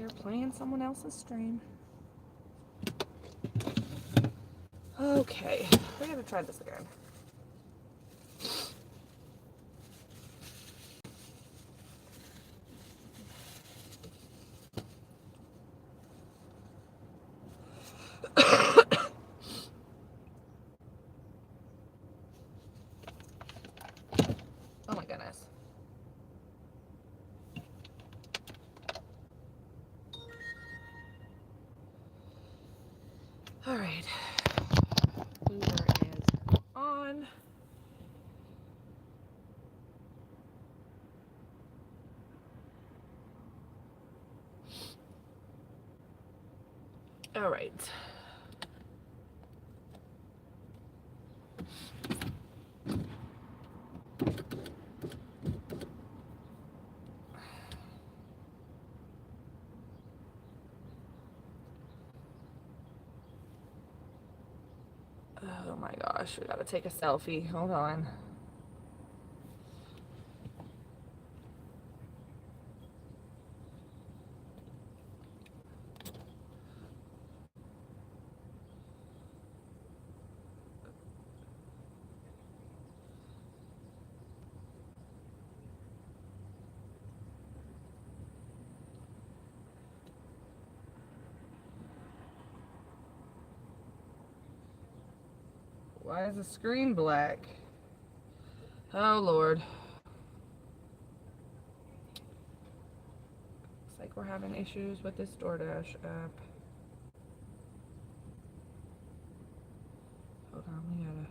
here playing someone else's stream. Okay, we're gonna try this again. Oh my goodness. All right. Uber is on. All right. Oh my gosh, we gotta take a selfie. Hold on. Why is the screen black? Oh Lord. Looks like we're having issues with this DoorDash app. Hold on, we gotta.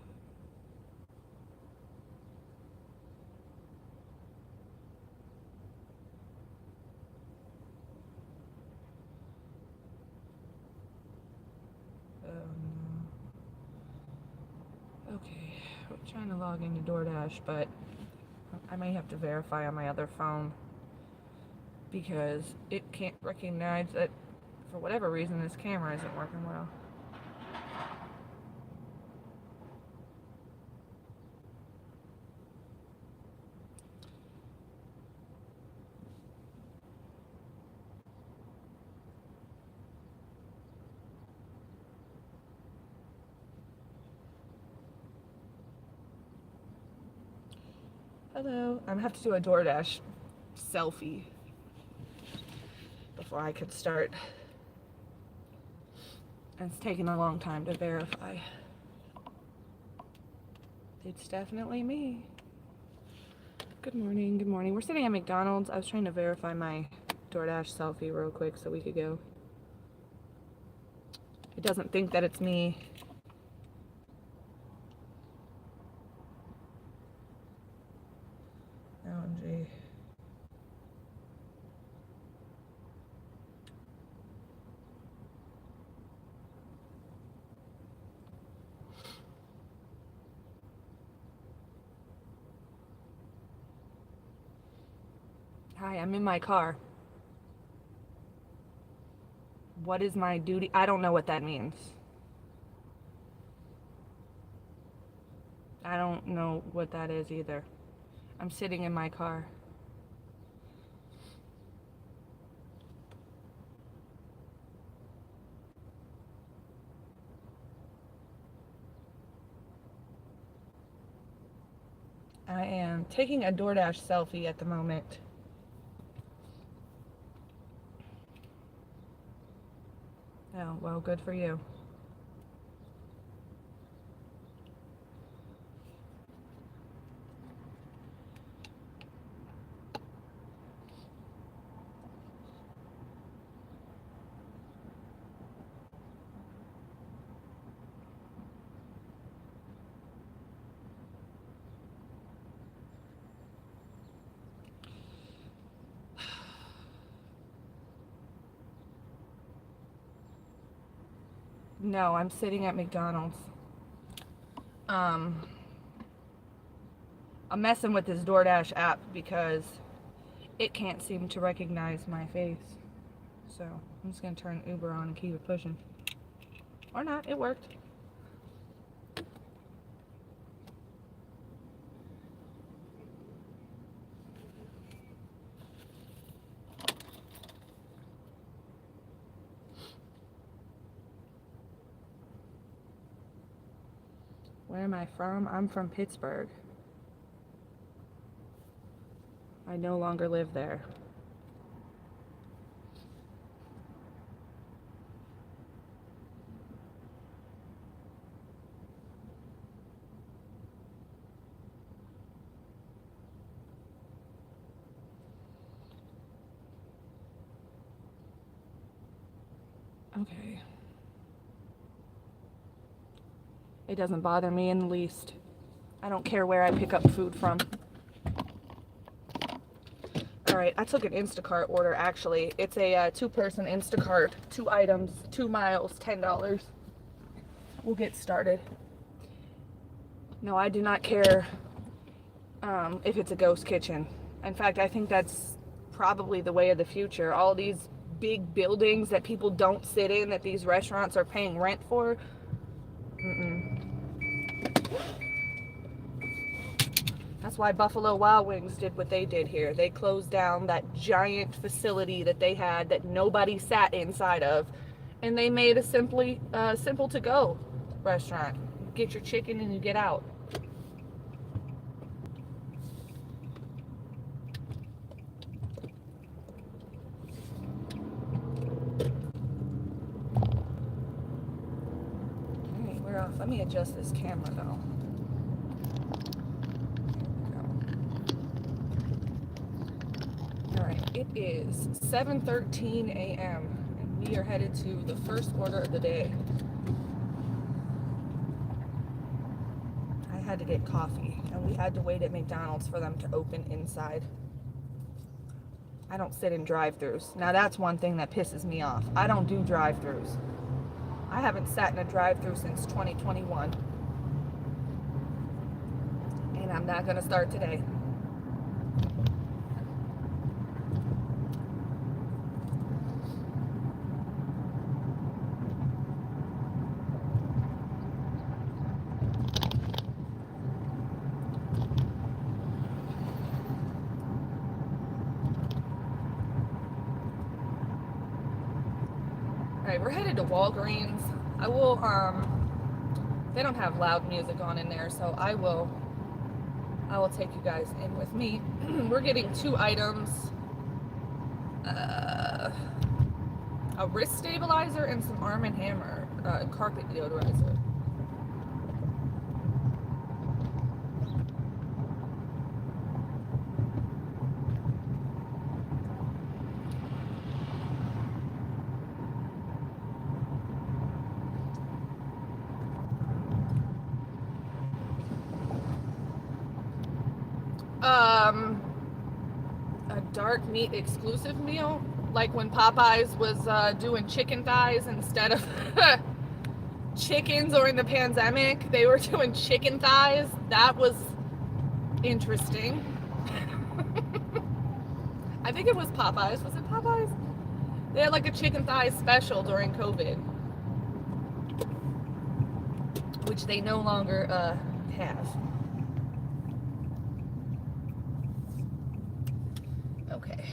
No. Okay, we're trying to log into DoorDash, but I might have to verify on my other phone because it can't recognize that for whatever reason this camera isn't working well. Hello. I'm gonna have to do a DoorDash selfie before I could start. It's taking a long time to verify. It's definitely me. Good morning, good morning. We're sitting at McDonald's. I was trying to verify my DoorDash selfie real quick so we could go. It doesn't think that it's me. OMG. Hi, I'm in my car. What is my duty? I don't know what that means. I don't know what that is either. I'm sitting in my car. I am taking a DoorDash selfie at the moment. Oh, well, good for you. No, I'm sitting at McDonald's. I'm messing with this DoorDash app because it can't seem to recognize my face. So I'm just gonna turn Uber on and keep it pushing. Or not, it worked. Where am I from? I'm from Pittsburgh. I no longer live there. Okay. It doesn't bother me in the least. I don't care where I pick up food from. Alright, I took an Instacart order actually. It's a two-person Instacart. 2 items, 2 miles, $10. We'll get started. No, I do not care if it's a ghost kitchen. In fact, I think that's probably the way of the future. All these big buildings that people don't sit in, that these restaurants are paying rent for. That's why Buffalo Wild Wings did what they did here. They closed down that giant facility that they had that nobody sat inside of, and they made a simple to-go restaurant. You get your chicken and you get out. Alright, we're off. Let me adjust this camera though. Alright, it is 7:13 a.m. and we are headed to the first order of the day. I had to get coffee and we had to wait at McDonald's for them to open inside. I don't sit in drive-thrus. Now that's one thing that pisses me off. I don't do drive-thrus. I haven't sat in a drive-thru since 2021. And I'm not gonna start today. Alright, we're headed to Walgreens. I will, they don't have loud music on in there, so I will take you guys in with me. We're getting 2 items, a wrist stabilizer and some Arm & Hammer carpet deodorizer. A dark meat exclusive meal, like when Popeyes was doing chicken thighs instead of chickens, or in the pandemic they were doing chicken thighs. That was interesting. I think it was Popeyes. Was it Popeyes? They had like a chicken thighs special during COVID, which they no longer have. Okay,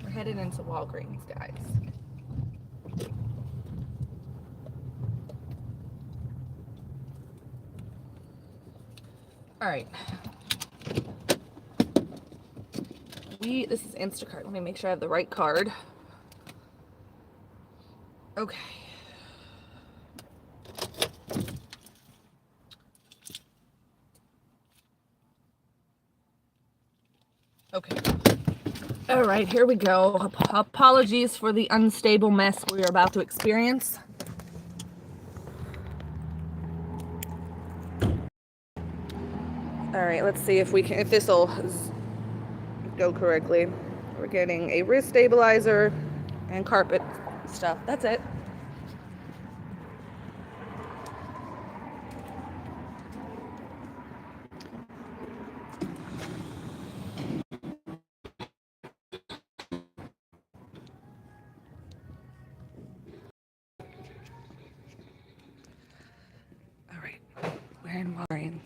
we're headed into Walgreens, guys. All right. This is Instacart. Let me make sure I have the right card. Okay. Okay. All right, here we go. Apologies for the unstable mess we are about to experience. All right, let's see if this will go correctly. We're getting a wrist stabilizer and carpet stuff. That's it. All right, we're in Walgreens.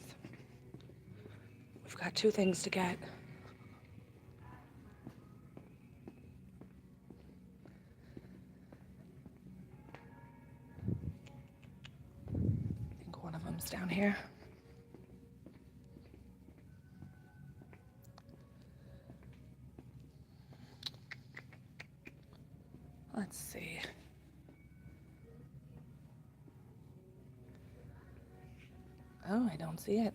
We've got 2 things to get. I think one of them's down here. Let's see. Oh, I don't see it.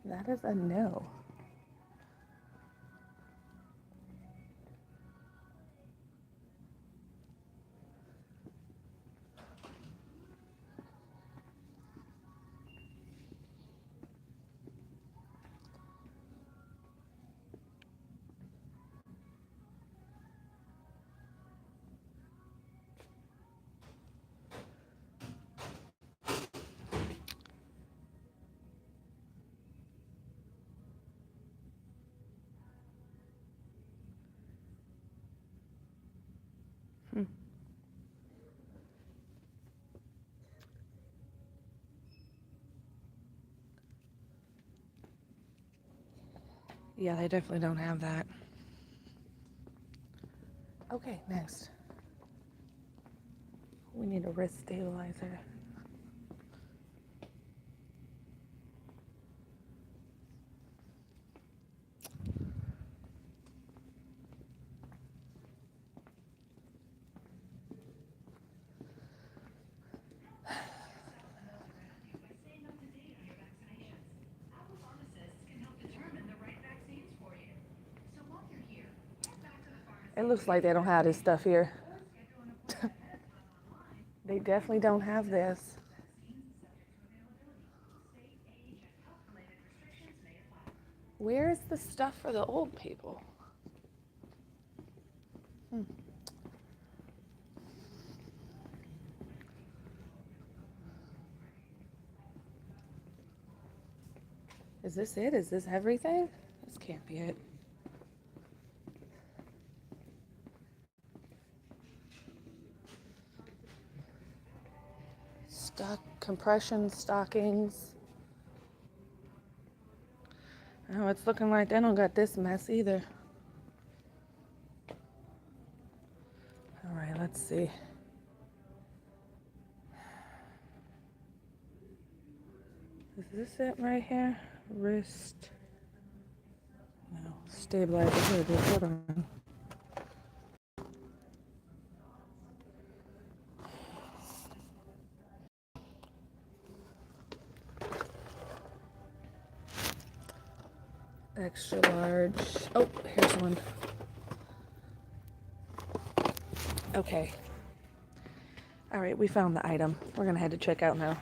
That is a no. Yeah, they definitely don't have that. Okay, next. We need a wrist stabilizer. It looks like they don't have this stuff here. They definitely don't have this. Where's the stuff for the old people? Is this it? Is this everything? This can't be it. Compression stockings. Oh, it's looking like they don't got this mess either. All right, let's see. Is this it right here? Wrist. No, stabilizer. Here it is. Hold on. Extra large. Oh, here's one. Okay. All right, we found the item. We're gonna head to checkout now.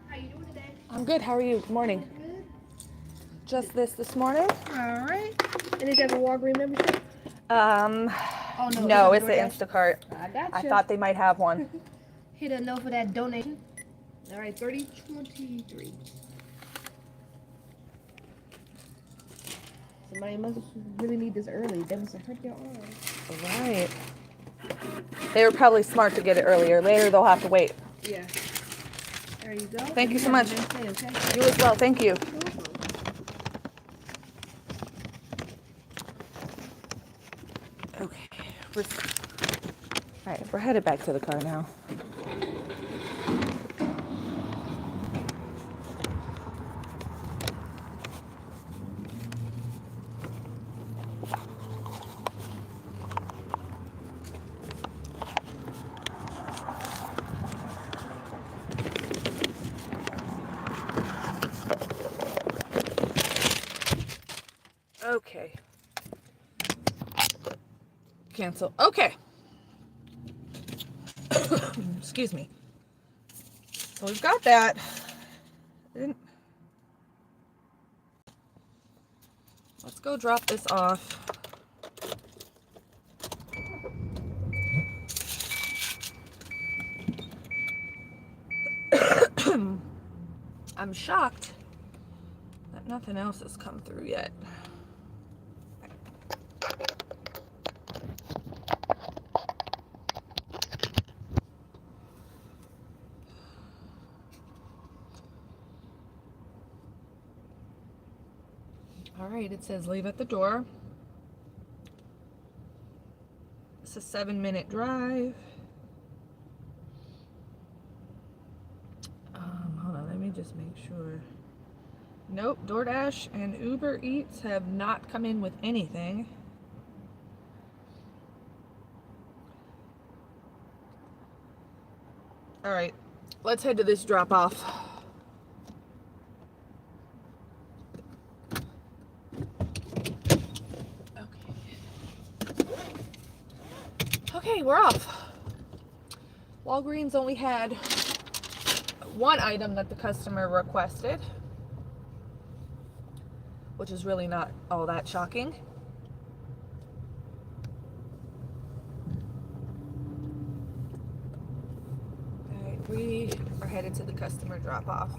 How you doing today? I'm good. How are you? Good morning. Good. Just this morning? All right. And is that a Walgreens membership? Oh, no, no, it's it's a an DoorDash. Instacart. I got I you. thought they might have one. Hit a note for that donation. All right, 3023. Somebody must really need this early. They must have hurt their arm. Right. They were probably smart to get it earlier. Later, they'll have to wait. Yeah. There you go. Thank you so much. Have a nice day, okay? You as well. Thank you. Okay. All right, we're headed back to the car now. Okay. Cancel. Okay. Excuse me. So we've got that. Let's go drop this off. I'm shocked Nothing else has come through yet. All right, it says leave at the door. It's a 7-minute drive. Hold on, let me just make sure. Nope, DoorDash and Uber Eats have not come in with anything. All right, let's head to this drop off. Okay, we're off. Walgreens only had one item that the customer requested, which is really not all that shocking. All right, we are headed to the customer drop off.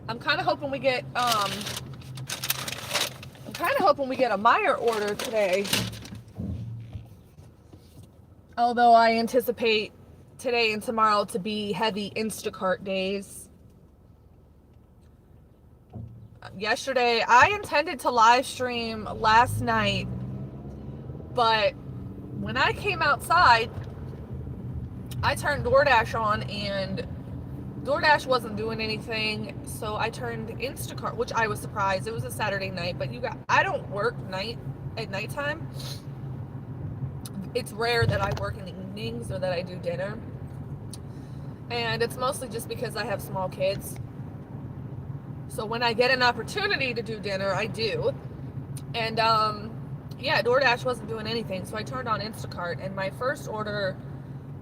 I'm kind of hoping we get a Meijer order today. Although I anticipate today and tomorrow to be heavy Instacart days. Yesterday, I intended to live stream last night, but when I came outside, I turned DoorDash on and DoorDash wasn't doing anything, so I turned Instacart, which I was surprised. It was a Saturday night, but I don't work at nighttime. It's rare that I work in the evenings or that I do dinner. And it's mostly just because I have small kids. So when I get an opportunity to do dinner, I do. And yeah, DoorDash wasn't doing anything, so I turned on Instacart, and my first order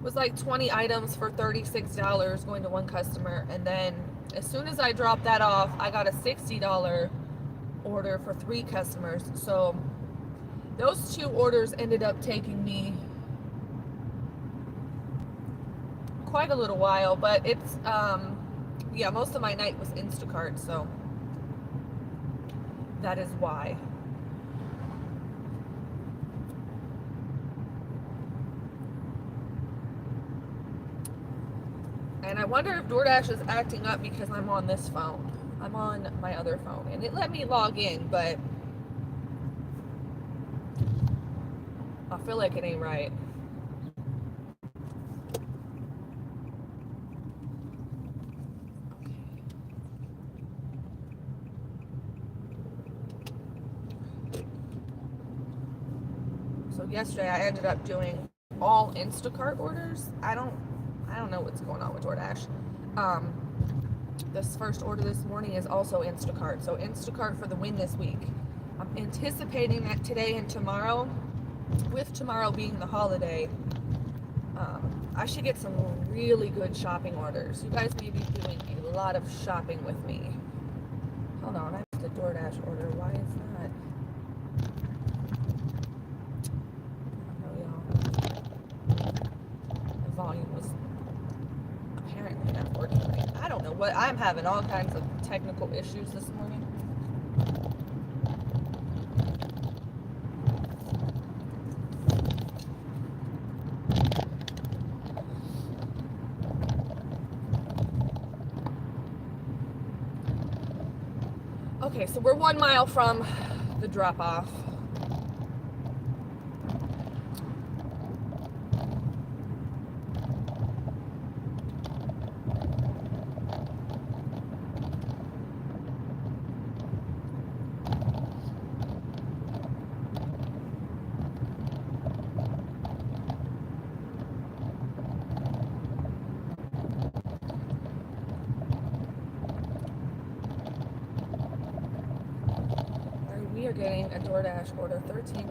was like 20 items for $36 going to one customer, and then as soon as I dropped that off, I got a $60 order for 3 customers. So those 2 orders ended up taking me quite a little while, but it's yeah, most of my night was Instacart, so that is why. And I wonder if DoorDash is acting up because I'm on this phone. I'm on my other phone. And it let me log in, but I feel like it ain't right. So yesterday I ended up doing all Instacart orders. I don't know what's going on with DoorDash. This first order this morning is also Instacart. So Instacart for the win this week. I'm anticipating that today and tomorrow, with tomorrow being the holiday, I should get some really good shopping orders. You guys may be doing a lot of shopping with me. Hold on, I have the DoorDash order. Why is that? I don't know, y'all. The volume was apparently not working right. I don't know what. I'm having all kinds of technical issues this morning. Okay, so we're 1 mile from the drop-off. We are getting a DoorDash order, $13,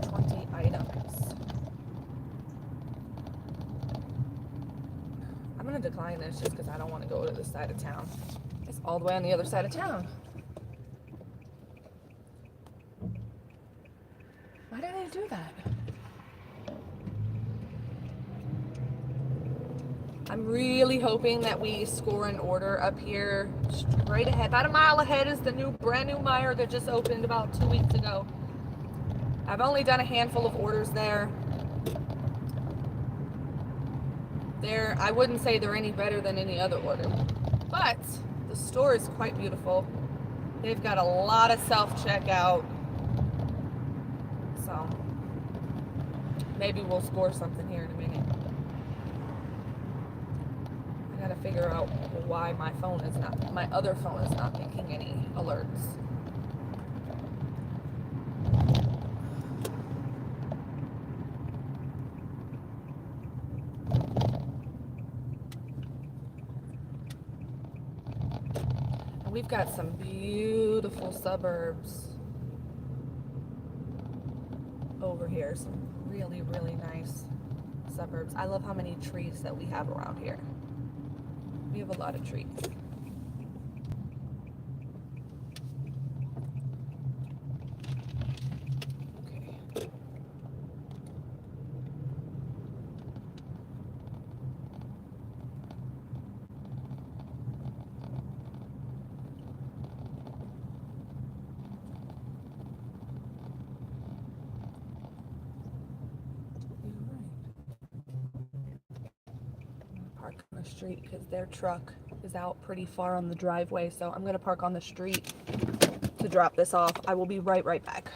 20 items. I'm going to decline this just because I don't want to go to this side of town. It's all the way on the other side of town. Why did they do that? I'm really hoping that we score an order up here straight ahead. About a mile ahead is the brand new Meijer that just opened about 2 weeks ago. I've only done a handful of orders there. I wouldn't say they're any better than any other order, but the store is quite beautiful. They've got a lot of self-checkout, so maybe we'll score something here in a minute. I gotta figure out why my other phone is not making any alerts. We've got some beautiful suburbs over here. Some really, really nice suburbs. I love how many trees that we have around here. We have a lot of trees. Okay. Park on the street because their truck is out pretty far on the driveway, so I'm gonna park on the street to drop this off. I will be right back.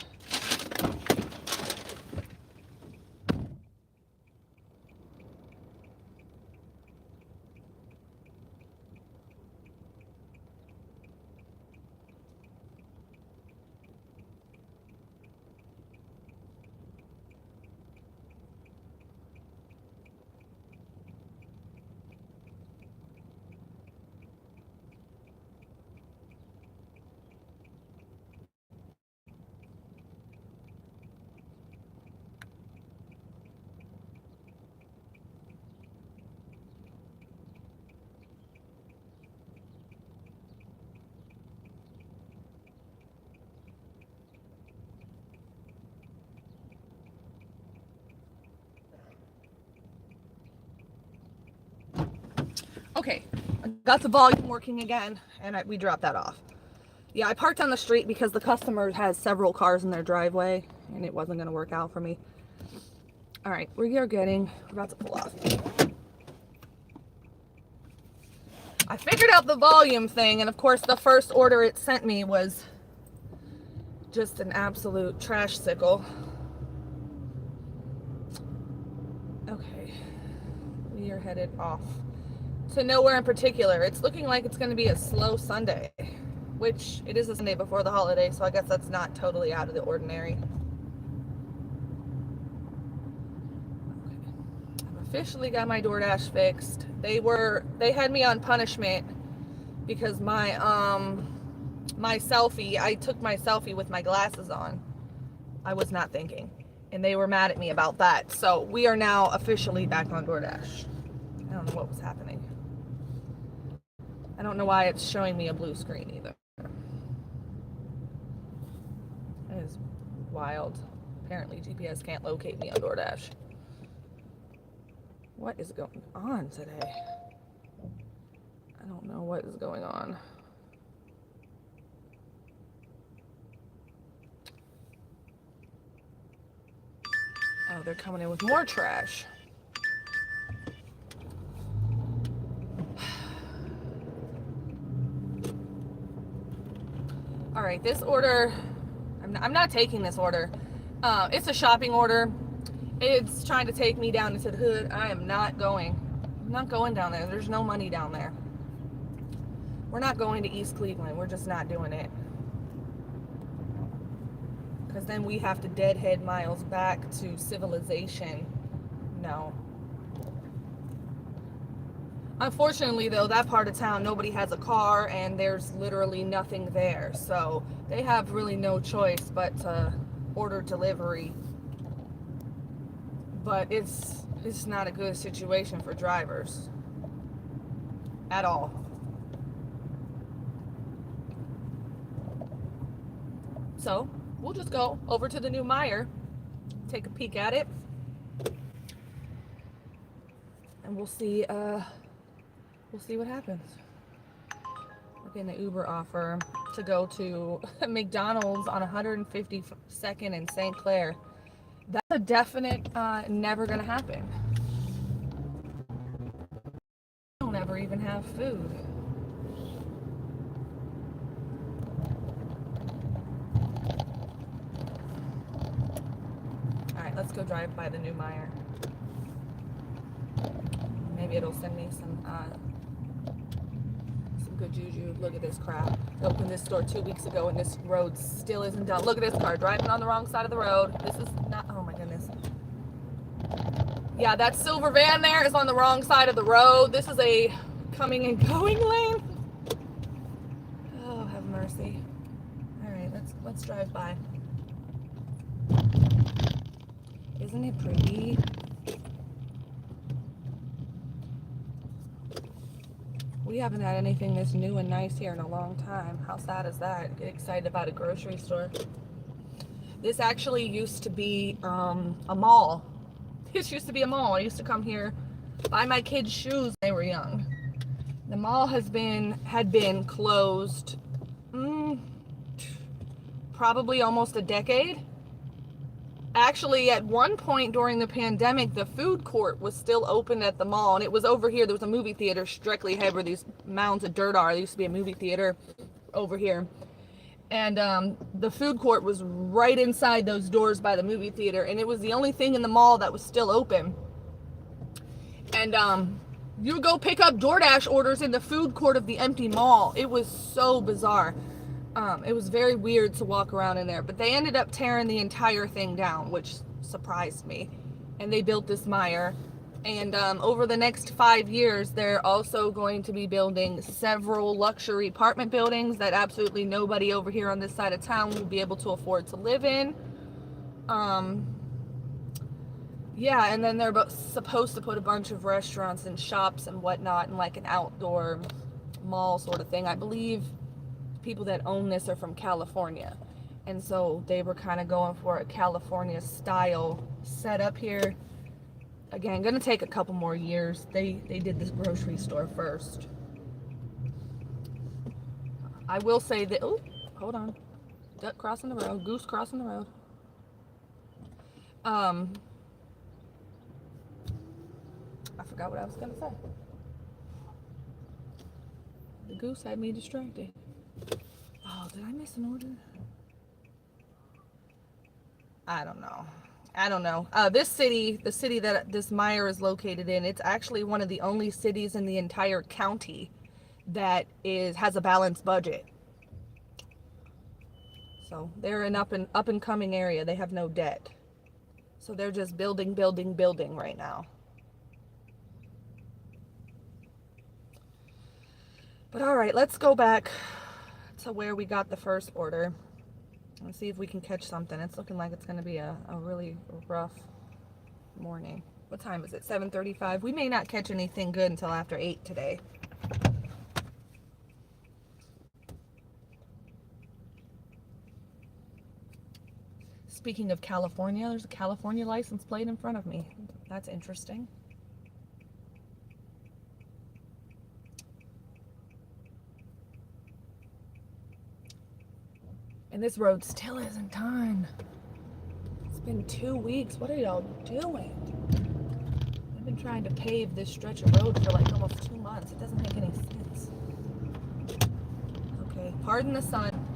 Okay, I got the volume working again, and we dropped that off. Yeah, I parked on the street because the customer has several cars in their driveway, and it wasn't going to work out for me. All right, we're about to pull off. I figured out the volume thing, and of course the first order it sent me was just an absolute trash sickle. Okay, we are headed off to nowhere in particular. It's looking like it's going to be a slow Sunday, which it is a Sunday before the holiday, so I guess that's not totally out of the ordinary. Okay. I've officially got my DoorDash fixed. They had me on punishment because my selfie, I took my selfie with my glasses on. I was not thinking, and they were mad at me about that. So we are now officially back on DoorDash. I don't know what was happening. I don't know why it's showing me a blue screen either. It is wild. Apparently GPS can't locate me on DoorDash. What is going on today? I don't know what is going on. Oh, they're coming in with more trash. All right, this order, I'm not taking this order. It's a shopping order. It's trying to take me down into the hood. I am not going. I'm not going down there. There's no money down there. We're not going to East Cleveland. We're just not doing it. Because then we have to deadhead miles back to civilization. No. Unfortunately, though, that part of town, nobody has a car, and there's literally nothing there. So they have really no choice but to order delivery. But it's not a good situation for drivers at all. So we'll just go over to the new Meijer, take a peek at it, and we'll see what happens. We're getting an Uber offer to go to McDonald's on 152nd and St. Clair. That's a definite never gonna happen. I don't ever even have food. Alright, let's go drive by the new Meijer. Maybe it'll send me some good juju. Look at this crap. I opened this store 2 weeks ago and this road still isn't done. Look at this car driving on the wrong side of the road. This is not, oh my goodness. Yeah, that silver van there is on the wrong side of the road. This is a coming and going lane. Oh, have mercy. All right, let's drive by. Isn't it pretty? We haven't had anything this new and nice here in a long time. How sad is that? Get excited about a grocery store. This actually used to be a mall. This used to be a mall. I used to come here, buy my kids' shoes when they were young. The mall had been closed probably almost a decade. Actually, at one point during the pandemic, the food court was still open at the mall, and it was over here. There was a movie theater directly ahead where these mounds of dirt are. There used to be a movie theater over here. And the food court was right inside those doors by the movie theater, and it was the only thing in the mall that was still open. And you would go pick up DoorDash orders in the food court of the empty mall. It was so bizarre. It was very weird to walk around in there, but they ended up tearing the entire thing down, which surprised me. And they built this Meijer. And over the next 5 years, they're also going to be building several luxury apartment buildings that absolutely nobody over here on this side of town will be able to afford to live in. Yeah, and then they're supposed to put a bunch of restaurants and shops and whatnot and like an outdoor mall sort of thing. I believe people that own this are from California, and so they were kind of going for a California style setup here. Again, gonna take a couple more years. They did this grocery store first. I will say that, oh, hold on, duck crossing the road, goose crossing the road. I forgot what I was gonna say. The goose had me distracted. Oh, did I miss an order? I don't know. This city, the city that this Meijer is located in, it's actually one of the only cities in the entire county that has a balanced budget. So they're an up and coming area. They have no debt. So they're just building right now. But all right, let's go back to where we got the first order and see if we can catch something. It's looking like it's going to be a really rough morning. What time is it? 7:35. We may not catch anything good until after 8 today. Speaking of California, there's a California license plate in front of me. That's interesting. And this road still isn't done. It's been 2 weeks. What are y'all doing? I've been trying to pave this stretch of road for like almost 2 months. It doesn't make any sense. Okay, pardon the sun.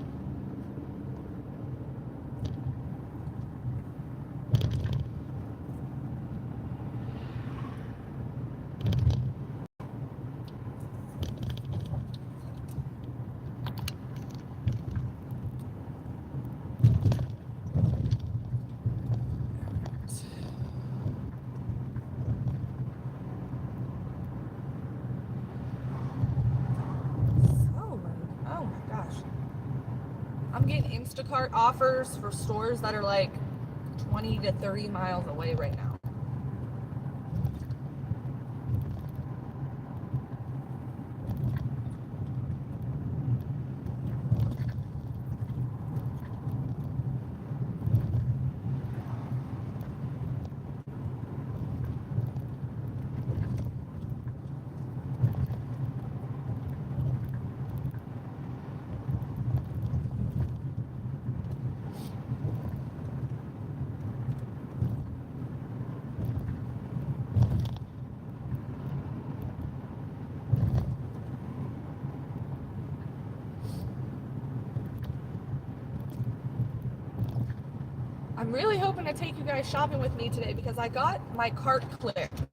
I'm getting Instacart offers for stores that are like 20 to 30 miles away right now. I'm really hoping to take you guys shopping with me today because I got my cart clipped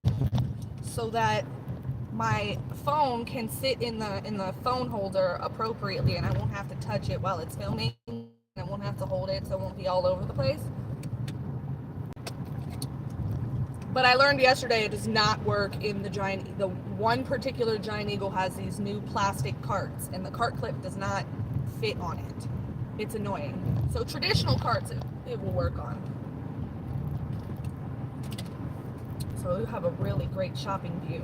so that my phone can sit in the phone holder appropriately and I won't have to touch it while it's filming. I won't have to hold it so it won't be all over the place. But I learned yesterday it does not work in the one particular Giant Eagle has these new plastic carts and the cart clip does not fit on it. It's annoying. So traditional carts it will work on. So you have a really great shopping view.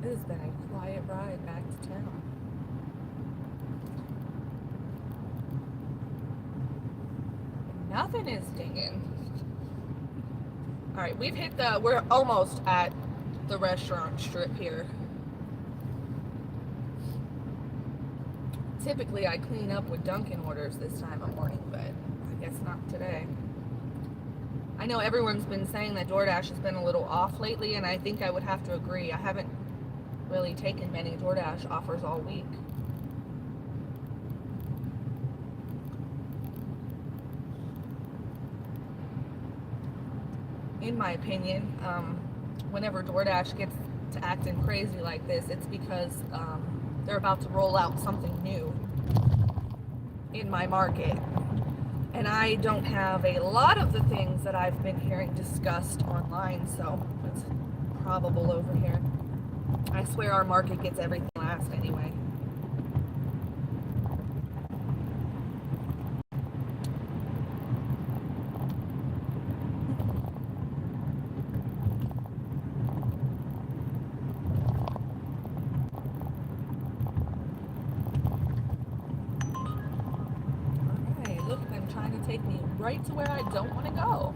It has been a quiet ride back to town. Nothing is dinging. Alright, we're almost at the restaurant strip here. Typically I clean up with Dunkin' orders this time of morning, but I guess not today. I know everyone's been saying that DoorDash has been a little off lately, and I think I would have to agree. I haven't really taken many DoorDash offers all week. In my opinion, whenever DoorDash gets to acting crazy like this, it's because they're about to roll out something new in my market. And I don't have a lot of the things that I've been hearing discussed online, so it's probable over here. I swear our market gets everything last anyway. Okay, look, I'm trying to take me right to where I don't want to go.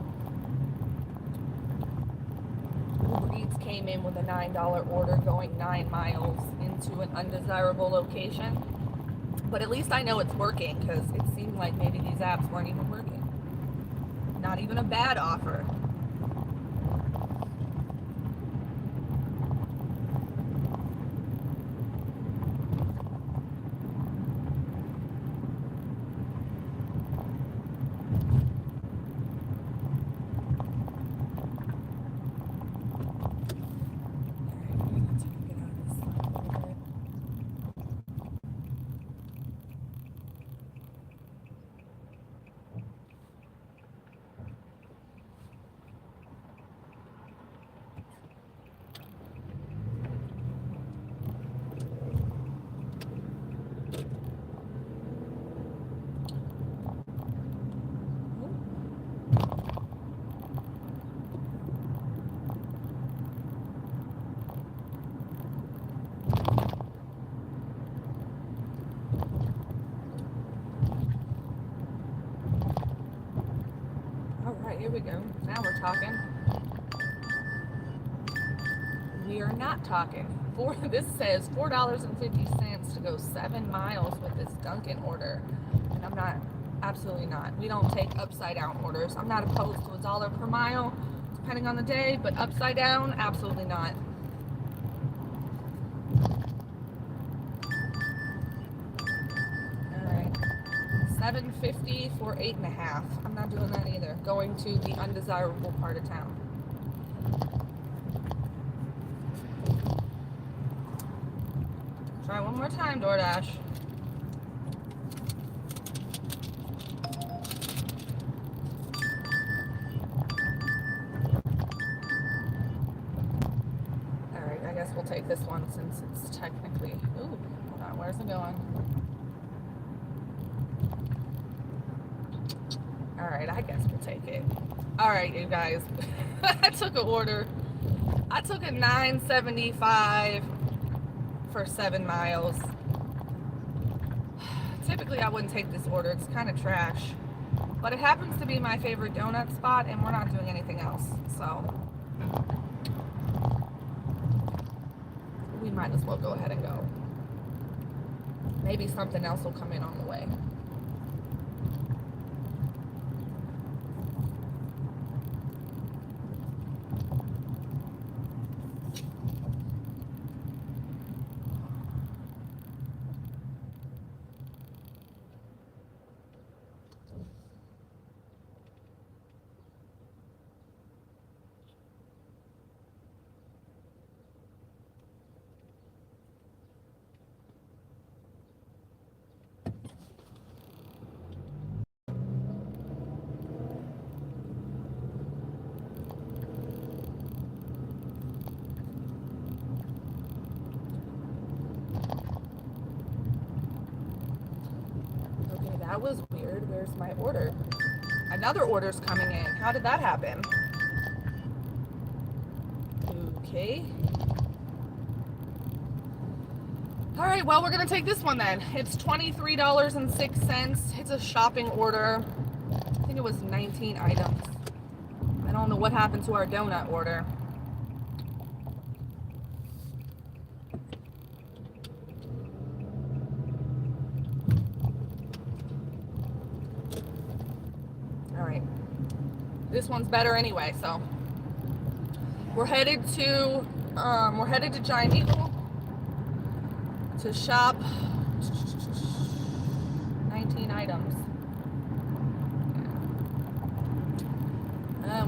Uber Eats came in with a $9 order going 9 miles into an undesirable location. But at least I know it's working because it seemed like maybe these apps weren't even working. Not even a bad offer. Here we go. Now we're talking. We are not talking. This says $4.50 to go 7 miles with this Dunkin' order. And I'm not, absolutely not. We don't take upside down orders. I'm not opposed to $1 per mile, depending on the day, but upside down, absolutely not. $7.50 for 8.5. I'm not doing that either. Going to the undesirable part of town. Try one more time, DoorDash. Where's it going? All right, I guess we'll take it. All right, you guys. I took an order. I took a $9.75 for 7 miles. Typically, I wouldn't take this order. It's kind of trash. But it happens to be my favorite donut spot, and we're not doing anything else. So we might as well go ahead and go. Maybe something else will come in on the way. That was weird. Where's my order? Another order's coming in. How did that happen? Okay. All right, well, we're gonna take this one then. It's $23.06. It's a shopping order. I think it was 19 items. I don't know what happened to our donut order. This one's better anyway, so we're headed to Giant Eagle to shop 19 items.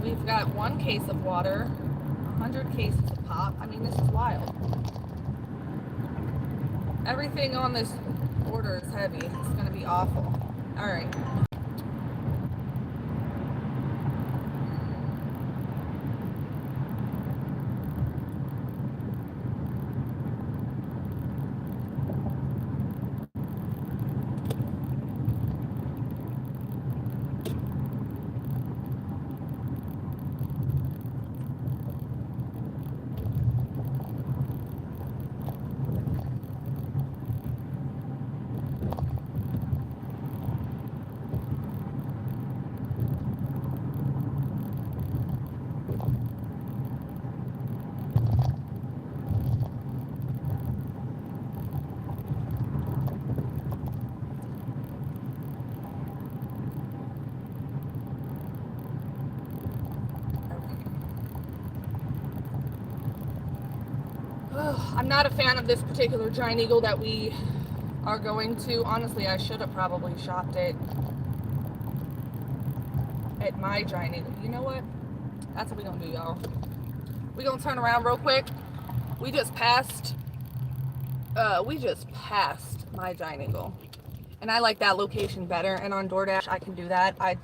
We've got 1 case of water, 100 cases of pop. I mean, this is wild. Everything on this order is heavy. It's gonna be awful. All right. I'm not a fan of this particular Giant Eagle that we are going to. Honestly, I should have probably shopped it at my Giant Eagle. You know what? That's what we're gonna do, y'all. We're gonna turn around real quick. We just passed my Giant Eagle. And I like that location better. And on DoorDash, I can do that. I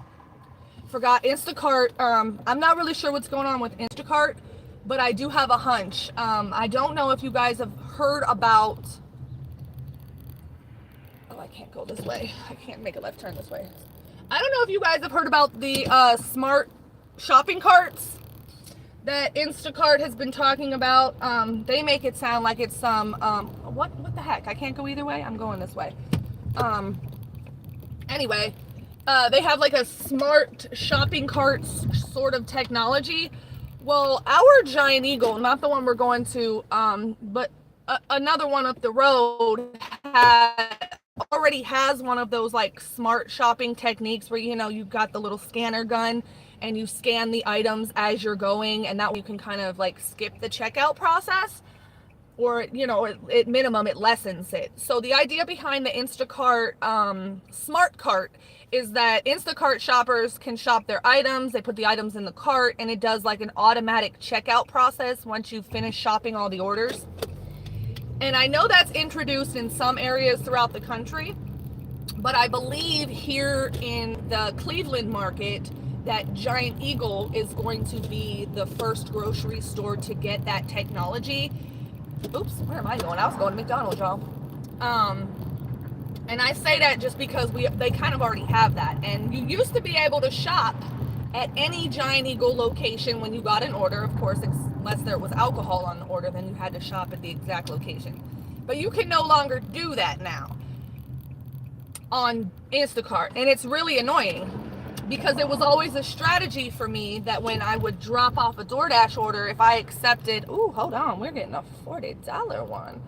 forgot Instacart. I'm not really sure what's going on with Instacart, but I do have a hunch. I don't know if you guys have heard about... Oh, I can't go this way. I can't make a left turn this way. I don't know if you guys have heard about the smart shopping carts that Instacart has been talking about. They make it sound like it's some... what the heck? I can't go either way? I'm going this way. Anyway, they have like a smart shopping cart sort of technology. Well, our Giant Eagle, not the one we're going to, but another one up the road already has one of those like smart shopping techniques where, you know, you've got the little scanner gun and you scan the items as you're going, and that way you can kind of like skip the checkout process, or, you know, at minimum it lessens it. So the idea behind the Instacart smart cart is that Instacart shoppers can shop their items, they put the items in the cart, and it does like an automatic checkout process once you've finished shopping all the orders. And I know that's introduced in some areas throughout the country, but I believe here in the Cleveland market that Giant Eagle is going to be the first grocery store to get that technology. Oops, where am I going? I was going to McDonald's, y'all. And I say that just because they kind of already have that. And you used to be able to shop at any Giant Eagle location when you got an order. Of course, unless there was alcohol on the order, then you had to shop at the exact location. But you can no longer do that now on Instacart. And it's really annoying because it was always a strategy for me that when I would drop off a DoorDash order, if I accepted, ooh, hold on, we're getting a $40 one.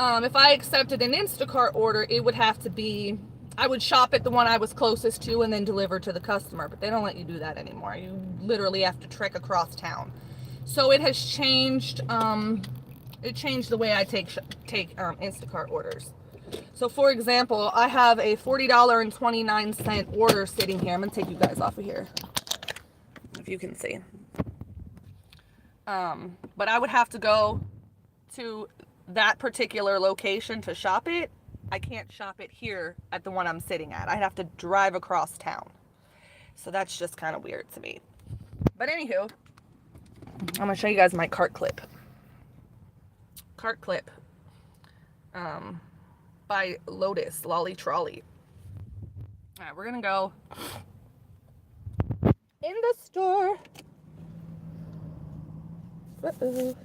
If I accepted an Instacart order, it would have to be, I would shop at the one I was closest to and then deliver to the customer. But they don't let you do that anymore. You literally have to trek across town. So it has changed. It changed the way I take Instacart orders. So for example, I have a $40.29 order sitting here. I'm gonna take you guys off of here, if you can see. But I would have to go to that particular location to shop it. I can't shop it here at the one I'm sitting at. I'd have to drive across town. So that's just kind of weird to me. But anywho, I'm gonna show you guys my cart clip. Cart clip. By Lotus, Lolly Trolley. All right, we're gonna go in the store. Uh-oh.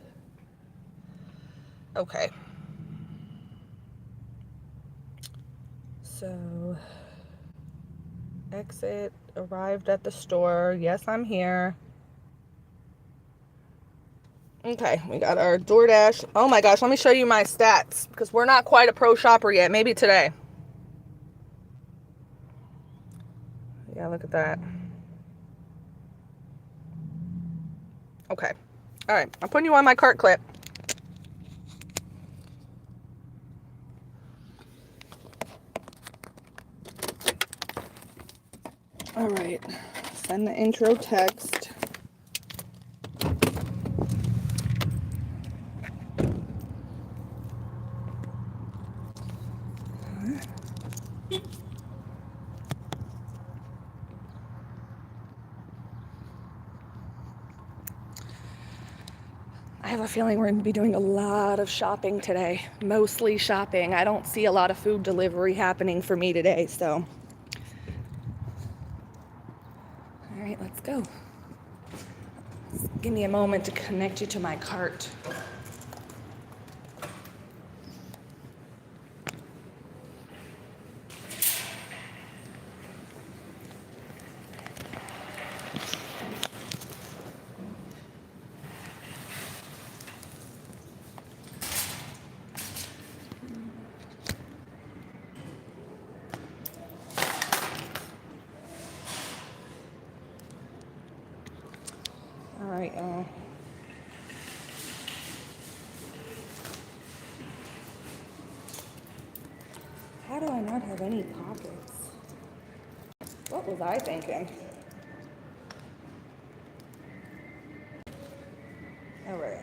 Okay. So, exit, arrived at the store. Yes, I'm here. Okay, we got our DoorDash. Oh my gosh, let me show you my stats because we're not quite a pro shopper yet. Maybe today. Yeah, look at that. Okay. All right, I'm putting you on my cart clip. All right, send the intro text. I have a feeling we're going to be doing a lot of shopping today, mostly shopping. I don't see a lot of food delivery happening for me today, so. All right, let's go. Give me a moment to connect you to my cart. All right, how do I not have any pockets? What was I thinking? All right.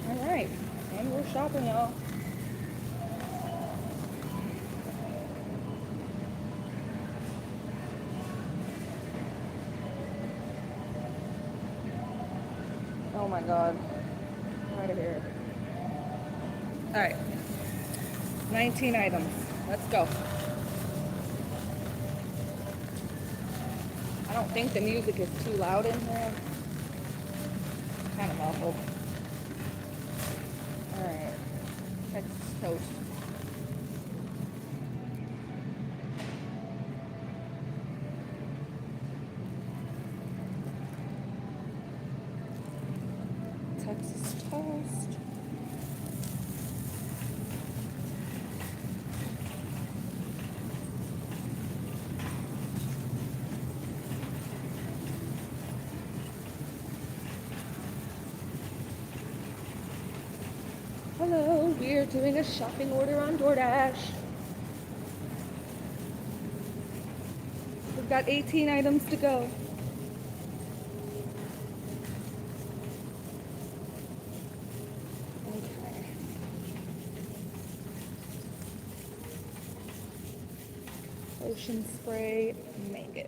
All right, and we're shopping, y'all. Oh my God, right here. All right, 19 items. Let's go. I don't think the music is too loud in here. Kind of muffled. All right, Texas toast. Texas toast. We are doing a shopping order on DoorDash. We've got 18 items to go. Okay. Ocean spray, mango.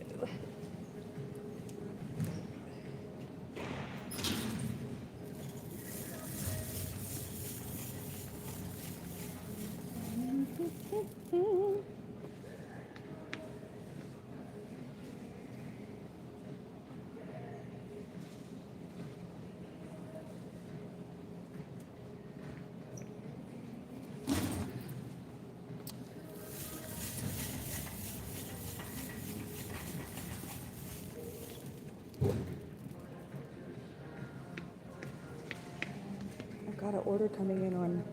I've got an order coming in on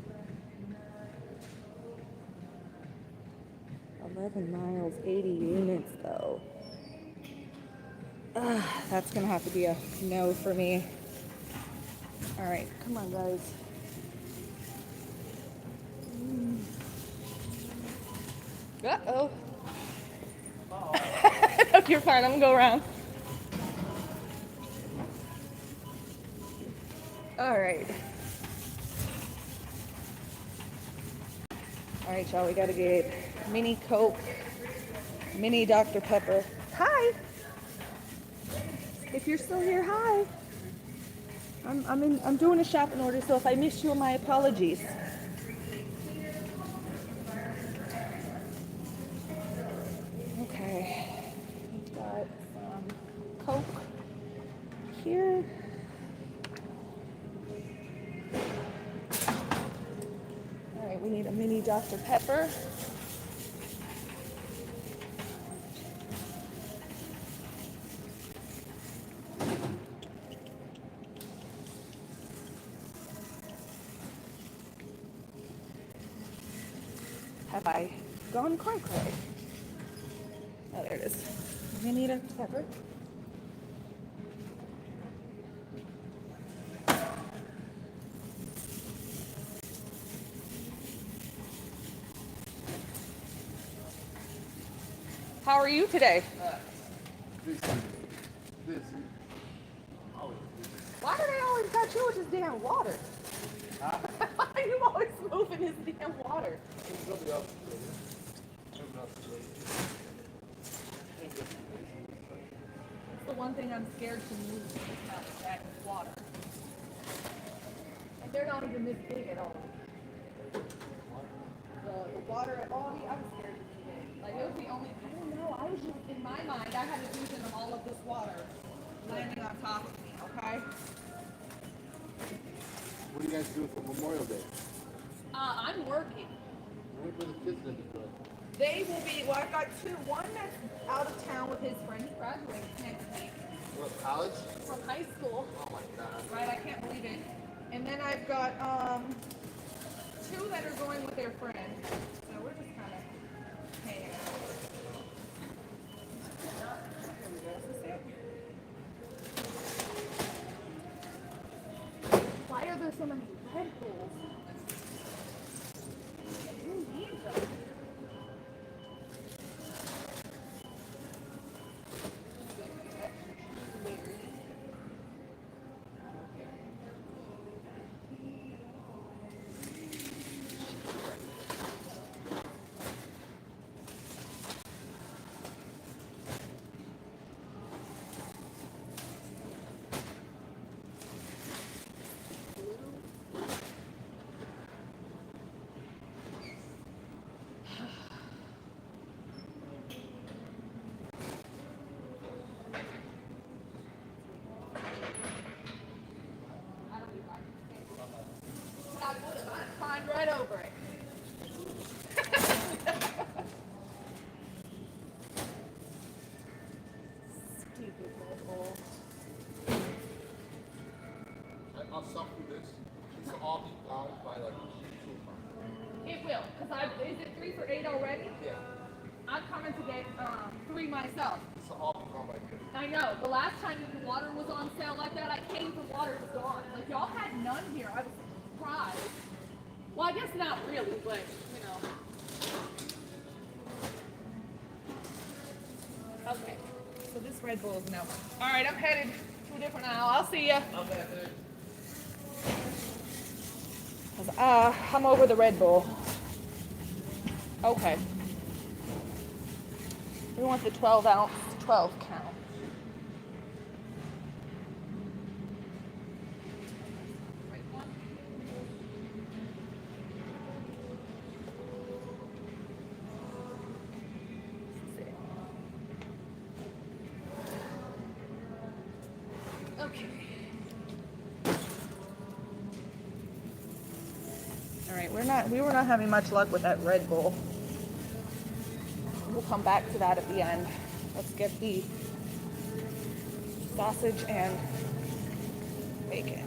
11 miles, 80 units though. That's gonna have to be a no for me. All right, come on guys. Uh-oh. No, you're fine, I'm gonna go around. All right. All right, y'all, we gotta get mini Coke, mini Dr. Pepper. Hi. If you're still here, hi. I'm doing a shopping order, so if I missed you, my apologies. Okay. We've got some Coke here. All right, we need a mini Dr. Pepper. Have I gone cray? Oh, there it is. Mini Dr. Pepper. How are you today? Busy. Why do they always got you with this damn water? Why are you always moving this damn water? That's the one thing I'm scared to move is that water. And they're not even this big at all. The water at Aldi, I'm scared to move it. Like it was the only, I don't know, I was just, in my mind, I had a vision of all of this water landing on top of me, okay? What are you guys doing for Memorial Day? I'm working. Where were the kids going to do it? They will be, well, I've got two. One that's out of town with his friend. He graduates next week What, college? from high school. Oh my God. Right, I can't believe it. And then I've got two that are going with their friend. So we're just kind of hanging out. Why are there so many Red Bulls? Who needs them? I would have. I'd climbed right over it. Stupid little. I'll suffer this. This will all be bounced by like 2 It will, because is it 3 for $8 already? Yeah. I'm coming to get 3 myself. This will all be gone by 2. I know. The last time the water was on sale like that, I came for water, it was gone. Like y'all had none here. I was surprised. Well, I guess not really, but you know. Okay. So this Red Bull is no. All right, I'm headed to a different aisle. I'll see ya. Okay, thanks. 'Cause, I'm over the Red Bull. Okay. We want the 12 ounce, 12 count. Right one? Okay. All right, we were not having much luck with that Red Bull. We'll come back to that at the end. Let's get the sausage and bacon.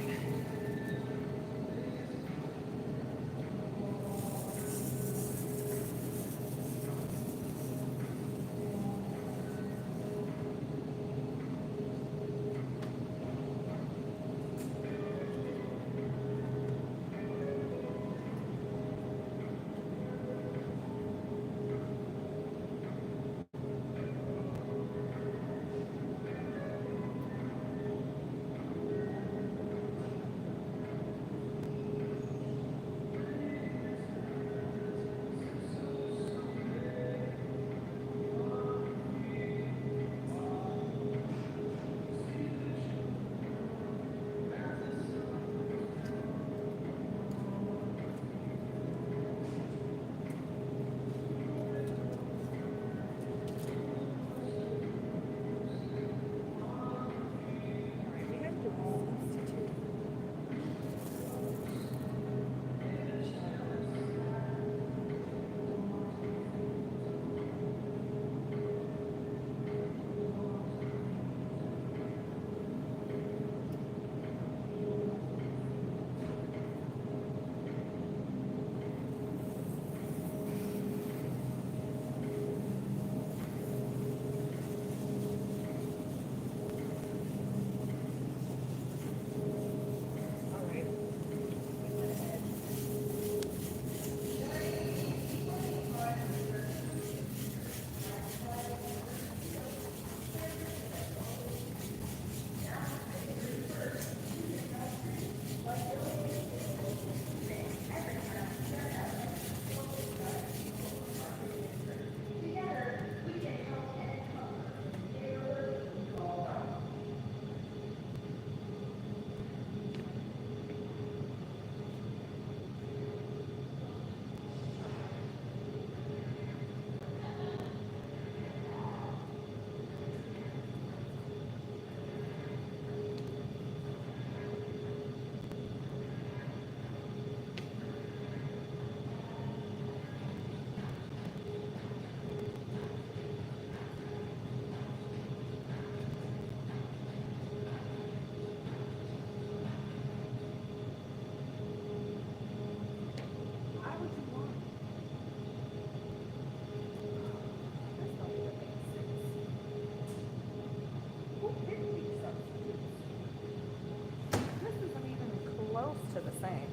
To the same.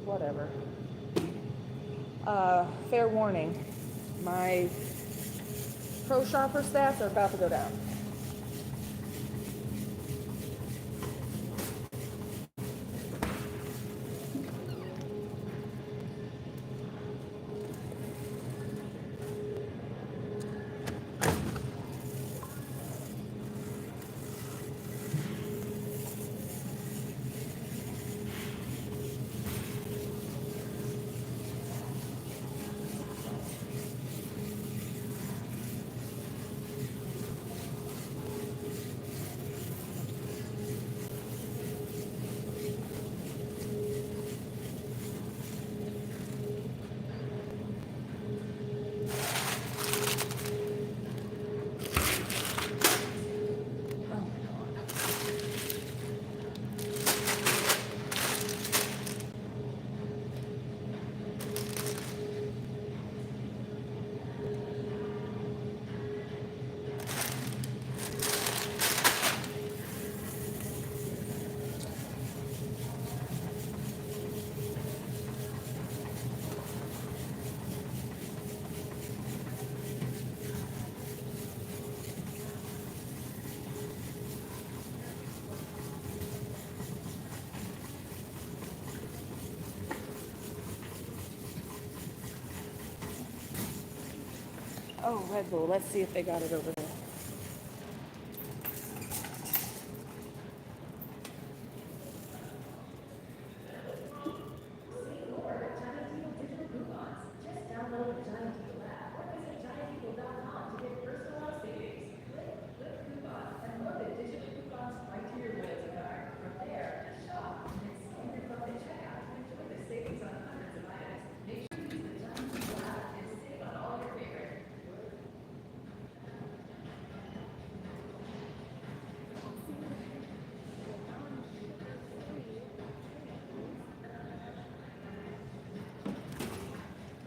Whatever. Fair warning. My Pro Shopper stats are about to go down. Oh, Red Bull. Let's see if they got it over there.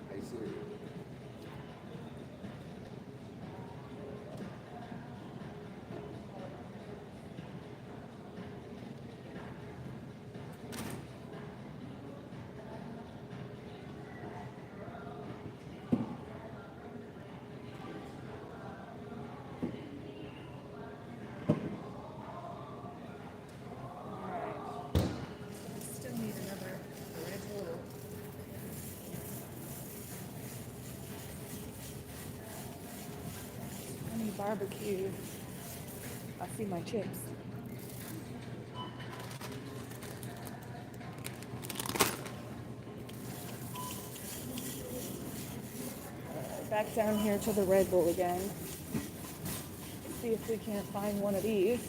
I see. Still need another Red Bull. I need barbecue. I see my chips. Back down here to the Red Bull again. See if we can't find one of these.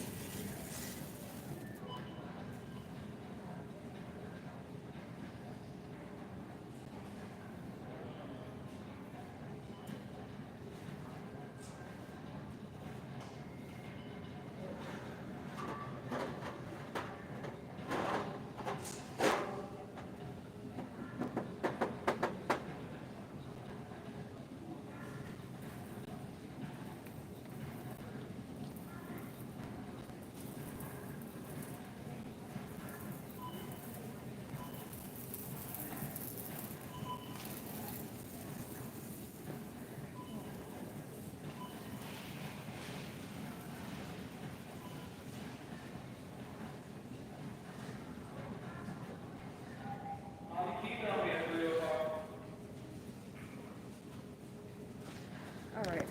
All right.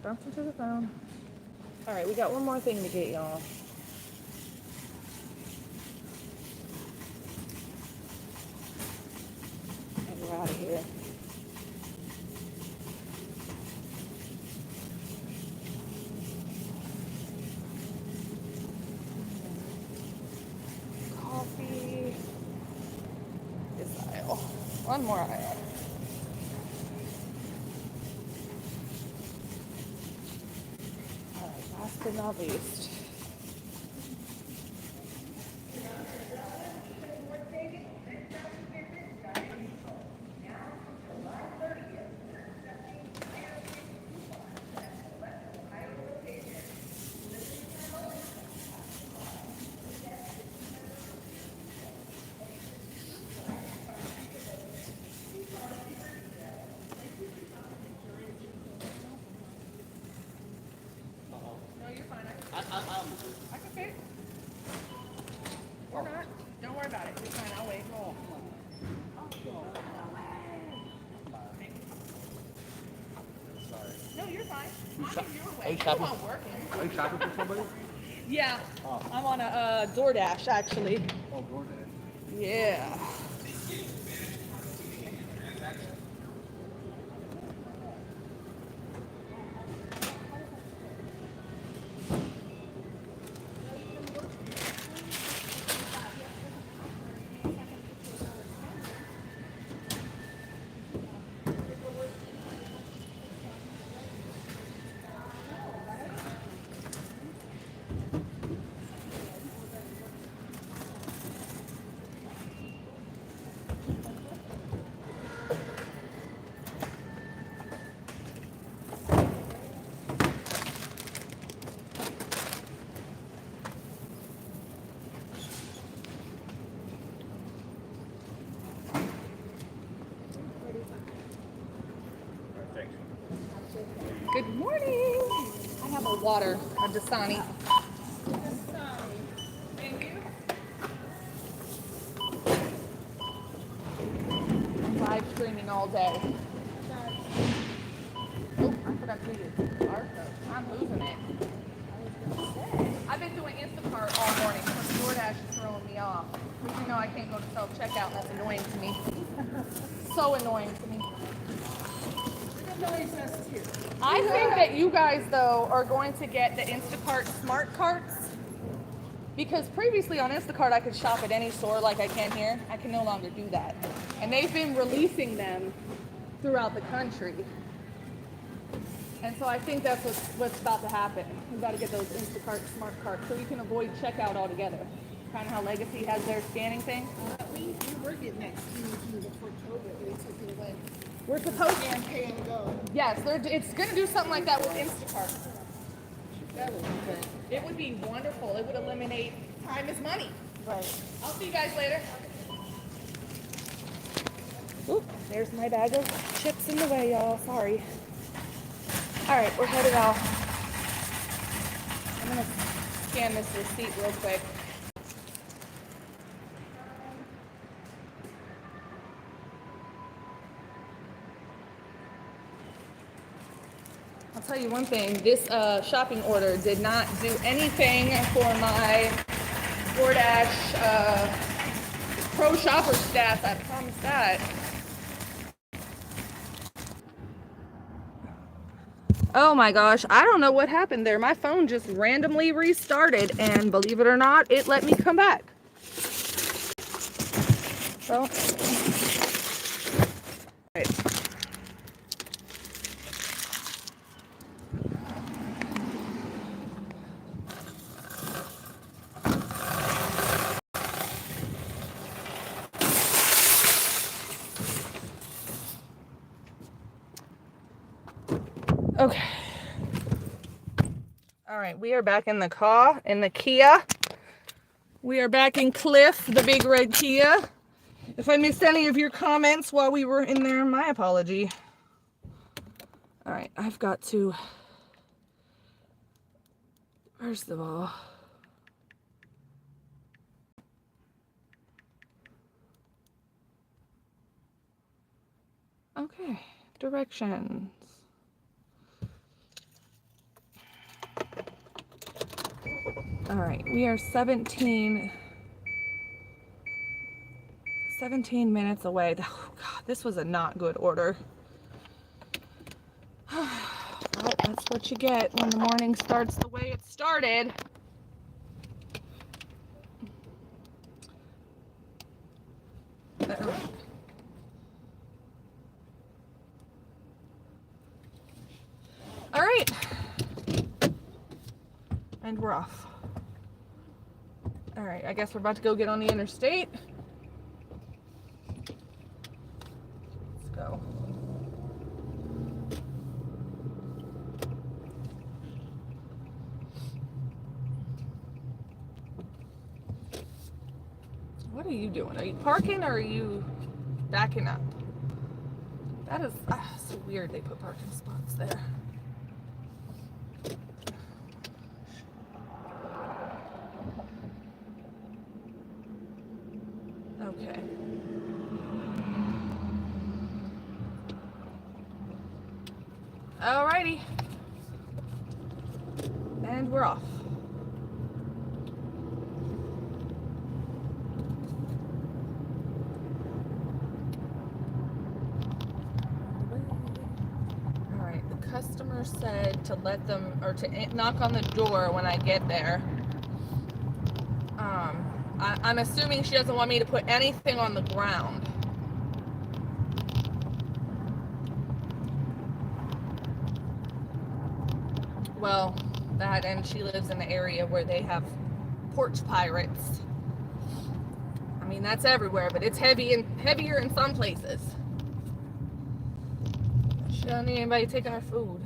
Bounce into the phone. All right, we got one more thing to get y'all. And we're out of here. Coffee. This aisle. One more aisle. Last but not least. I can fit. Or not. Don't worry about it. You're fine. I'll wait. No, you're fine. Are you shopping? Are you shopping for somebody? Yeah. Oh. I'm on a DoorDash, actually. Oh, DoorDash. Yeah. Good morning. I have a water, a Dasani. Thank you. I'm live streaming all day. did I tweet? Arco. I'm losing it. I've been doing Instacart all morning because DoorDash is throwing me off. Because you know I can't go to self-checkout and that's annoying to me. So annoying to me. I think that you guys, though, are going to get the Instacart smart carts. Because previously on Instacart, I could shop at any store like I can here. I can no longer do that. And they've been releasing them throughout the country. And so I think that's what's about to happen. We've got to get those Instacart smart carts so we can avoid checkout altogether. Kind of how Legacy has their scanning thing. We were getting that QE before COVID. They took it away. We're supposed to. And pay and go. Yes, it's going to do something like that with Instacart. That would be good. It would be wonderful. It would eliminate time is money. Right. I'll see you guys later. Oop, there's my bag of chips in the way, y'all. Sorry. All right, we're headed out. I'm going to scan this receipt real quick. I'll tell you one thing, this shopping order did not do anything for my DoorDash pro shopper stats, I promise that. Oh my gosh, I don't know what happened there. My phone just randomly restarted and believe it or not, it let me come back. So, right. Okay. All right, we are back in the car, in the Kia. We are back in Cliff, the big red Kia. If I missed any of your comments while we were in there, my apology. All right, I've got to, first of all, okay, directions. All right, we are 17 minutes away. Oh God, this was a not good order. Well, that's what you get when the morning starts the way it started. All right, and we're off. All right, I guess we're about to go get on the interstate. Let's go. What are you doing? Are you parking or are you backing up? That is so weird they put parking spots there. Okay. Alrighty. And we're off. Alright, the customer said to let them, or to knock on the door when I get there. I'm assuming she doesn't want me to put anything on the ground. Well, that, and she lives in the area where they have porch pirates. I mean, that's everywhere, but it's heavier in some places. She don't need anybody taking her food.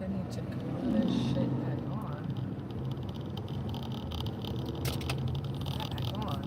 I need to glue this shit back on. Back on.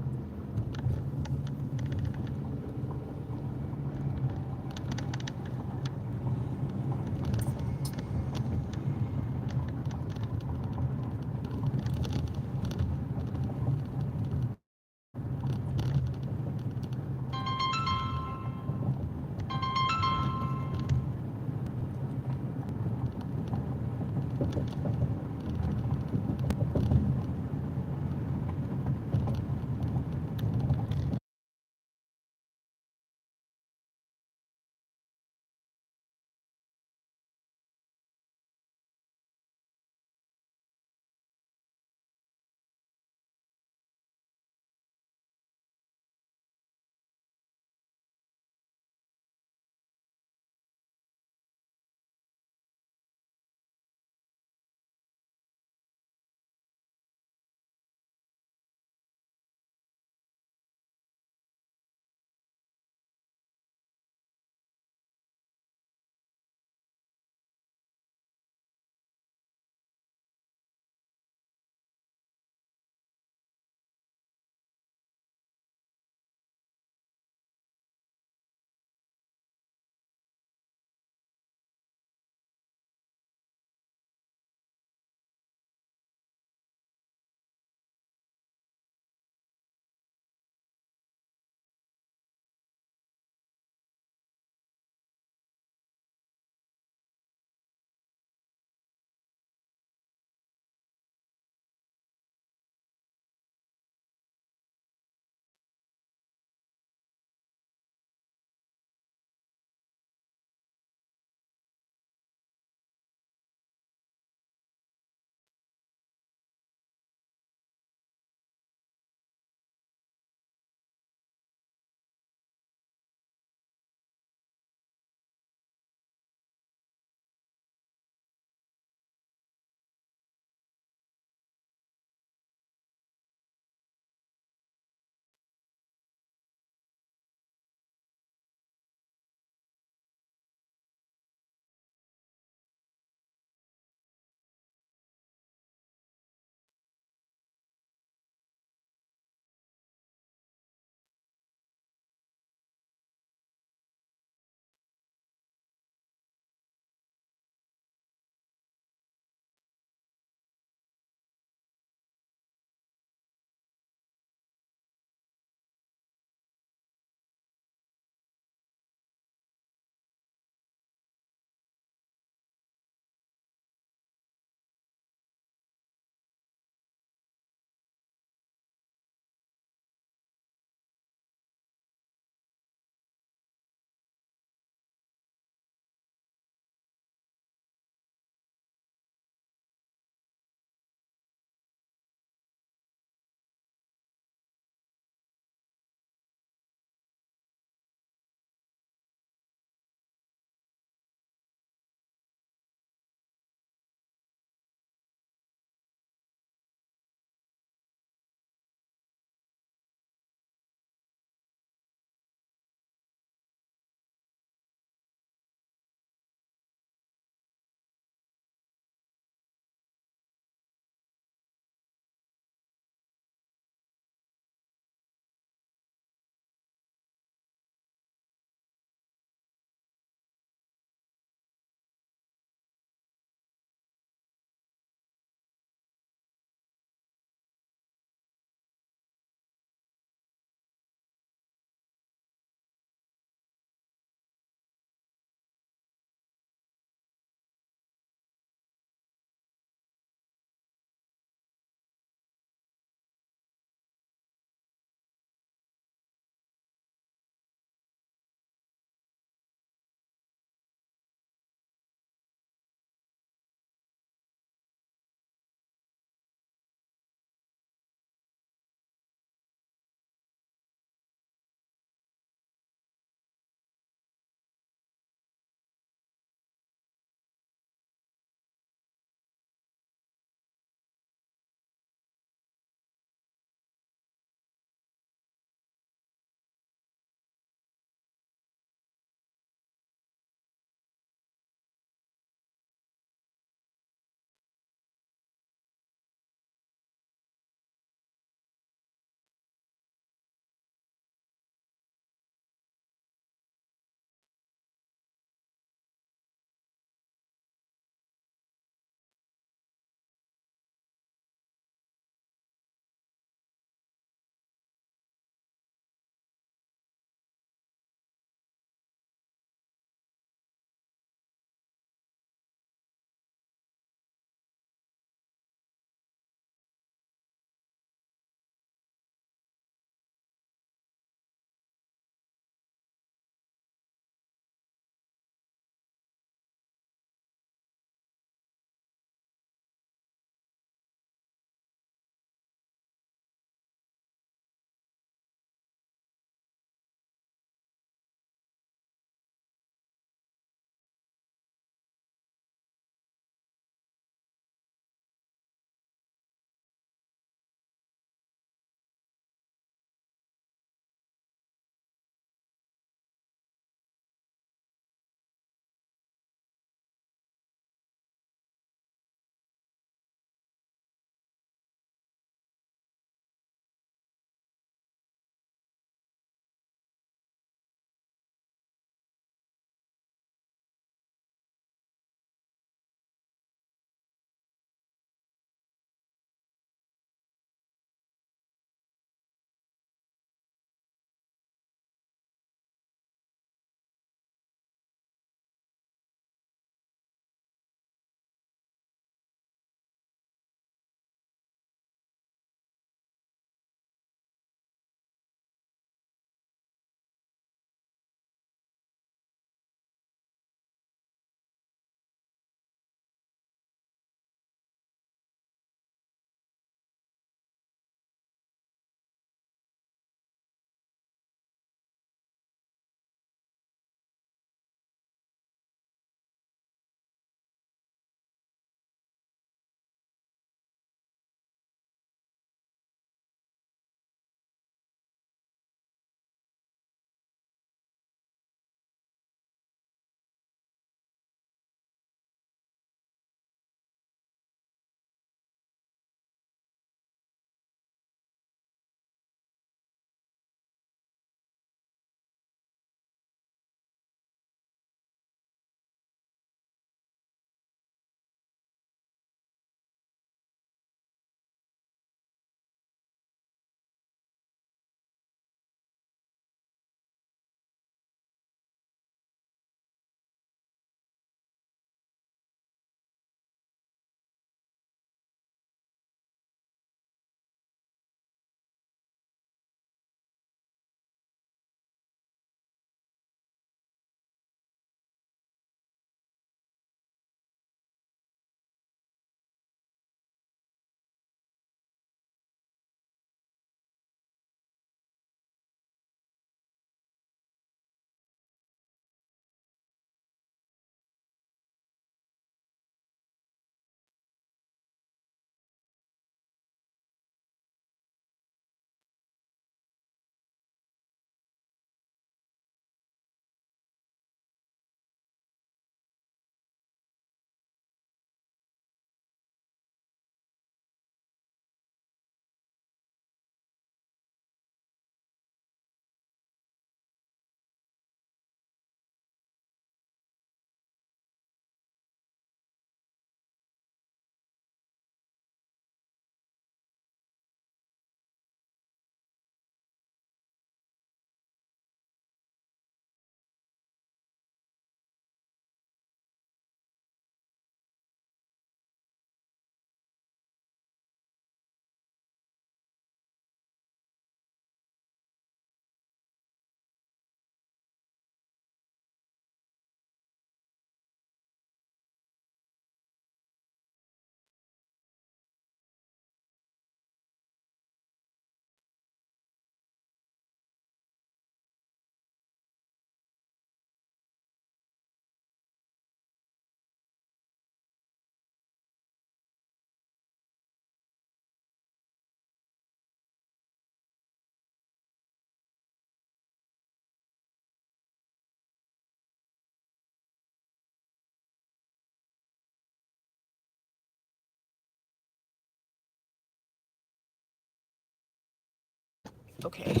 Okay.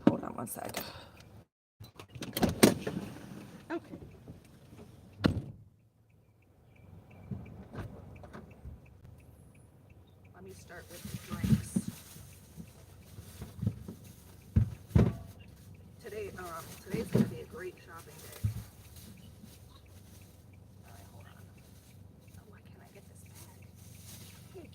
Hold on one sec. Okay. Let me start with the drinks. Today's gonna be a great shopping day. All right, hold on. Oh, why can't I get this bag?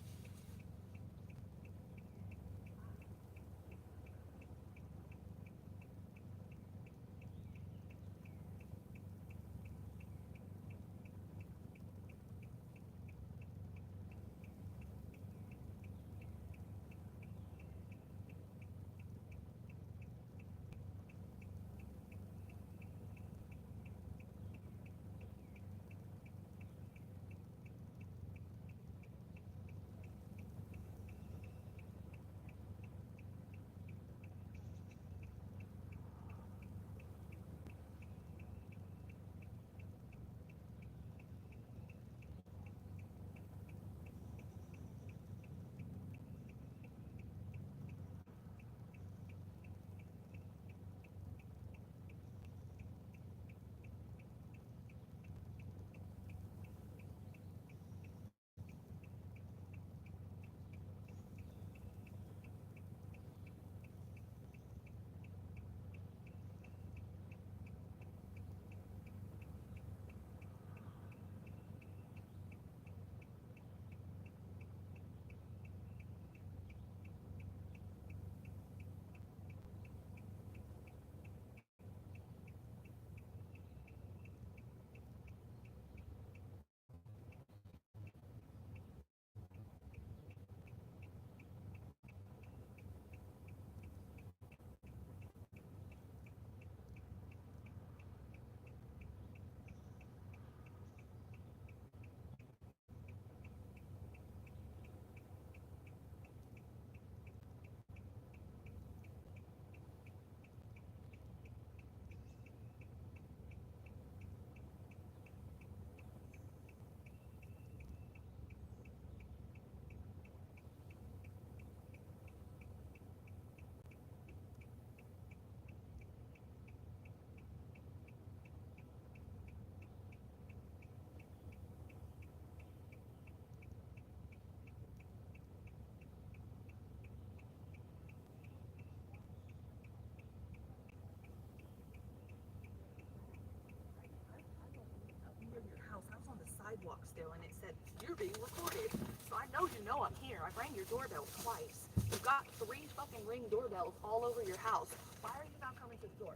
Near your house. I was on the sidewalk still, and it said you're being recorded. So I know you know I'm here. I rang your doorbell twice. You've got 3 fucking ring doorbells all over your house. Why are you not coming to the door?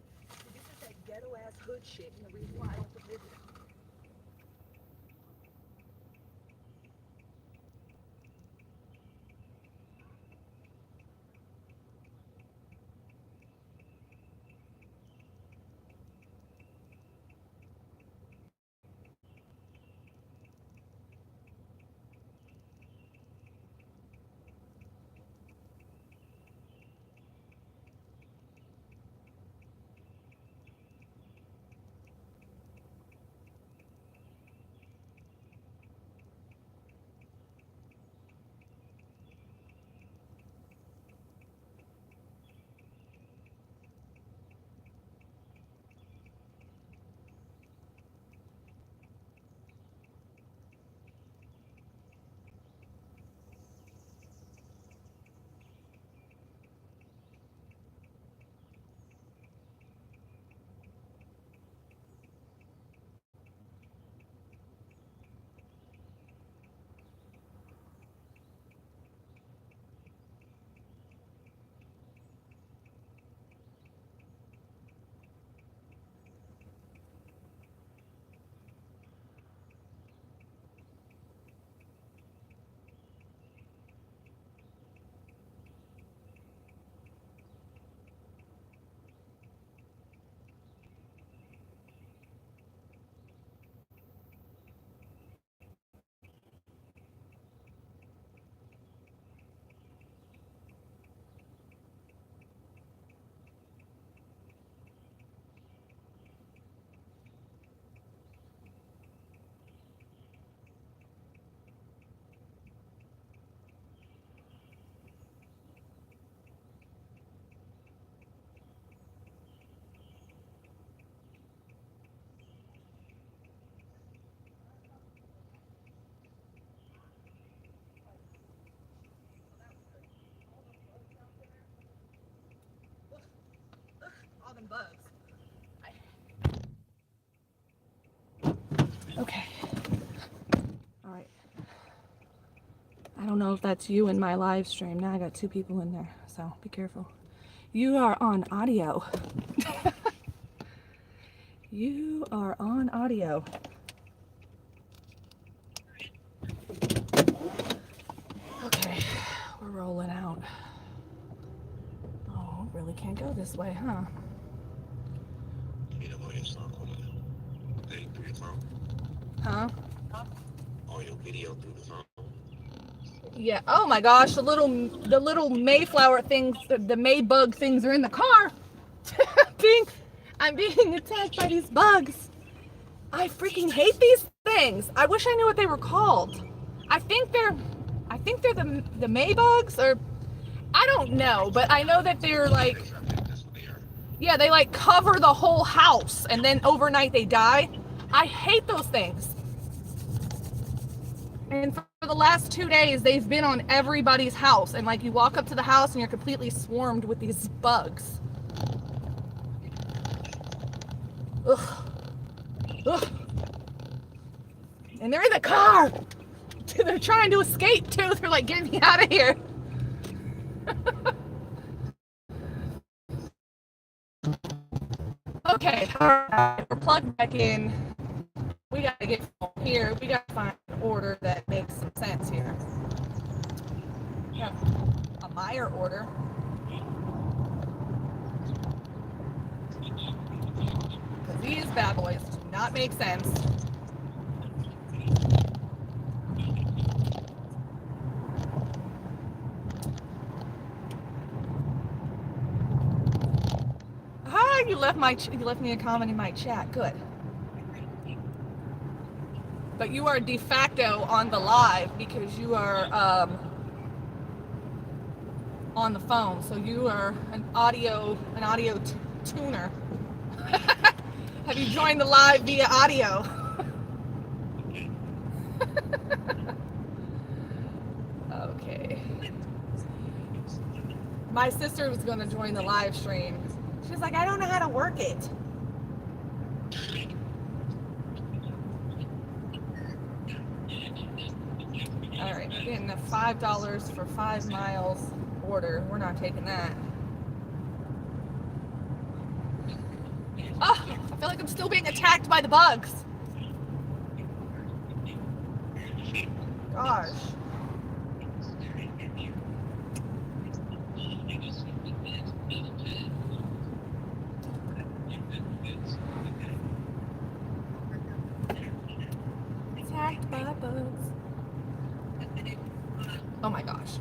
This is that ghetto ass hood shit, and the reason why I don't forgive you. know if that's you in my live stream. Now I got 2 people in there, so be careful. You are on audio. You are on audio. Okay, we're rolling out. Oh, really can't go this way, huh? Huh? All your video through the phone. Yeah. Oh my gosh, the little Mayflower things, the Maybug things are in the car. I'm being attacked by these bugs. I freaking hate these things. I wish I knew what they were called. I think they're the Maybugs, or I don't know, but I know that they're like, yeah, they like cover the whole house and then overnight they die. I hate those things. And for the last 2 days, they've been on everybody's house. And like you walk up to the house and you're completely swarmed with these bugs. Ugh. Ugh. And they're in the car. They're trying to escape too. They're like, get me out of here. Okay, all right, we're plugged back in. We gotta get here. We gotta find an order that makes some sense here. We have a Meijer order. Because these bad boys do not make sense. Ah, you left me a comment in my chat. Good. But you are de facto on the live because you are on the phone. So you are an audio tuner. Have you joined the live via audio? Okay. My sister was going to join the live stream. She's like, I don't know how to work it. All right, we're getting a $5 for 5 miles order. We're not taking that. Oh, I feel like I'm still being attacked by the bugs. Gosh. Attacked by bugs. Oh my gosh.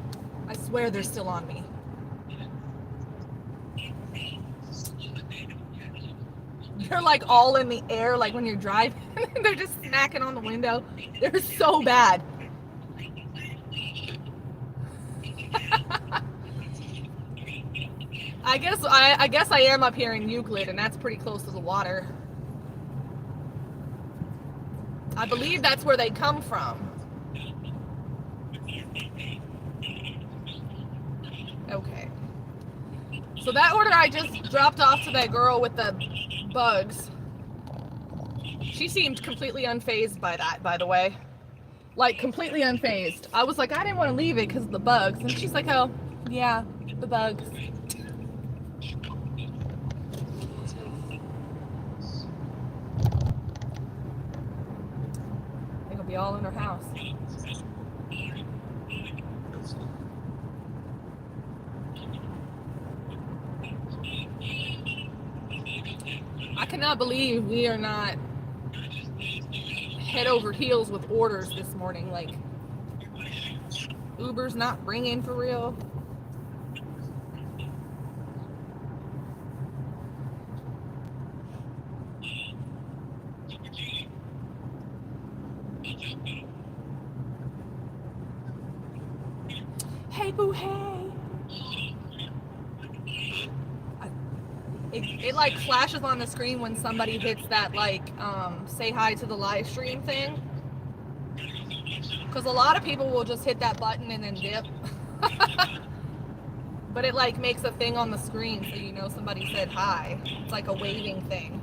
I swear they're still on me. They're like all in the air, like when you're driving. They're just smacking on the window. They're so bad. I guess I am up here in Euclid, and that's pretty close to the water. I believe that's where they come from. Okay. So that order I just dropped off to that girl with the bugs. She seemed completely unfazed by that, by the way. Like, completely unfazed. I was like, I didn't want to leave it because of the bugs. And she's like, oh, yeah, the bugs. It'll be all in her house. I cannot believe we are not head over heels with orders this morning. Like, Uber's not ringing for real. Hey, boo, hey. It like flashes on the screen when somebody hits that like say hi to the live stream thing, because a lot of people will just hit that button and then dip. But it like makes a thing on the screen so you know somebody said hi. It's like a waving thing.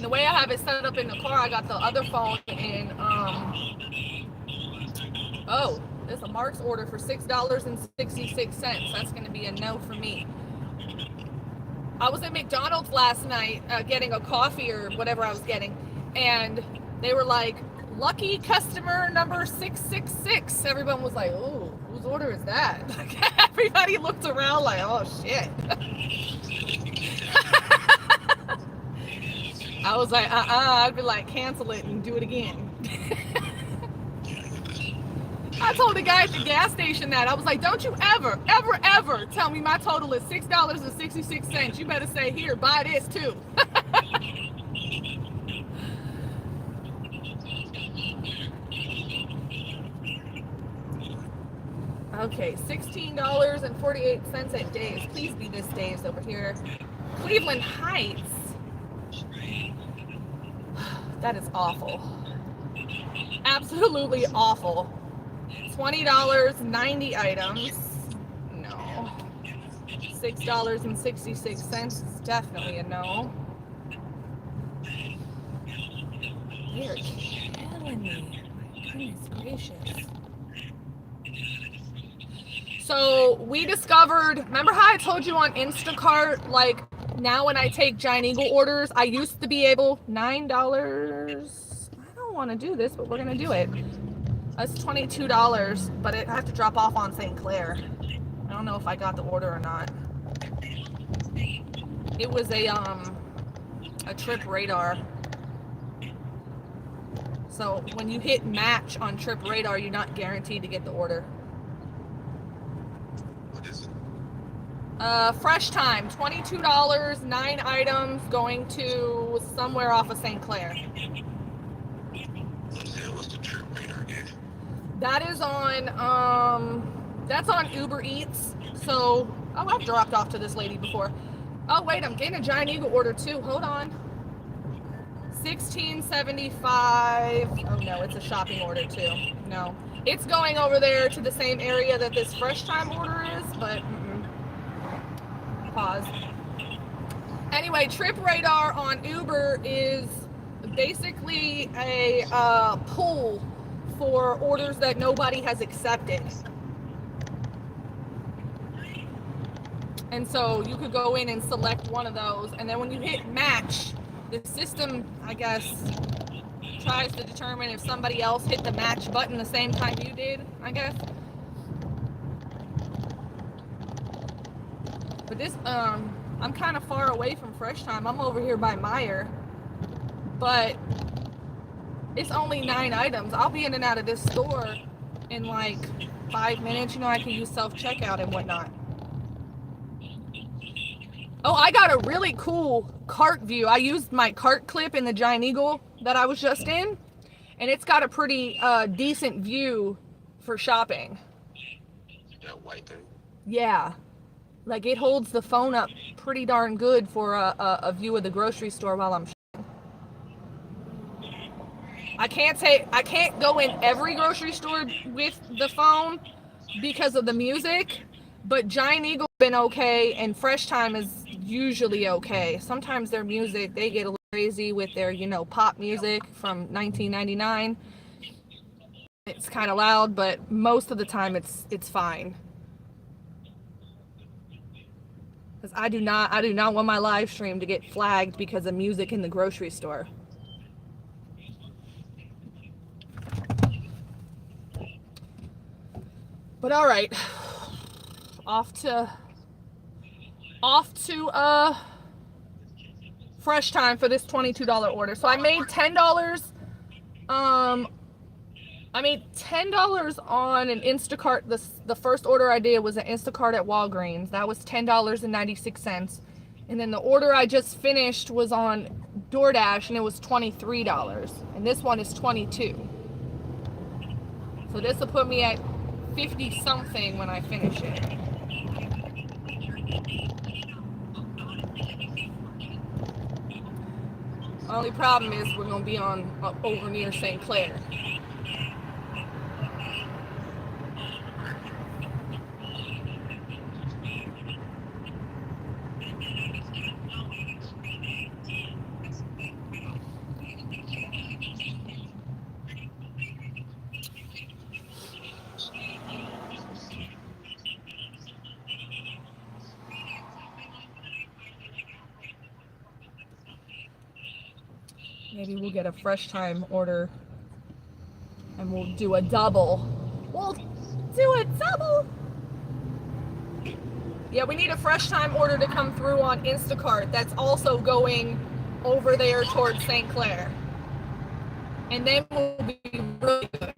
And the way I have it set up in the car, I got the other phone in, oh, there's a Mark's order for $6.66. That's going to be a no for me. I was at McDonald's last night getting a coffee or whatever I was getting, and they were like, lucky customer number 666. Everyone was like, oh, whose order is that? Everybody looked around like, oh shit. I was like, I'd be like, cancel it and do it again. I told the guy at the gas station that. I was like, don't you ever tell me my total is $6.66. You better say, here, buy this too. Okay, $16.48 at Dave's. Please be this Dave's over here. Cleveland Heights. That is awful. Absolutely awful. $20, 90 items. No. $6.66 is definitely a no. You're killing me. My goodness gracious. So we discovered, remember how I told you on Instacart, like now when I take Giant Eagle orders, I used to be able, $9. I don't want to do this, but we're going to do it. That's $22, but I have to drop off on St. Clair. I don't know if I got the order or not. It was a Trip Radar. So when you hit match on Trip Radar, you're not guaranteed to get the order. What is it? Fresh Time, $22, 9 items, going to somewhere off of St. Clair. What's the Trip Radar again? That is on, that's on Uber Eats. So, oh, I've dropped off to this lady before. Oh, wait, I'm getting a Giant Eagle order too. Hold on. $16.75. Oh, no, it's a shopping order too. No. It's going over there to the same area that this Fresh Time order is, but pause. Anyway, Trip Radar on Uber is basically a pool for orders that nobody has accepted. And so you could go in and select one of those, and then when you hit match, the system, I guess, tries to determine if somebody else hit the match button the same time you did, I guess. But this, I'm kind of far away from Fresh Time. I'm over here by Meijer, but it's only 9 items. I'll be in and out of this store in like 5 minutes. You know, I can use self-checkout and whatnot. Oh, I got a really cool cart view. I used my cart clip in the Giant Eagle that I was just in, and it's got a pretty decent view for shopping. That white thing? Yeah. Like, it holds the phone up pretty darn good for a view of the grocery store while I'm shopping. I can't go in every grocery store with the phone because of the music, but Giant Eagle's been okay, and Fresh Time is usually okay. Sometimes their music, they get a little crazy with their, you know, pop music from 1999. It's kind of loud, but most of the time it's fine. Because I do not want my live stream to get flagged because of music in the grocery store. But all right, off to Fresh Time for this $22 order. So I made $10. I made $10 on an Instacart. The first order I did was an Instacart at Walgreens. That was $10.96. And then the order I just finished was on DoorDash, and it was $23. And this one is $22. So this will put me at 50 something when I finish it. Only problem is we're gonna be on over near St. Clair. Maybe we'll get a fresh time order and we'll do a double. We'll do a double. Yeah, we need a fresh time order to come through on Instacart that's also going over there towards St. Clair. And then we'll be really good.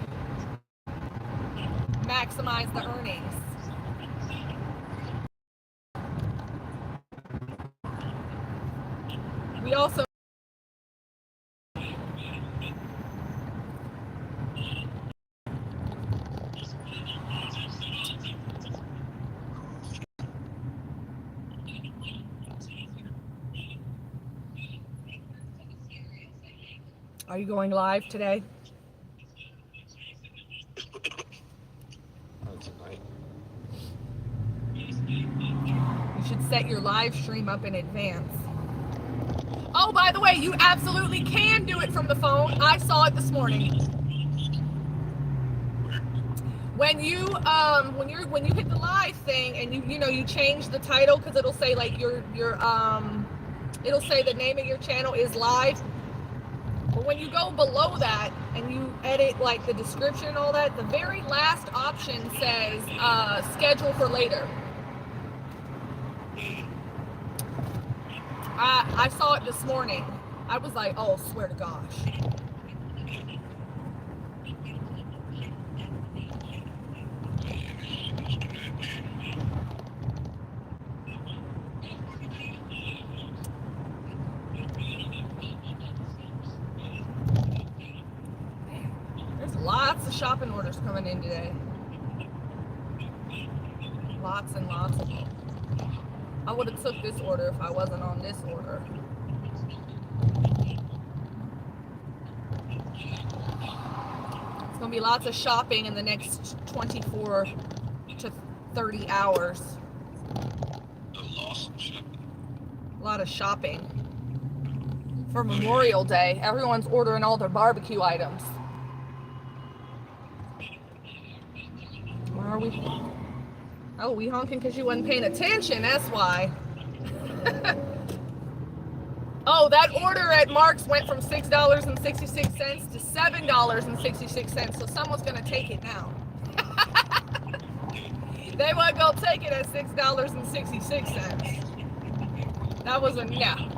Maximize the earnings. We also Are you going live today? Not tonight. You should set your live stream up in advance. Oh, by the way, you absolutely can do it from the phone. I saw it this morning. When you hit the live thing and you change the title, because it'll say like it'll say the name of your channel is live. But when you go below that and you edit like the description and all that, the very last option says schedule for later. I saw it this morning. I was like, oh, swear to gosh. There's lots of shopping orders coming in today. Lots and lots of them. I would have took this order if I wasn't on this order. It's gonna be lots of shopping in the next 24 to 30 hours. A lot of shopping for Memorial Day. Everyone's ordering all their barbecue items. Where are we? Oh, we honking because you wasn't paying attention, that's why. Oh, that order at Mark's went from $6.66 to $7.66, so someone's going to take it now. They weren't going to take it at $6.66. That was a no.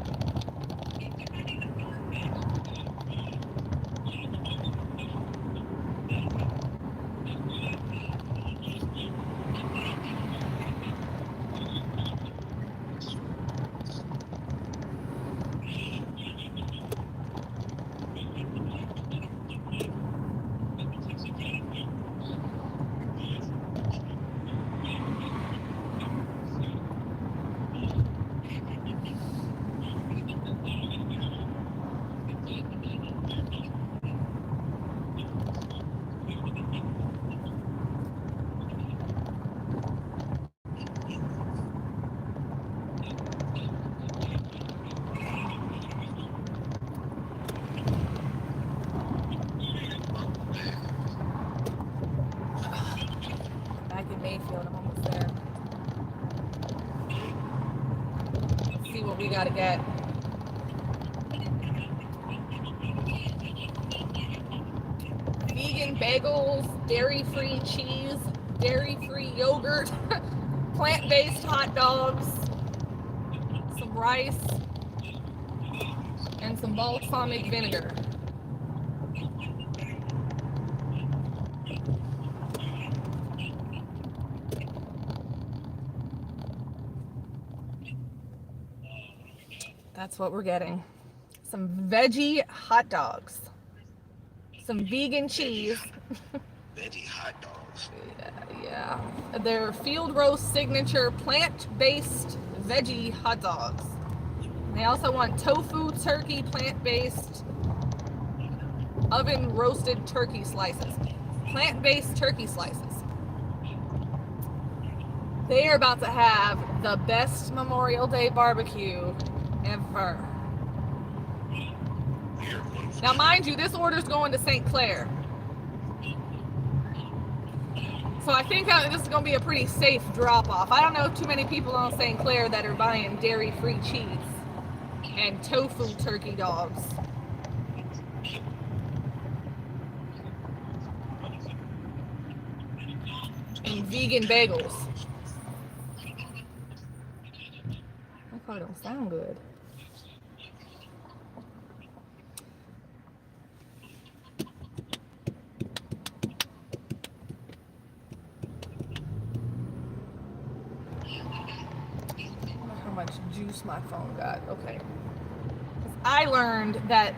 Mayfield, I'm almost there. Let's see what we gotta get. Vegan bagels, dairy-free cheese, dairy-free yogurt, plant-based hot dogs, some rice, and some balsamic vinegar. That's what we're getting. Some veggie hot dogs. Some vegan cheese. Veggie hot dogs. Yeah. They're field roast signature plant-based veggie hot dogs. They also want tofu, turkey, plant-based oven roasted turkey slices. Plant-based turkey slices. They are about to have the best Memorial Day barbecue ever. Now, mind you, this order's going to St. Clair. So I think this is going to be a pretty safe drop-off. I don't know too many people on St. Clair that are buying dairy-free cheese and tofu turkey dogs. vegan bagels. That car don't sound good. How much juice my phone got. Okay. I learned that,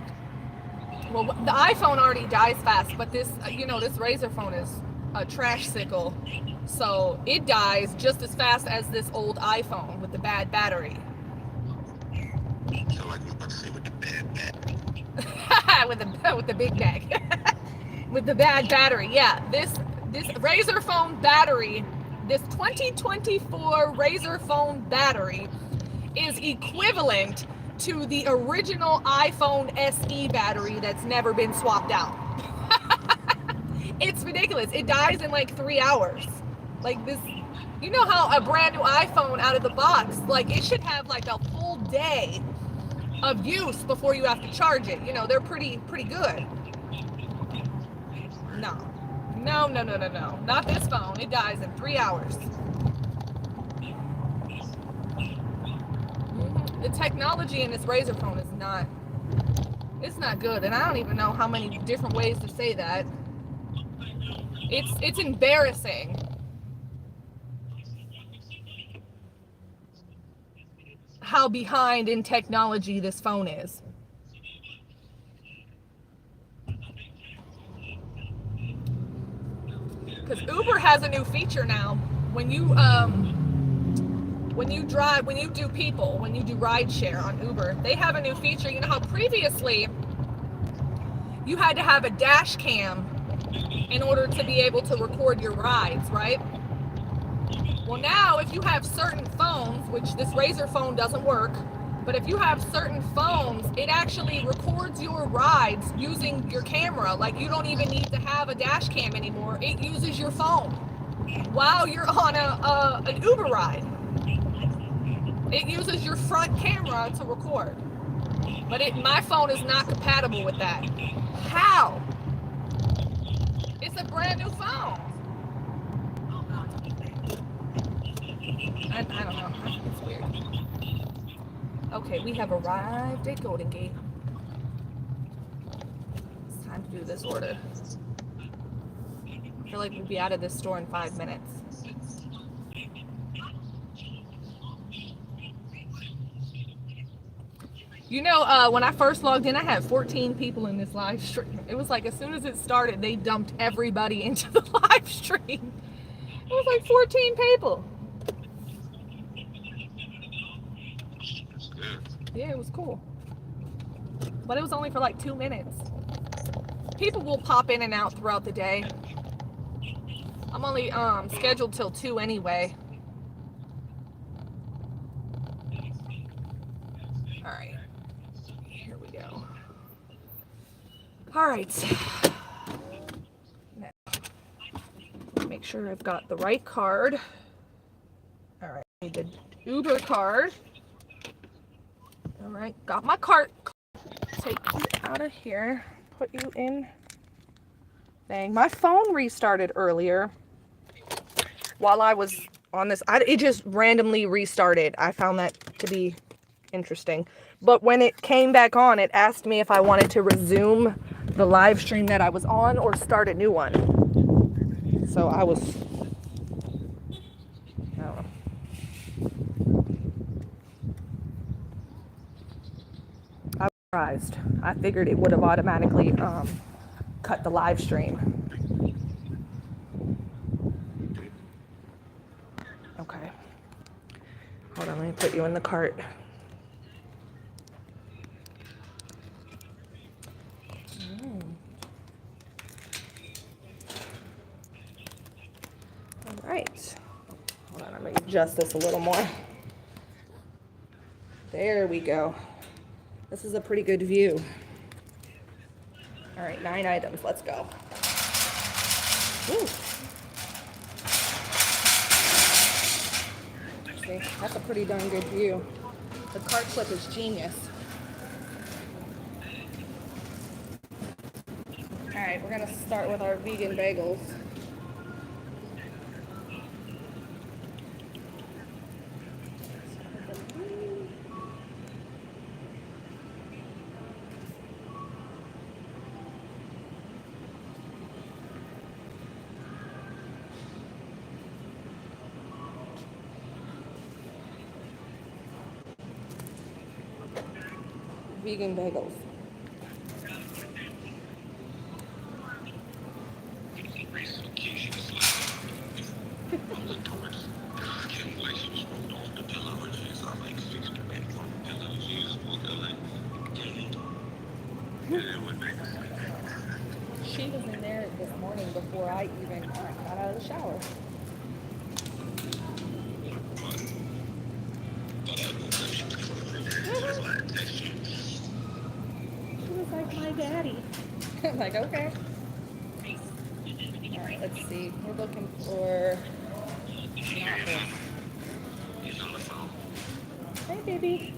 well, the iPhone already dies fast, but this, this Razer phone is a trash sickle. So it dies just as fast as this old iPhone with the bad battery. So like we about to say with the bad battery. with the big bag. With the bad battery. Yeah, this Razer phone battery, this 2024 Razer phone battery is equivalent to the original iPhone SE battery that's never been swapped out. It's ridiculous. It dies in like 3 hours. Like this, you know how a brand new iPhone out of the box, like it should have like a full day of use before you have to charge it. They're pretty good. No. Not this phone. It dies in 3 hours. The technology in this Razer phone is not good, and I don't even know how many different ways to say that. It's embarrassing how behind in technology this phone is. Because Uber has a new feature now. When you do ride share on Uber, they have a new feature. You know how previously you had to have a dash cam in order to be able to record your rides, right? Well, now if you have certain phones, which this Razer phone doesn't work, but if you have certain phones, it actually records your rides using your camera. Like you don't even need to have a dash cam anymore. It uses your phone while you're on an Uber ride. It uses your front camera to record. But my phone is not compatible with that. How? It's a brand new phone. I don't know. It's weird. Okay, we have arrived at Golden Gate. It's time to do this order. I feel like we'll be out of this store in 5 minutes. When I first logged in, I had 14 people in this live stream. It was like as soon as it started, they dumped everybody into the live stream. It was like 14 people. That's good. Yeah, it was cool. But it was only for like 2 minutes. People will pop in and out throughout the day. I'm only scheduled till 2 anyway. All right. Here we go. All right. Now, make sure I've got the right card. All right. I need the Uber card. All right. Got my card. Take you out of here. Put you in. Dang. My phone restarted earlier while I was on this. It just randomly restarted. I found that to be interesting. But when it came back on, it asked me if I wanted to resume the live stream that I was on or start a new one. So I was, I don't know. I was surprised. I figured it would have automatically cut the live stream. Okay. Hold on, let me put you in the cart. All right. Hold on, I'm going to adjust this a little more. There we go. This is a pretty good view. All right, 9 items. Let's go. Woo. See, that's a pretty darn good view. The cart flip is genius. All right, we're going to start with our vegan bagels. vegan bagels. Reese so cute. She was like, I looked over this. I can't believe she was rolled off the pillow and she saw like 6 minutes on the pillow. She just woke up like, yeah, it would be. She was in there this morning before I even got out of the shower. She was like, my daddy. I'm like, okay. Alright, let's see. We're looking for not this. He's on the phone. Hey, baby.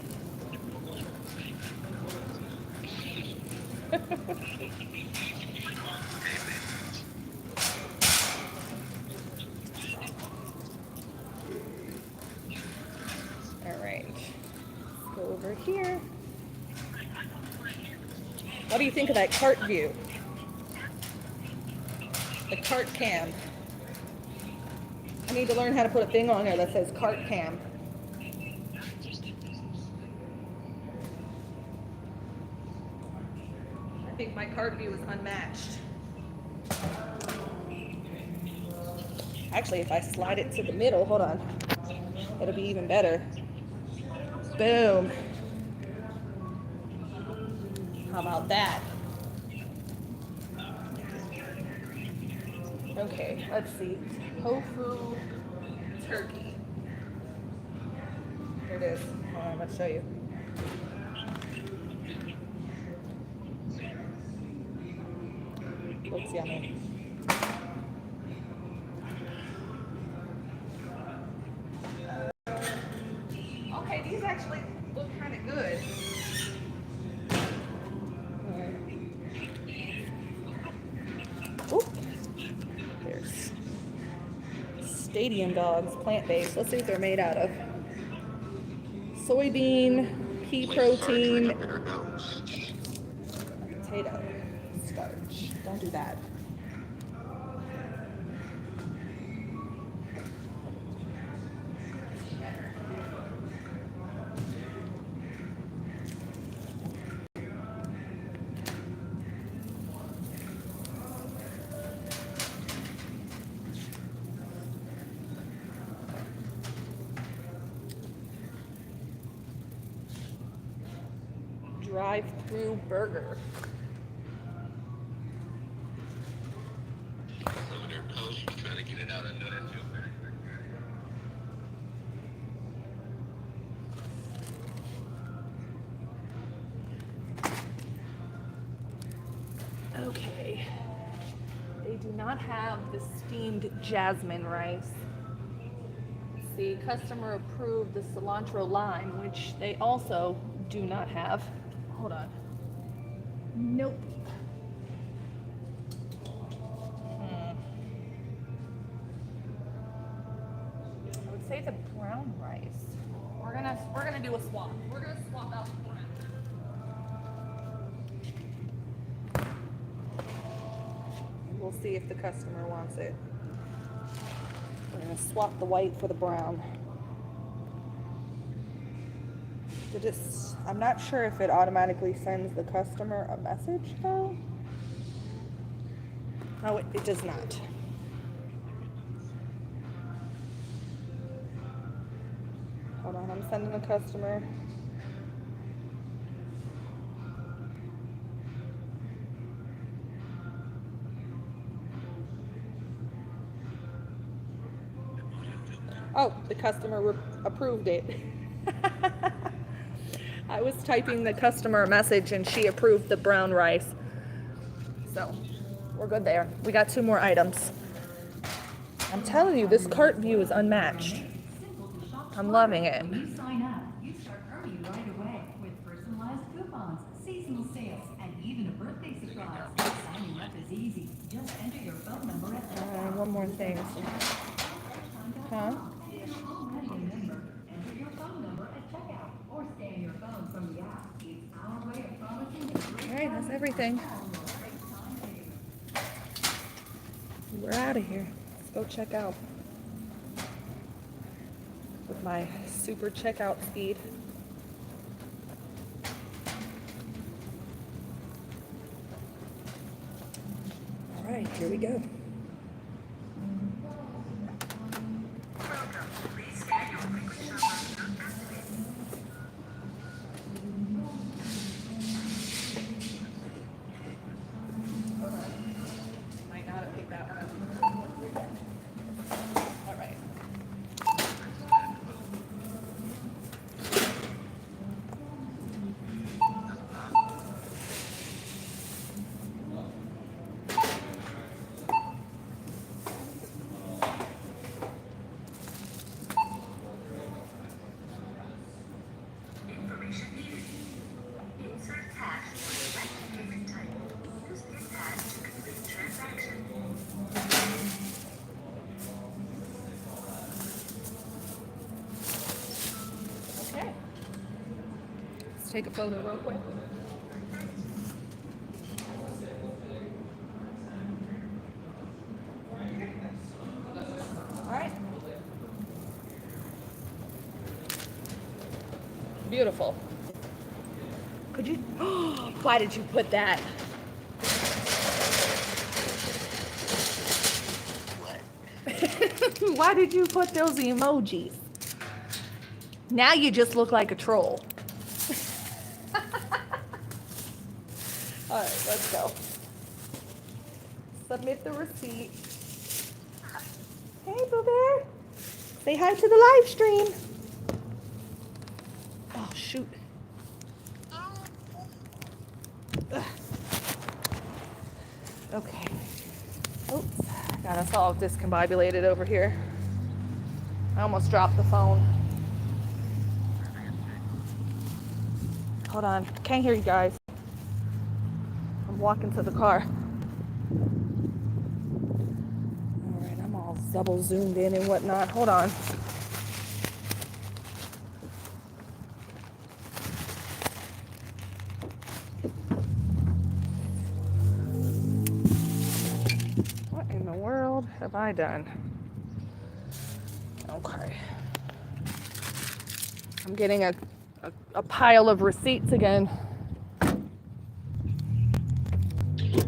Alright. Let's go over here. What do you think of that cart view? The cart cam. I need to learn how to put a thing on there that says cart cam. I think my cart view is unmatched. Actually, if I slide it to the middle, hold on, it'll be even better. Boom. How about that? Okay, let's see. Tofu turkey. Here it is. Hold on, let's show you. Looks yummy. Okay, these actually look kind of good. Oop. There's Stadium Dogs, plant-based. Let's see what they're made out of. Soybean, pea protein, potato starch. Don't do that. Drive-through burger. Over there, post, trying to get it out under that too. Okay. They do not have the steamed jasmine rice. The customer approved the cilantro lime, which they also do not have. Hold on. Nope. I would say the brown rice. We're gonna do a swap. We're gonna swap out the brown. We'll see if the customer wants it. We're gonna swap the white for the brown. I'm not sure if it automatically sends the customer a message though. No, it does not. Hold on, I'm sending the customer. Oh, the customer approved it. I was typing the customer a message and she approved the brown rice. So, we're good there. We got 2 more items. I'm telling you, this cart view is unmatched. I'm loving it. When you sign up, you start earning right away with personalized coupons, seasonal sales, and even a birthday surprise. Signing up is easy. Just enter your phone number at checkout. One more thing. Huh? If you're already a member, enter your phone number at checkout or scan your phone from the app. It's our way of promising a great Alright, that's everything. We're out of here. Let's go check out. With my super checkout speed. Here we go. Might not have picked that one up. All right. Information needed. Insert hash for select payment type. Use this hash to complete transaction. Okay. Let's take a photo real quick. All right. Beautiful. Could you? Why did you put that? Why did you put those emojis? Now you just look like a troll. All right, let's go. Submit the receipt. Hey, Boo Bear. Say hi to the live stream. Oh, shoot. Ugh. Okay. Oops. Got us all discombobulated over here. I almost dropped the phone. Hold on. Can't hear you guys. I'm walking to the car. All right, I'm all double zoomed in and whatnot. Hold on. What in the world have I done? Okay. I'm getting a pile of receipts again.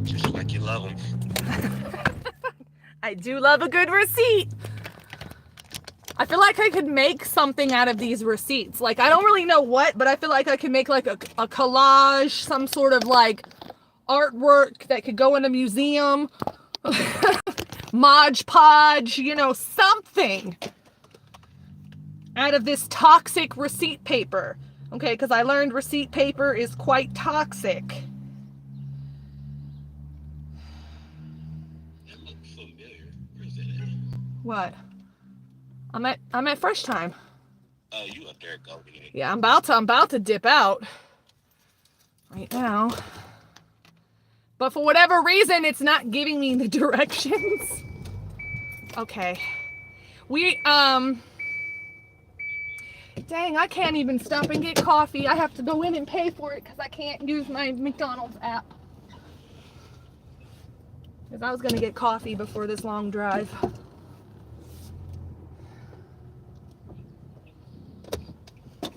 Just like you love them. I do love a good receipt. I feel like I could make something out of these receipts. Like, I don't really know what, but I feel like I could make like a collage, some sort of like artwork that could go in a museum. Mod Podge, you know, something out of this toxic receipt paper. Okay, because I learned receipt paper is quite toxic. That looks familiar. Where's that at? What? I'm at Fresh Time. Oh, you up there, Goldie. Yeah, I'm about to dip out right now. But for whatever reason, it's not giving me the directions. Okay. Dang, I can't even stop and get coffee. I have to go in and pay for it because I can't use my McDonald's app. Because I was going to get coffee before this long drive. All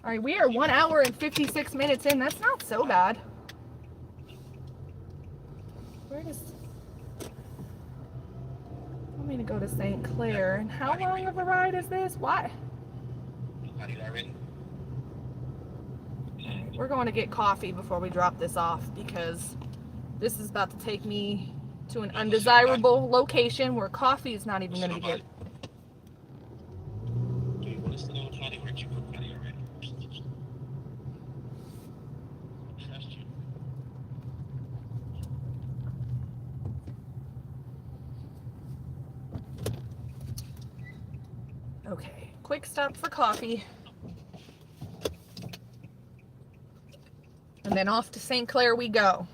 right, we are 1 hour and 56 minutes in. That's not so bad. Where does... I'm going to go to St. Clair. And how long of a ride is this? Why? We're going to get coffee before we drop this off because this is about to take me to an undesirable location where coffee is not even going to be good. Do you want to sit on Patty? Where'd you put Patty already? Trust you. Okay, quick stop for coffee. And then off to St. Clair we go.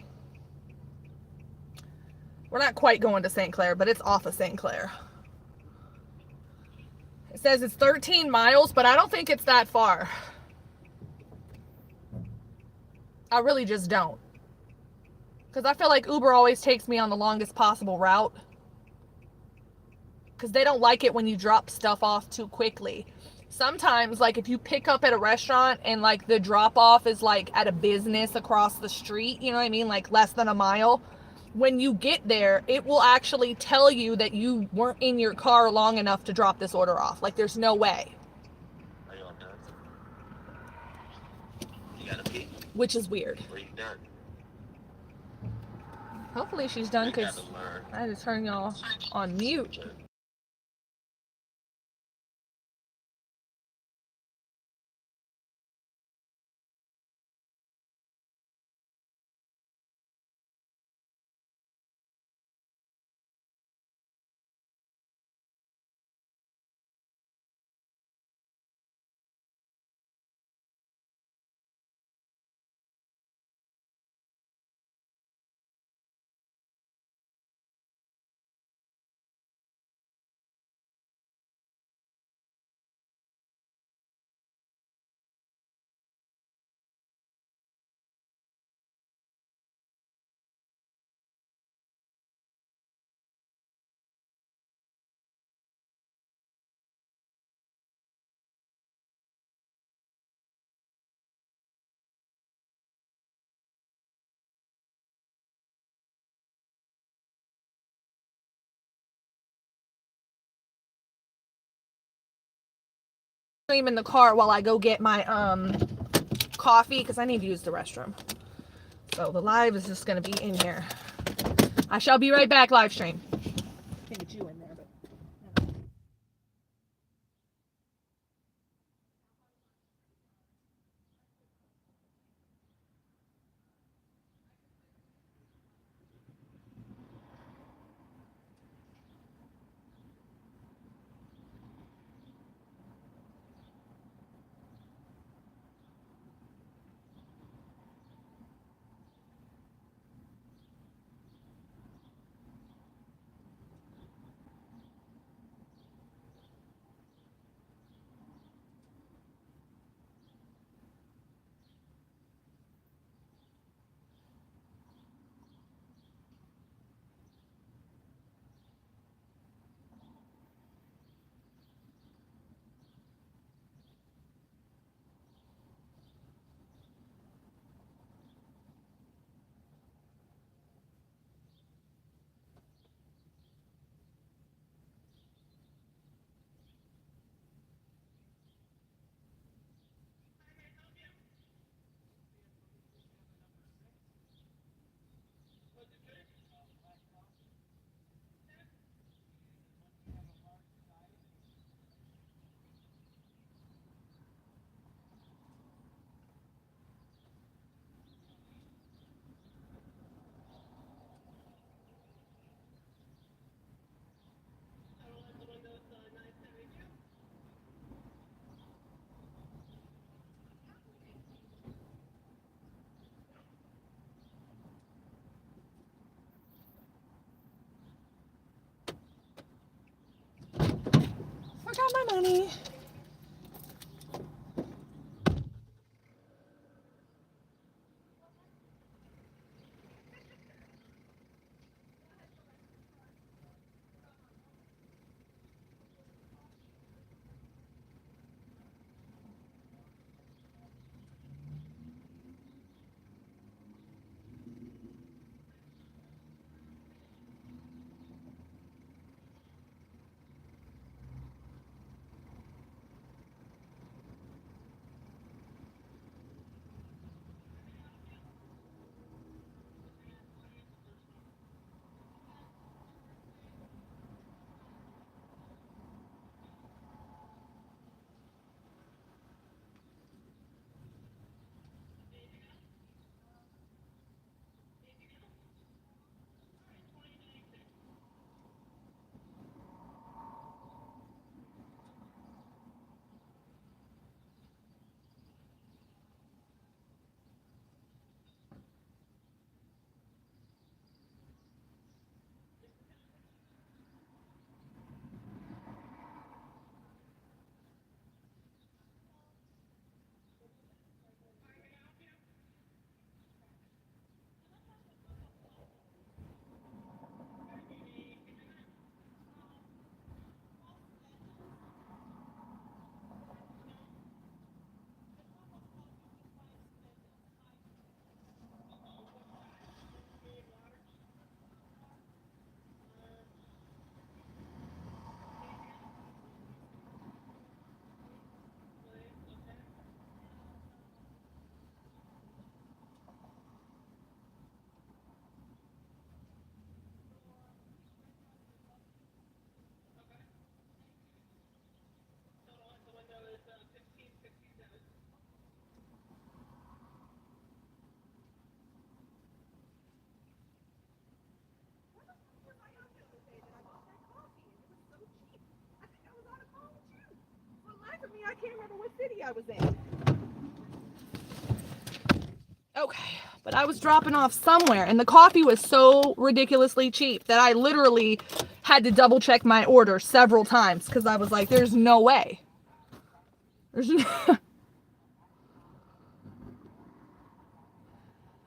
We're not quite going to St. Clair, but it's off of St. Clair. It says it's 13 miles, but I don't think it's that far. I really just don't. Because I feel like Uber always takes me on the longest possible route. Because they don't like it when you drop stuff off too quickly. Sometimes, like, if you pick up at a restaurant and, like, the drop-off is, like, at a business across the street, you know what I mean? Like, less than a mile. when you get there, it will actually tell you that you weren't in your car long enough to drop this order off. Like, there's no way. Are y'all done? You gotta pee? Which is weird. Or you done? Hopefully she's done, You because gotta learn. I had to turn y'all on mute. Stream in the car while I go get my coffee, because I need to use the restroom. So the live is just going to be in here. I shall be right back, live stream. I think it's you in there, but... Forgot my money. can't remember what city I was in. Okay, but I was dropping off somewhere, and the coffee was so ridiculously cheap that I literally had to double check my order several times because I was like, there's no way. There's no...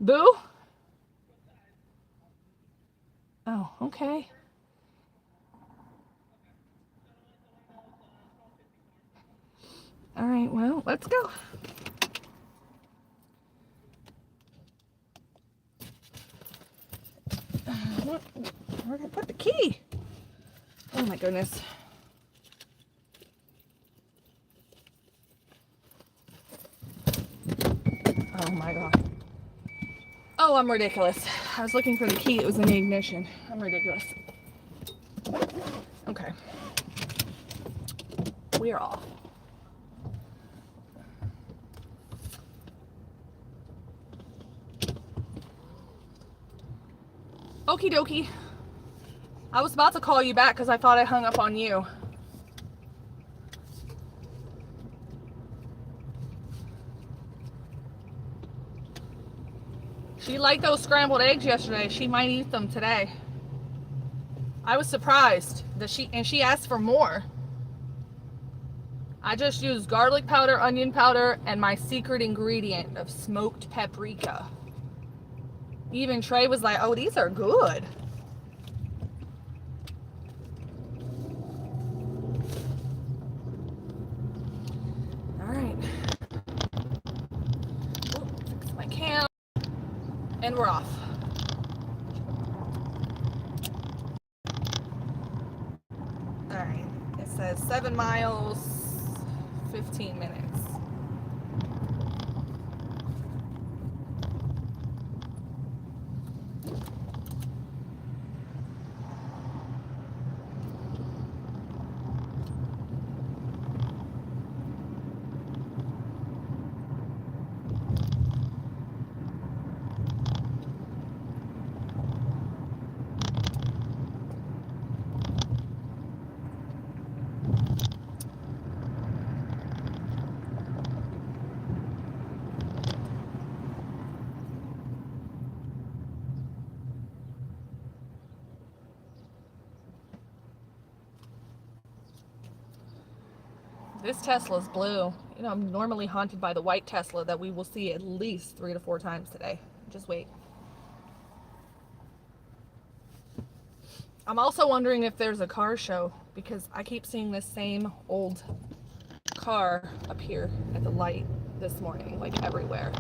Boo? Oh, okay. All right, well, let's go. Where did I put the key? Oh my goodness. Oh my god. Oh, I'm ridiculous. I was looking for the key. It was in the ignition. I'm ridiculous. Okay. We are off. Okie dokie. I was about to call you back because I thought I hung up on you. She liked those scrambled eggs yesterday. She might eat them today. I was surprised that she asked for more. I just used garlic powder, onion powder, and my secret ingredient of smoked paprika. Even Trey was like, oh, these are good. All right. Oh, fix my cam. And we're off. All right. It says 7 miles, 15 minutes. This Tesla's blue. You know, I'm normally haunted by the white Tesla that we will see at least 3 to 4 times today. Just wait. I'm also wondering if there's a car show because I keep seeing this same old car up here at the light this morning, like everywhere.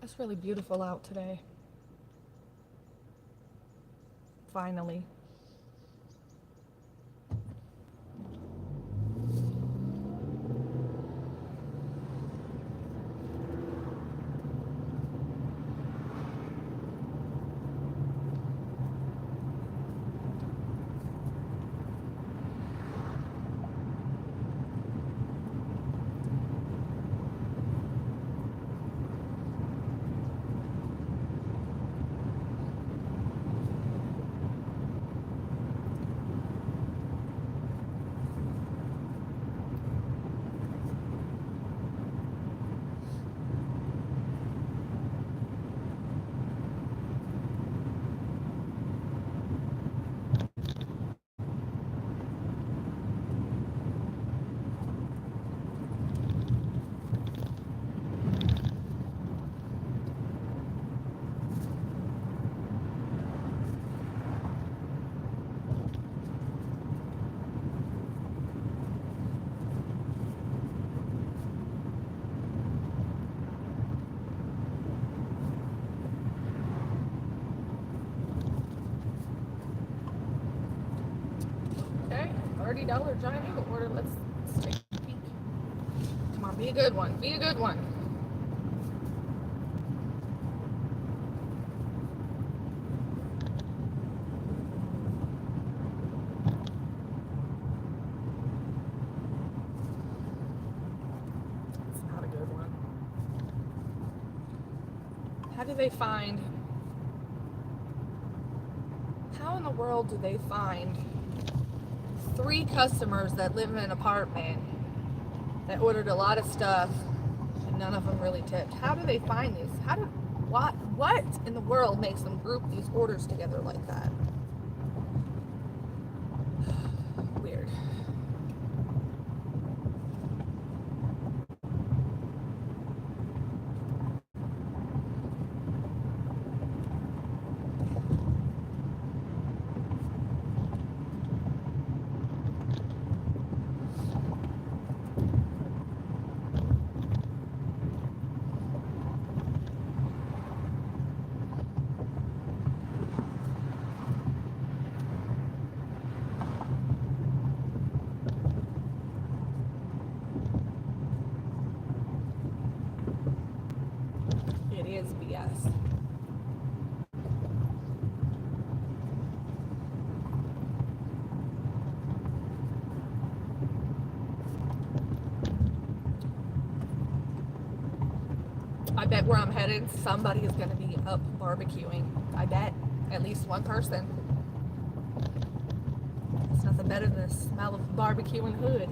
It's really beautiful out today. Finally. Okay, $30 giant eagle order. Let's take a peek. Come on, be a good one. Be a good one. It's not a good one. How do they find? How in the world do they find 3 customers that live in an apartment that ordered a lot of stuff and none of them really tipped? How do they find these? What in the world makes them group these orders together like that? Weird. It is BS. I bet where I'm headed, somebody is going to be up barbecuing. I bet. At least one person. It's nothing better than the smell of barbecue and hood.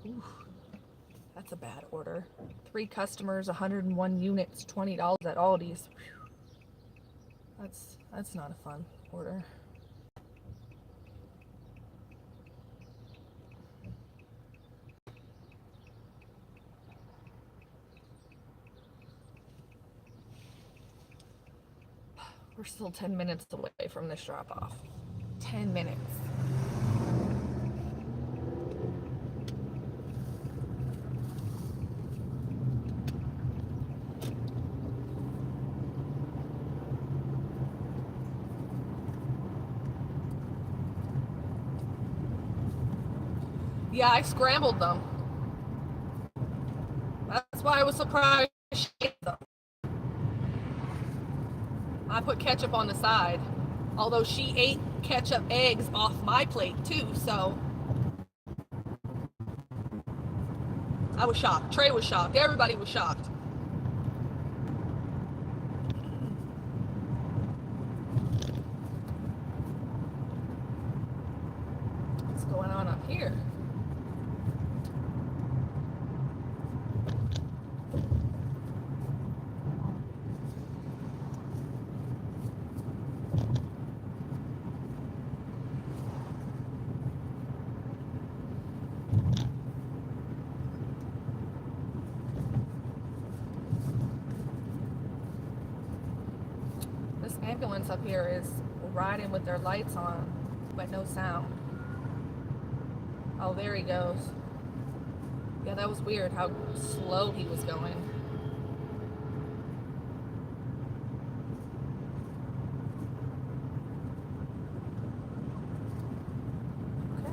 Ooh, that's a bad order. 3 customers, 101 units, $20 at Aldi's. Whew. That's not a fun order. We're still 10 minutes away from this drop off. 10 minutes. Yeah, I scrambled them. That's why I was surprised she ate them. I put ketchup on the side. Although she ate ketchup eggs off my plate too, so I was shocked. Trey was shocked. Everybody was shocked. What's going on up here? ambulance up here is riding with their lights on, but no sound. Oh, there he goes. Yeah, that was weird how slow he was going. Okay.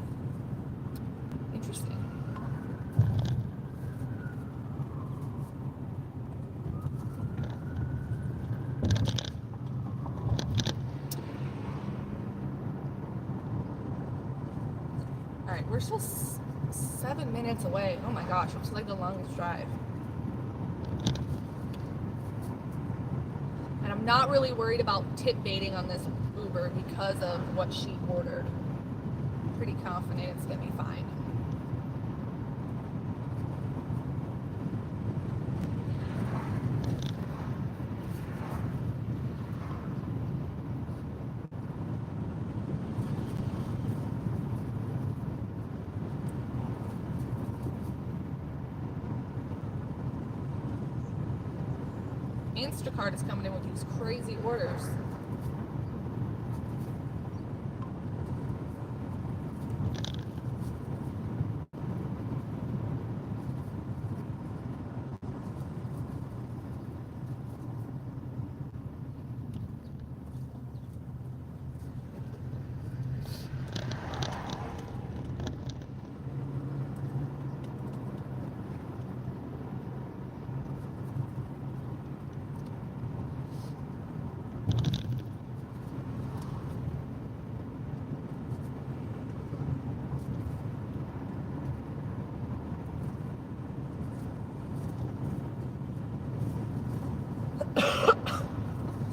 Interesting. Alright, we're still 7 minutes away. Oh my gosh, it's like the longest drive. And I'm not really worried about tip baiting on this Uber because of what she ordered. Pretty confident it's gonna be fine. Instacart is coming in with these crazy orders.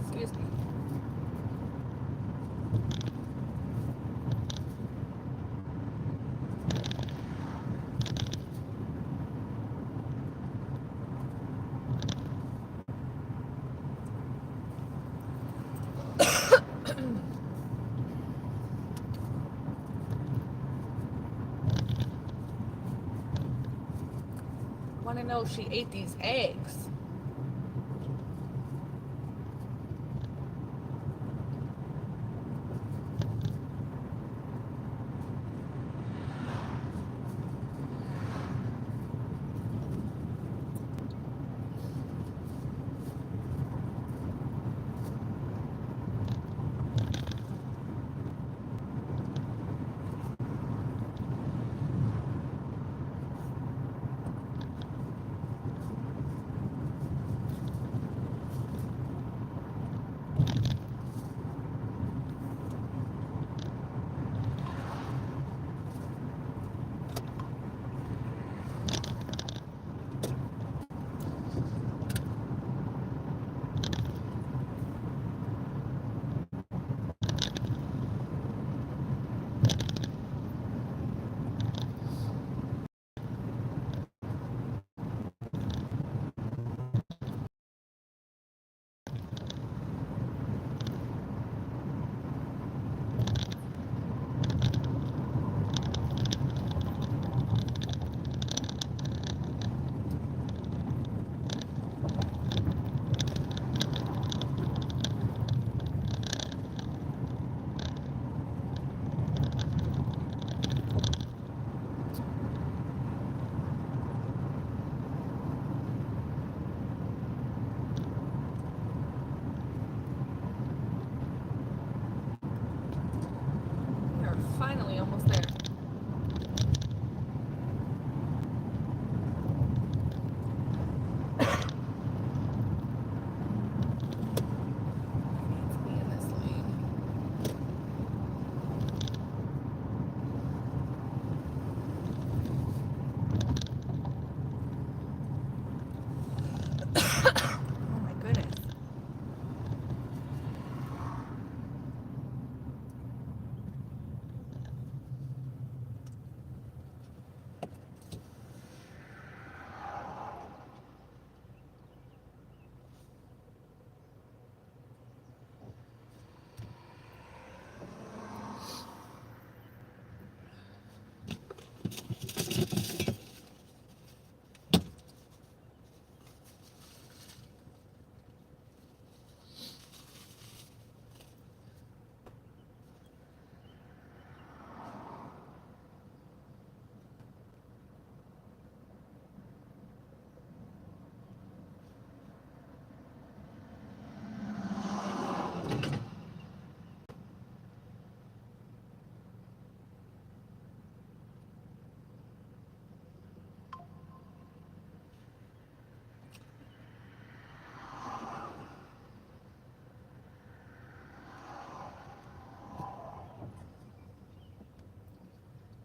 Excuse me. Want to know if she ate these eggs.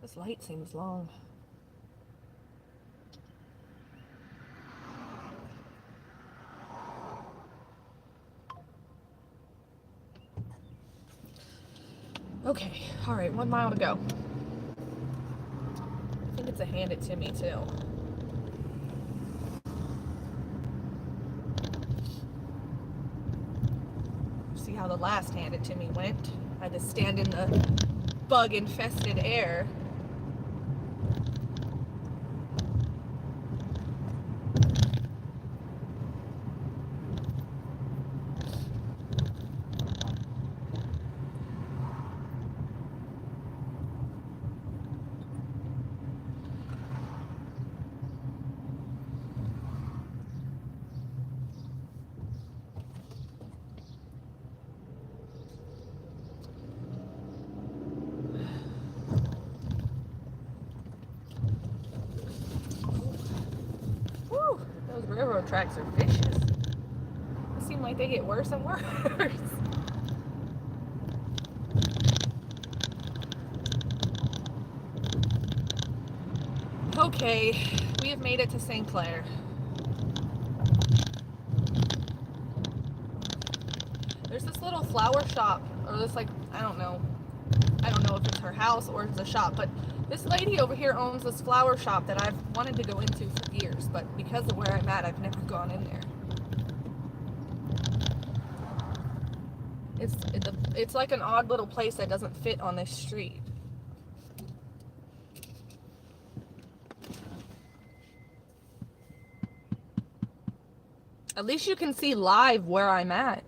This light seems long. Okay, alright, 1 mile to go. I think it's a hand it to me too. See how the last hand it to me went? I had to stand in the bug infested air. Whew, those railroad tracks are vicious. They seem like they get worse and worse. Okay, we have made it to St. Clair. There's this little flower shop, or this like, I don't know if it's her house or it's a shop, but this lady over here owns this flower shop that I've wanted to go into for years, but because of where I'm at, I've never gone in there. It's like an odd little place that doesn't fit on this street. At least you can see live where I'm at.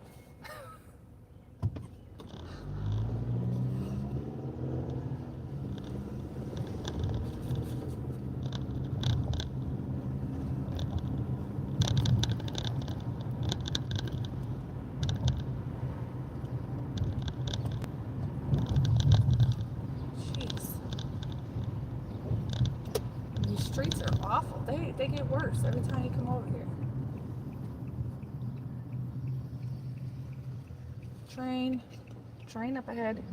Streets are awful. They get worse every time you come over here. Train up ahead.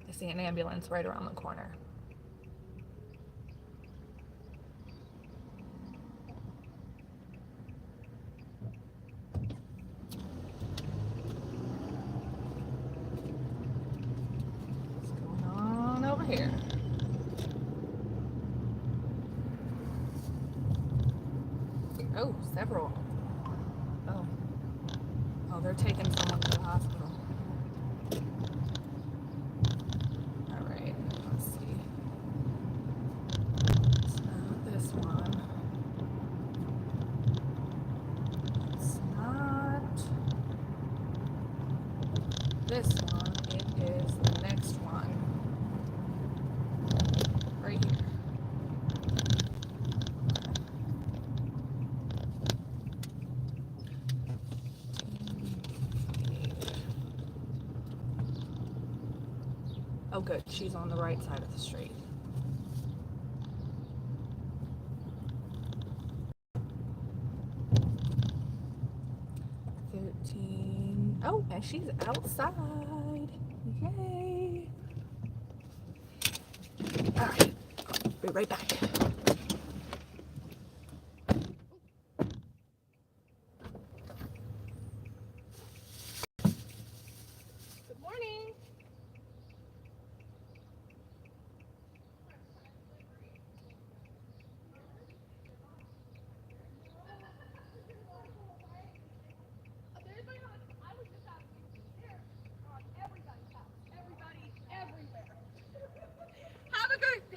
I see an ambulance right around the corner. Here. Oh, several. Oh, they're taking someone to the hospital. All right, let's see. It's not this one. It's not this one. It is the next one. Right here. Oh good, she's on the right side of the street. Oh, and she's outside. Yay. All right, be right back. Good morning.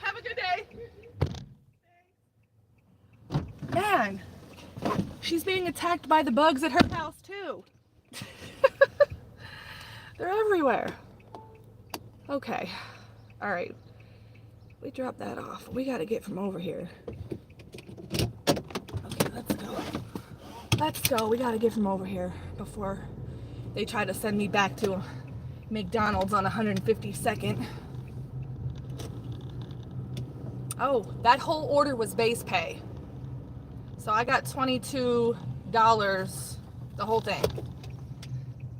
Have a good day. Man, she's being attacked by the bugs at her house too. They're everywhere. Okay, all right. We dropped that off. We gotta get from over here. Okay, let's go. Let's go. We gotta get from over here before they try to send me back to McDonald's on 152nd. Oh, that whole order was base pay. So I got $22, the whole thing.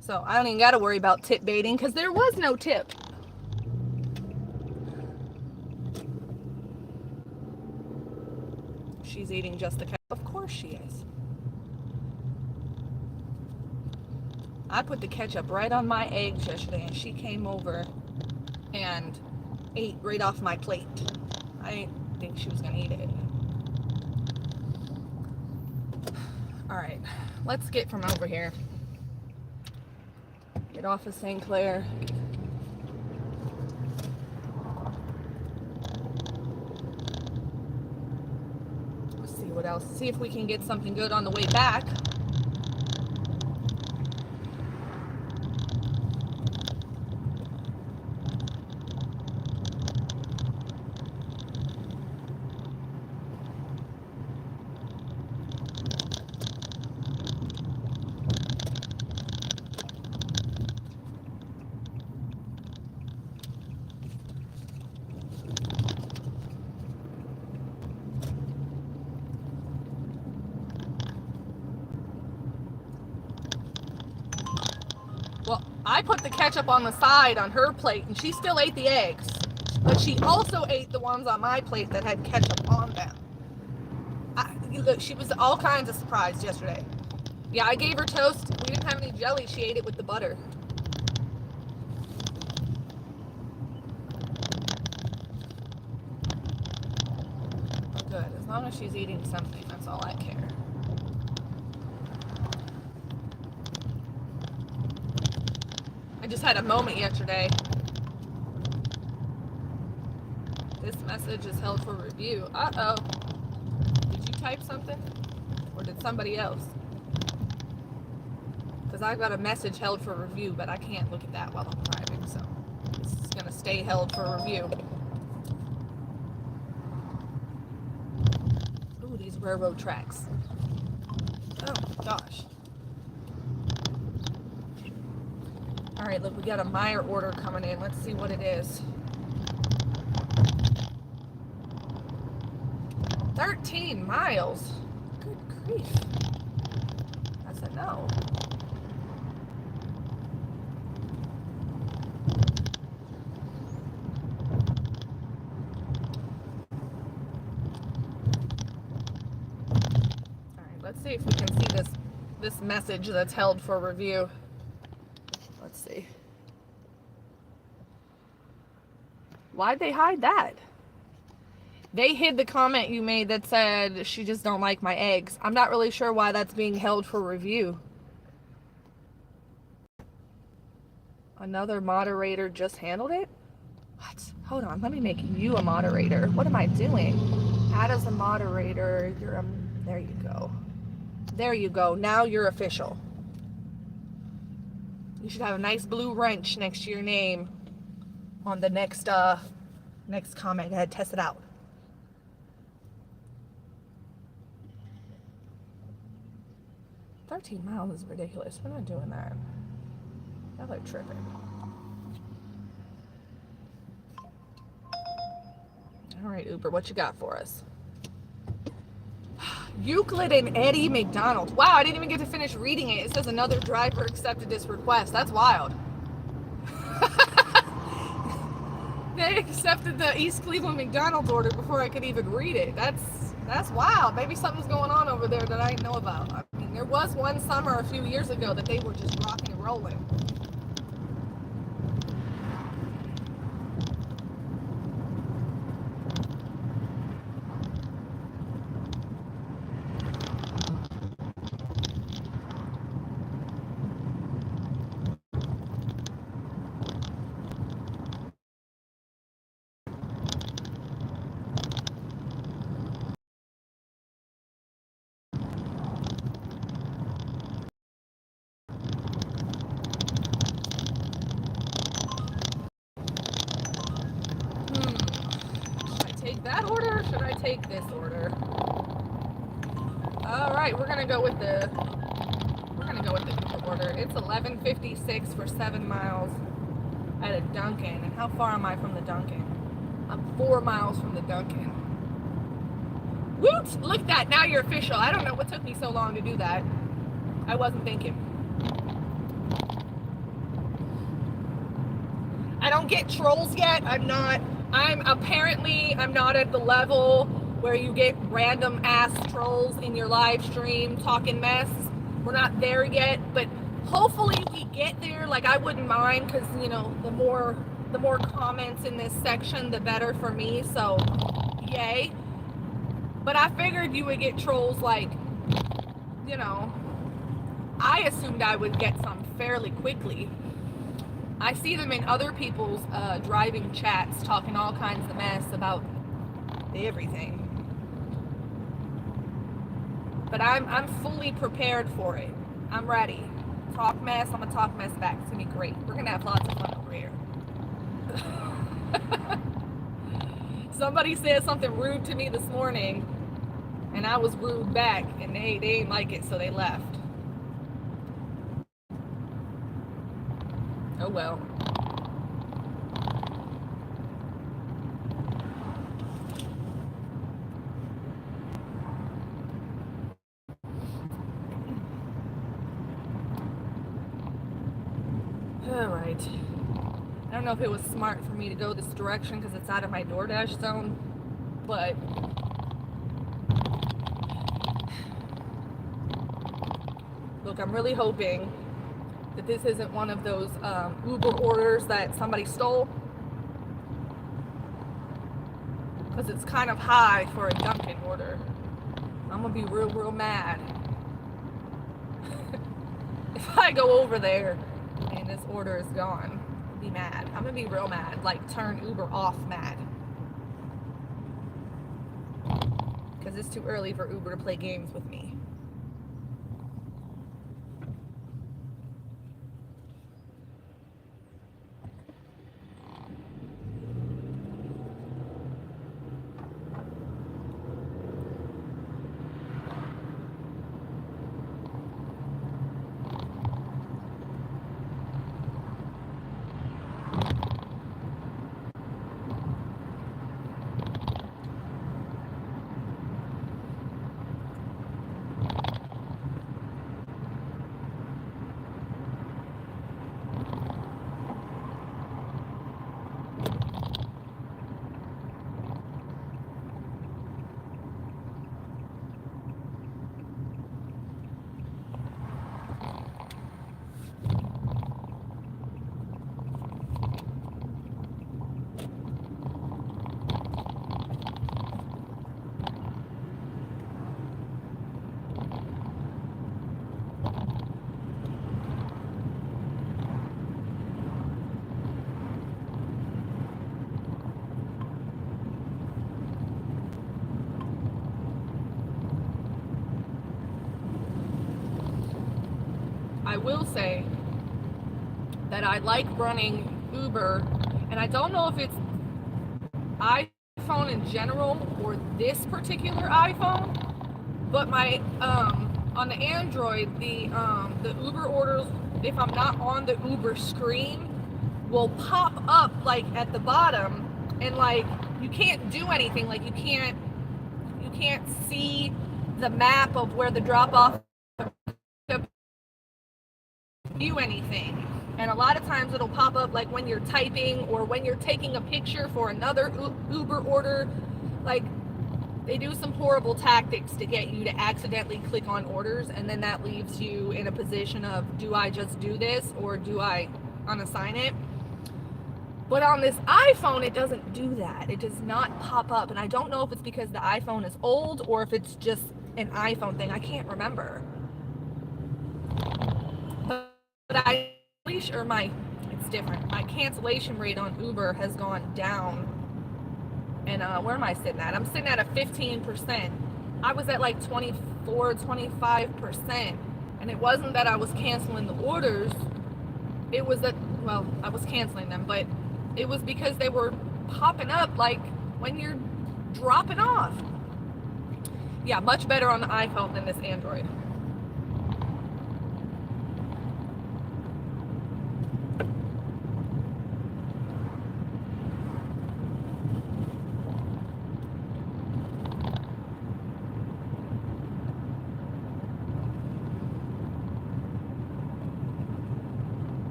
So I don't even got to worry about tip baiting because there was no tip. She's eating just the ketchup. Of course she is. I put the ketchup right on my eggs yesterday and she came over and ate right off my plate. I didn't think she was gonna eat it. Alright, let's get from over here. Get off of St. Clair. Let's see what else. See if we can get something good on the way back. Well, I put the ketchup on the side on her plate and she still ate the eggs. But she also ate the ones on my plate that had ketchup on them. Look, she was all kinds of surprised yesterday. Yeah, I gave her toast. We didn't have any jelly. She ate it with the butter. Good. As long as she's eating something, that's all I care. I just had a moment yesterday. This message is held for review. Uh-oh. Did you type something? Or did somebody else? Because I've got a message held for review, but I can't look at that while I'm driving, so this is going to stay held for review. Ooh, these railroad tracks. Oh, gosh. Alright, look, we got a Meyer order coming in. Let's see what it is. 13 miles? Good grief. That's a no. Alright, let's see if we can see this message that's held for review. Let's see. Why'd they hide that? They hid the comment you made that said she just don't like my eggs. I'm not really sure why that's being held for review. Another moderator just handled it? What? Hold on, let me make you a moderator. What am I doing? Add as a moderator. There you go. There you go. Now you're official. You should have a nice blue wrench next to your name on the next comment. Go ahead, test it out. $13 miles is ridiculous. We're not doing that. Y'all are tripping. All right, Uber, what you got for us? Euclid and Eddie McDonald. Wow, I didn't even get to finish reading it. It says another driver accepted this request. That's wild. They accepted the East Cleveland McDonald's order before I could even read it. That's wild. Maybe something's going on over there that I didn't know about. I mean, there was one summer a few years ago that they were just rocking and rolling. That order, or should I take this order? All right, we're gonna go with the order. It's 11:56 for 7 miles at a Dunkin'. And how far am I from the Dunkin'? I'm 4 miles from the Dunkin'. Woot! Look at that, now you're official. I don't know what took me so long to do that. I wasn't thinking. I don't get trolls yet. I'm not at the level where you get random ass trolls in your live stream talking mess. We're not there yet, but hopefully we get there. Like, I wouldn't mind, because you know, the more comments in this section, the better for me, so yay. But I figured you would get trolls, like, you know, I assumed I would get some fairly quickly. I see them in other people's driving chats talking all kinds of mess about everything. But I'm fully prepared for it. I'm ready. Talk mess, I'm gonna talk mess back. It's gonna be great. We're gonna have lots of fun over here. Somebody said something rude to me this morning, and I was rude back, and they didn't like it, so they left. Oh well. Alright. I don't know if it was smart for me to go this direction because it's out of my DoorDash zone, but look, I'm really hoping that this isn't one of those Uber orders that somebody stole, because it's kind of high for a Dunkin' order. I'm gonna be real mad if I go over there and this order is gone. I'll be mad. I'm gonna be real mad, like turn Uber off mad, because it's too early for Uber to play games with me. I will say that I like running Uber, and I don't know if it's iPhone in general or this particular iPhone, but my on the Android, the Uber orders, if I'm not on the Uber screen, will pop up like at the bottom, and like you can't do anything, like you can't see the map of where the drop off view anything. And a lot of times it'll pop up like when you're typing or when you're taking a picture for another Uber order. Like, they do some horrible tactics to get you to accidentally click on orders, and then that leaves you in a position of, do I just do this or do I unassign it? But on this iPhone, it doesn't do that. It does not pop up, and I don't know if it's because the iPhone is old or if it's just an iPhone thing. I can't remember. But it's different. My cancellation rate on Uber has gone down. And where am I sitting at? I'm sitting at a 15%. I was at like 24, 25%. And it wasn't that I was canceling the orders. It was that, well, I was canceling them, but it was because they were popping up like when you're dropping off. Yeah, much better on the iPhone than this Android.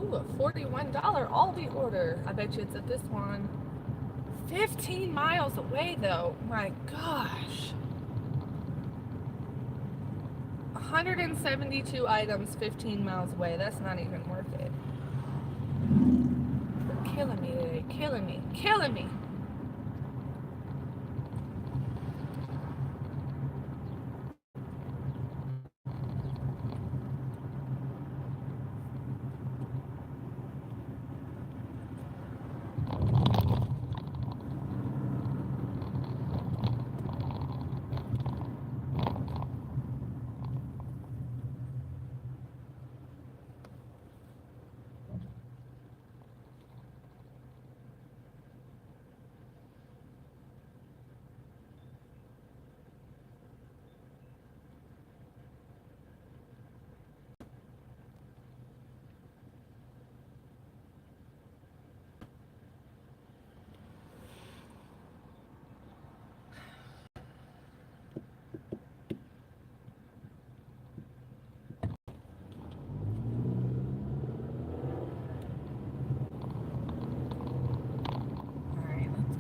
Ooh, a $41 Aldi order. I bet you it's at this one. 15 miles away though. My gosh. 172 items 15 miles away. That's not even worth it. They're killing me today. Killing me. Killing me.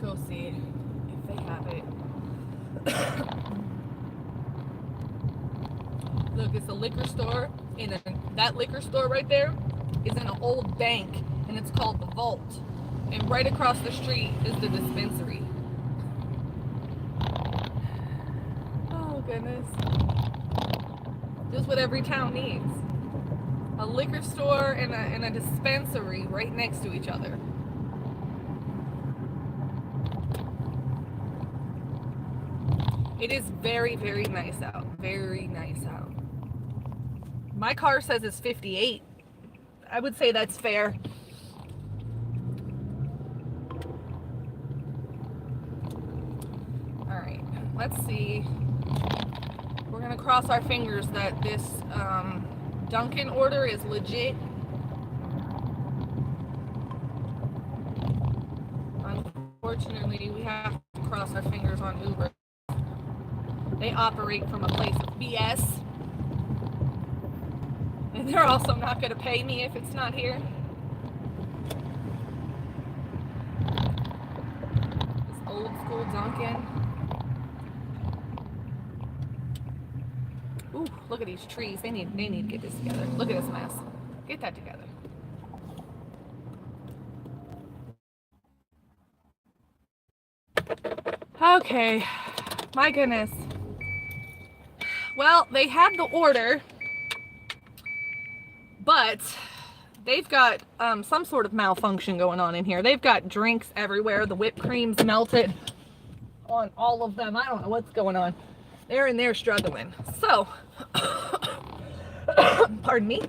Go see if they have it. Look, it's a liquor store, and that liquor store right there is in an old bank, and it's called the Vault. And right across the street is the dispensary. Oh goodness. Just what every town needs. A liquor store and a dispensary right next to each other. It is very, very nice out. Very nice out. My car says it's 58. I would say that's fair. Alright, let's see. We're gonna cross our fingers that this Dunkin' order is legit. Unfortunately, we have to cross our fingers on Uber. They operate from a place of BS. And they're also not going to pay me if it's not here. This old school Dunkin'. Ooh, look at these trees. They need to get this together. Look at this mess. Get that together. Okay. My goodness. Well, they had the order, but they've got some sort of malfunction going on in here. They've got drinks everywhere. The whipped cream's melted on all of them. I don't know what's going on. They're in there struggling. So, pardon me.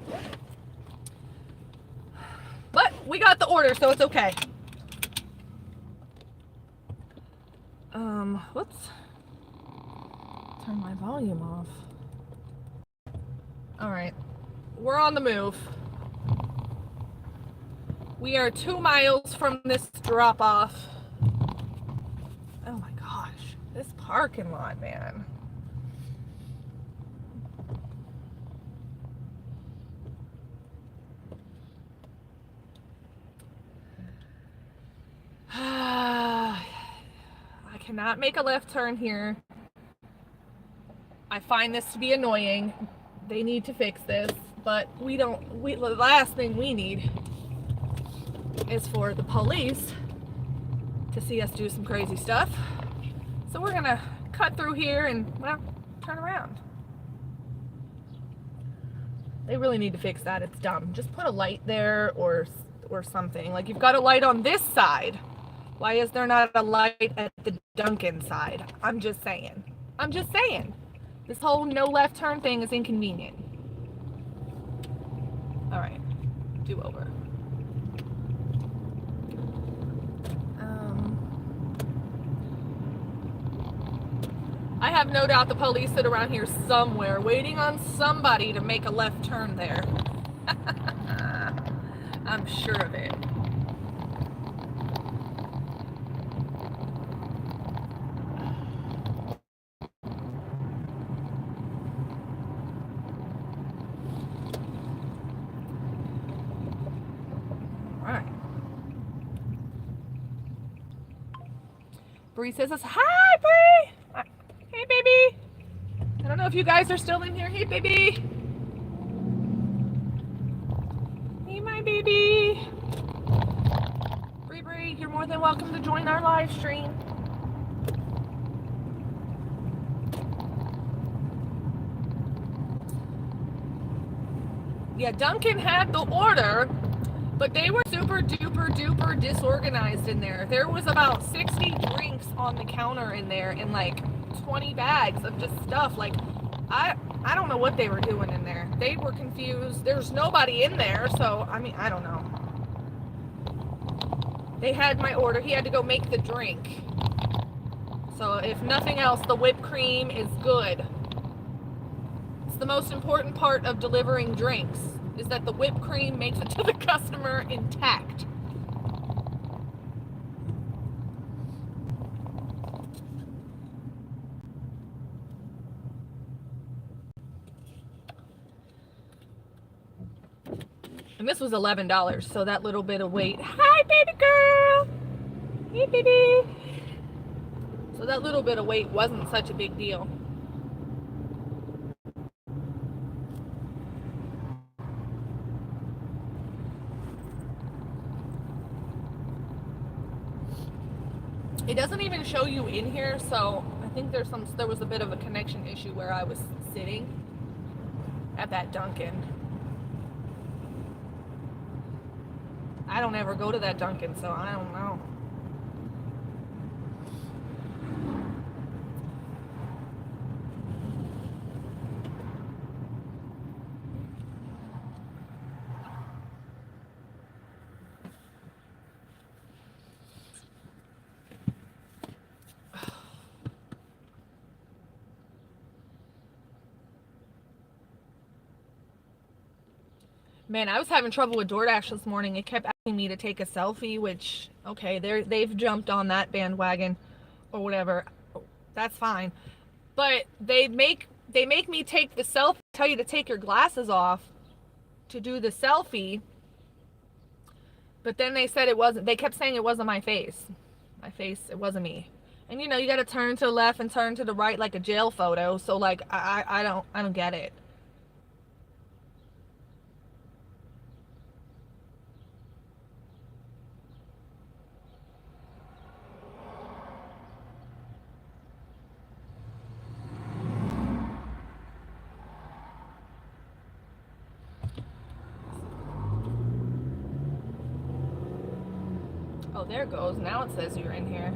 But we got the order, so it's okay. Whoops. Turn my volume off. Alright, we're on the move. We are 2 miles from this drop off. Oh my gosh, this parking lot, man. I cannot make a left turn here. I find this to be annoying. They need to fix this, but the last thing we need is for the police to see us do some crazy stuff. So we're gonna cut through here and, well, turn around. They really need to fix that. It's dumb. Just put a light there or something. Like, you've got a light on this side. Why is there not a light at the Dunkin' side? I'm just saying. I'm just saying. This whole no left turn thing is inconvenient. All right, do over. I have no doubt the police sit around here somewhere waiting on somebody to make a left turn there. I'm sure of it. Bree says this. Hi, Bree! Hey, baby! I don't know if you guys are still in here. Hey, baby! Hey, my baby! Bree, you're more than welcome to join our live stream. Yeah, Dunkin' had the order, but they were super duper disorganized in there. There was about 60 drinks on the counter in there and like 20 bags of just stuff. Like, I don't know what they were doing in there. They were confused. There's nobody in there, so I mean, I don't know. They had my order. He had to go make the drink. So if nothing else, the whipped cream is good. It's the most important part of delivering drinks, is that the whipped cream makes it to the customer intact. And this was $11, so that little bit of weight. Hi, baby girl! Hey, baby! So that little bit of weight wasn't such a big deal. It doesn't even show you in here, so I think there was a bit of a connection issue where I was sitting at that Dunkin'. I don't ever go to that Dunkin', so I don't know. Man, I was having trouble with DoorDash this morning. It kept asking me to take a selfie, which, okay, they've jumped on that bandwagon or whatever. That's fine. But they make me take the selfie, tell you to take your glasses off to do the selfie. But then they said they kept saying it wasn't my face. My face, it wasn't me. And you know, you got to turn to the left and turn to the right like a jail photo. So like, I don't get it. Oh, there it goes. Now it says you're in here.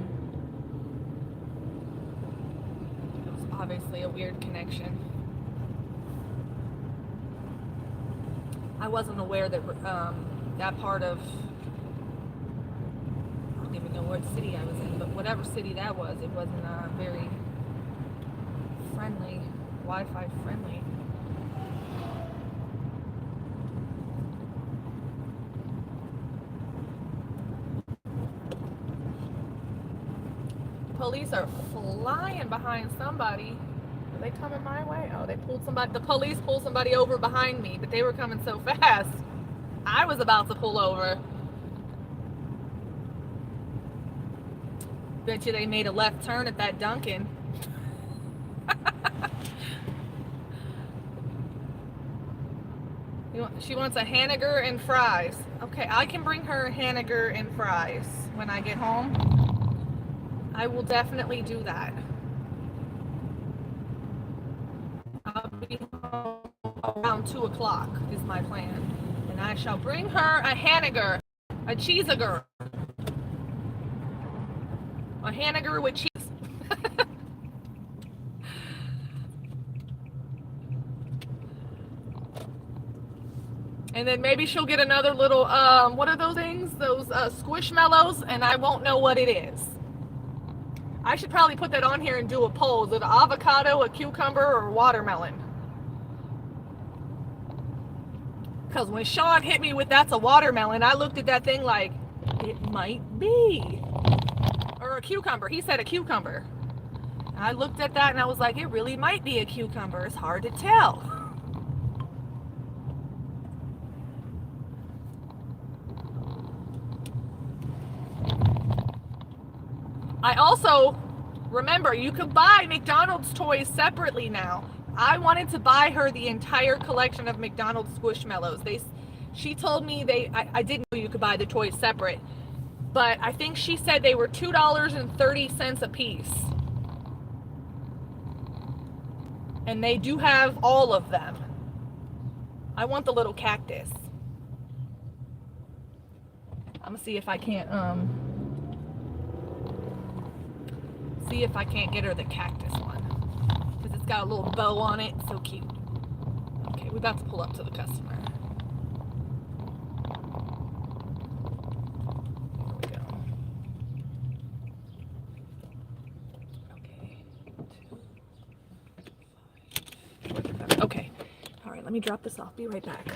It was obviously a weird connection. I wasn't aware that that part of, I don't even know what city I was in, but whatever city that was, it wasn't very friendly, Wi-Fi friendly. Police are flying behind somebody. Are they coming my way? Oh, they pulled somebody. The police pulled somebody over behind me, but they were coming so fast. I was about to pull over. Bet you they made a left turn at that Dunkin'. She wants a Haniger and fries. Okay, I can bring her a Haniger and fries when I get home. I will definitely do that. I'll be home around 2 o'clock is my plan. And I shall bring her a Haniger, a cheeseager. A Haniger with cheese. And then maybe she'll get another little, what are those things? Those Squishmallows, and I won't know what it is. I should probably put that on here and do a poll. Is it avocado, a cucumber, or watermelon? Because when Sean hit me with that's a watermelon, I looked at that thing like, it might be. Or a cucumber. He said a cucumber. I looked at that and I was like, it really might be a cucumber. It's hard to tell. I also, remember, you can buy McDonald's toys separately now. I wanted to buy her the entire collection of McDonald's Squishmallows. She told me I didn't know you could buy the toys separate, but I think she said they were $2.30 a piece. And they do have all of them. I want the little cactus. I'm gonna see if I can't get her the cactus one, because it's got a little bow on it. So cute. Okay, we're about to pull up to the customer. Here we go. Okay. Okay. All right, let me drop this off. Be right back.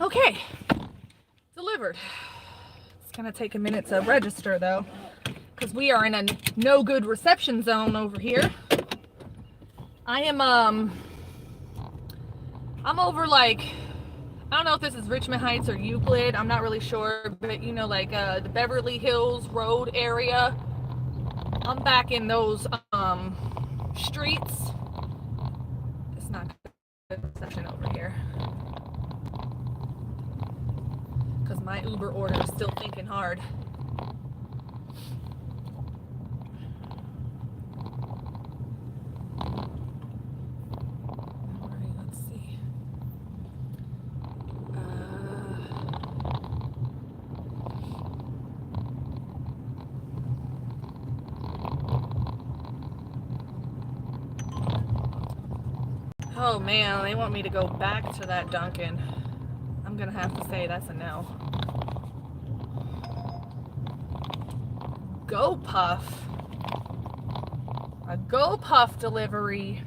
Okay, delivered. It's gonna take a minute to register though, because we are in a no good reception zone over here. I'm over like, I don't know if this is Richmond Heights or Euclid, I'm not really sure, but you know, like the Beverly Hills Road area. I'm back in those streets. It's not good reception over here, because my Uber order is still thinking hard. Alright, let's see. Oh man, they want me to go back to that Dunkin'. I'm gonna have to say that's a no. GoPuff. A GoPuff delivery.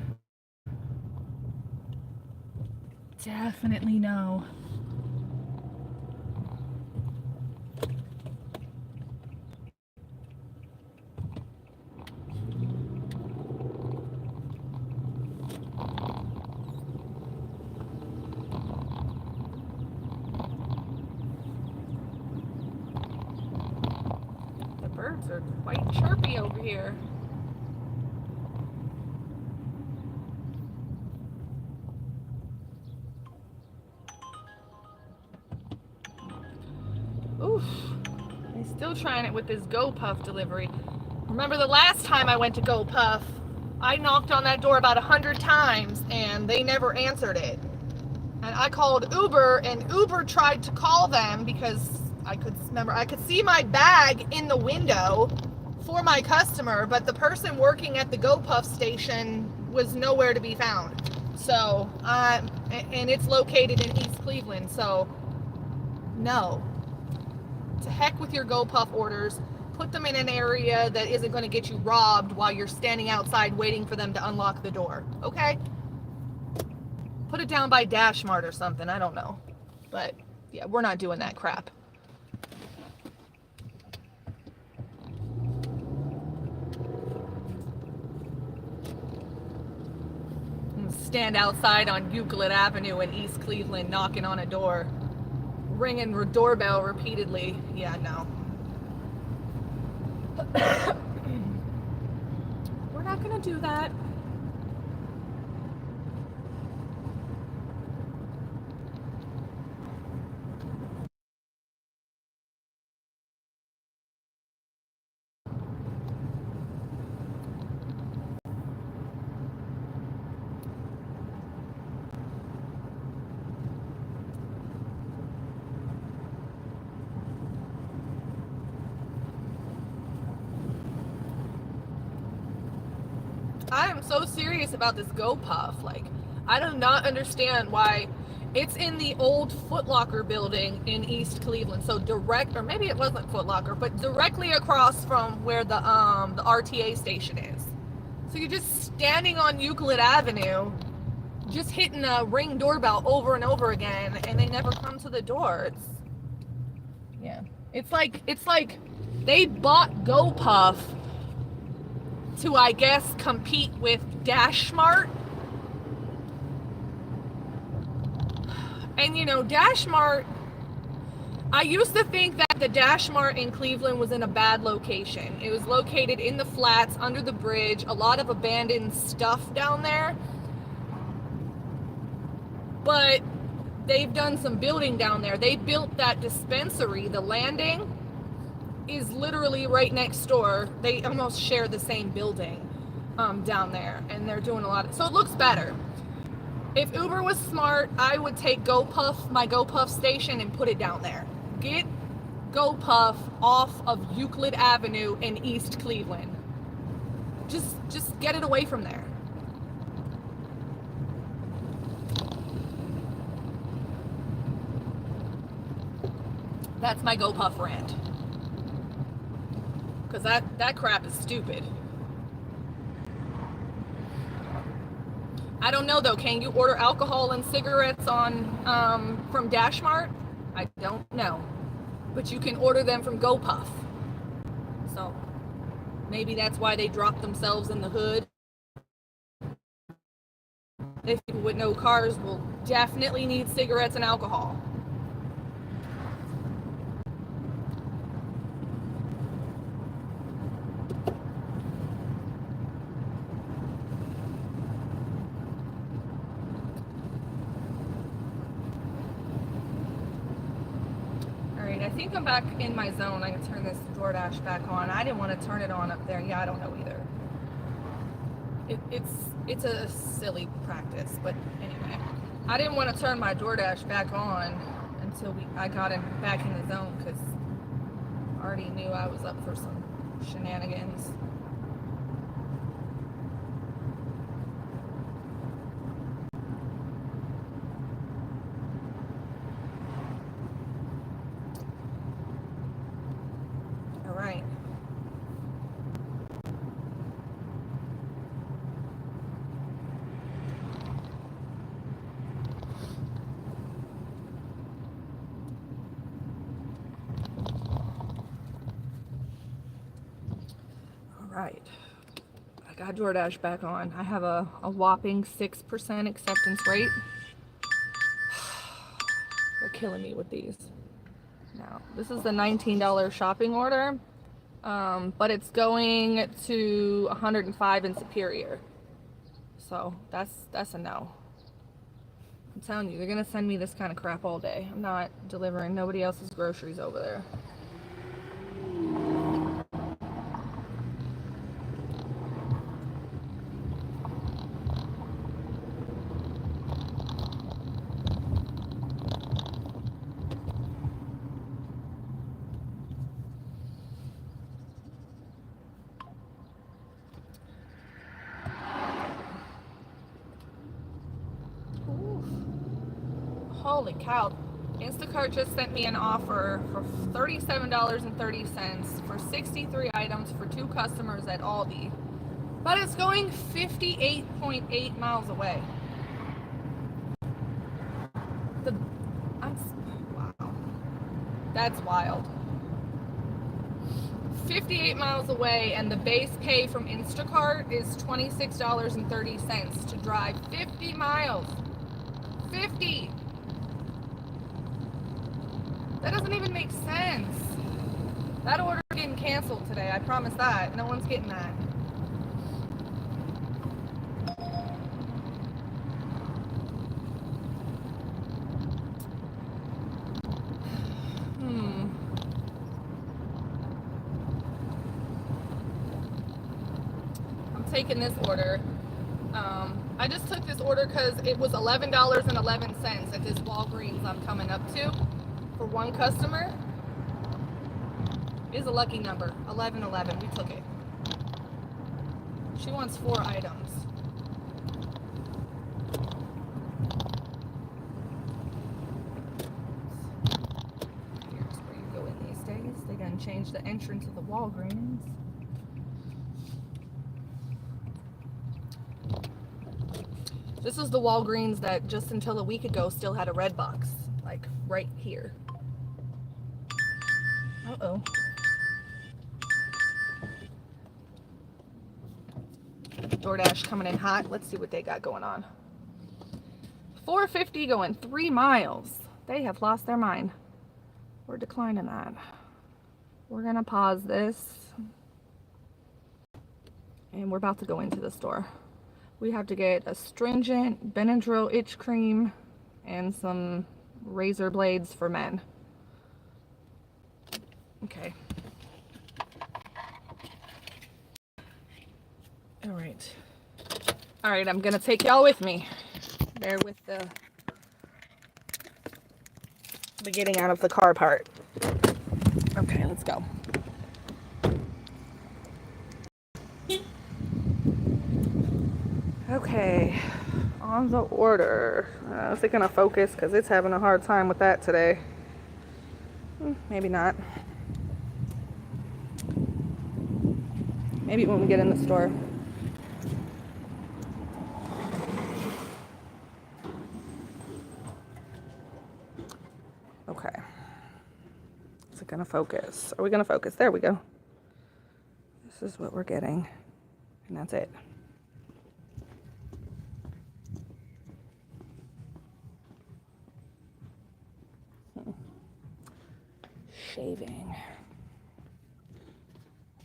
Definitely no. The birds are quite chirpy over here. Oof. They're still trying it with this GoPuff delivery. Remember the last time I went to GoPuff, I knocked on that door about 100 times and they never answered it. And I called Uber, and Uber tried to call them because I could see my bag in the window for my customer, but the person working at the GoPuff station was nowhere to be found. So, and it's located in East Cleveland, so no. To heck with your GoPuff orders. Put them in an area that isn't going to get you robbed while you're standing outside waiting for them to unlock the door. Okay? Put it down by DashMart or something. I don't know. But, yeah, we're not doing that crap. Stand outside on Euclid Avenue in East Cleveland knocking on a door. Ringing the doorbell repeatedly. Yeah, no. We're not gonna do that. I am so serious about this GoPuff. Like, I do not understand why it's in the old Foot Locker building in East Cleveland. So direct, or maybe it wasn't Foot Locker, but directly across from where the RTA station is. So you're just standing on Euclid Avenue, just hitting a Ring doorbell over and over again, and they never come to the door. It's like they bought GoPuff to, I guess, compete with DashMart. And you know, DashMart, I used to think that the DashMart in Cleveland was in a bad location. It was located in the flats under the bridge, a lot of abandoned stuff down there. But they've done some building down there. They built that dispensary. The Landing is literally right next door. They almost share the same building down there, and they're doing a lot of, so it looks better. If Uber was smart, I would take GoPuff, my GoPuff station, and put it down there. Get GoPuff off of Euclid Avenue in East Cleveland. Just get it away from there. That's my GoPuff rant. Because that crap is stupid. I don't know though, can you order alcohol and cigarettes on from DashMart? I don't know. But you can order them from GoPuff. So maybe that's why they dropped themselves in the hood. If people with no cars will definitely need cigarettes and alcohol. I think I'm back in my zone. I can turn this DoorDash back on. I didn't want to turn it on up there. Yeah, I don't know either. It's a silly practice, but anyway. I didn't want to turn my DoorDash back on until I got back in the zone, because I already knew I was up for some shenanigans. Right. I got DoorDash back on. I have a whopping 6% acceptance rate. They're killing me with these. Now, this is the $19 shopping order, but it's going to 105 in Superior. So that's a no. I'm telling you, they're gonna send me this kind of crap all day. I'm not delivering nobody else's groceries over there. Holy cow. Instacart just sent me an offer for $37.30 for 63 items for 2 customers at Aldi. But it's going 58.8 miles away. Wow. That's wild. 58 miles away, and the base pay from Instacart is $26.30 to drive 50 miles. 50! That doesn't even make sense. That order getting canceled today, I promise that. No one's getting that. I'm taking this order. I just took this order because it was $11.11 at this Walgreens I'm coming up to. For one customer. It is a lucky number. 1111. We took it. She wants 4 items. Here's where you go in these days. They done changed the entrance of the Walgreens. This is the Walgreens that just until a week ago still had a red box, like right here. Uh-oh. DoorDash coming in hot. Let's see what they got going on. $4.50 going 3 miles. They have lost their mind. We're declining that. We're gonna pause this. And we're about to go into the store. We have to get astringent Benadryl itch cream and some razor blades for men. Okay. All right, I'm gonna take y'all with me. Bear with the getting out of the car part. Okay, let's go. Okay, on the order. Is it gonna focus? Because it's having a hard time with that today. Maybe not. Maybe when we get in the store. Okay. Is it gonna focus? Are we gonna focus? There we go. This is what we're getting. And that's it. Shaving.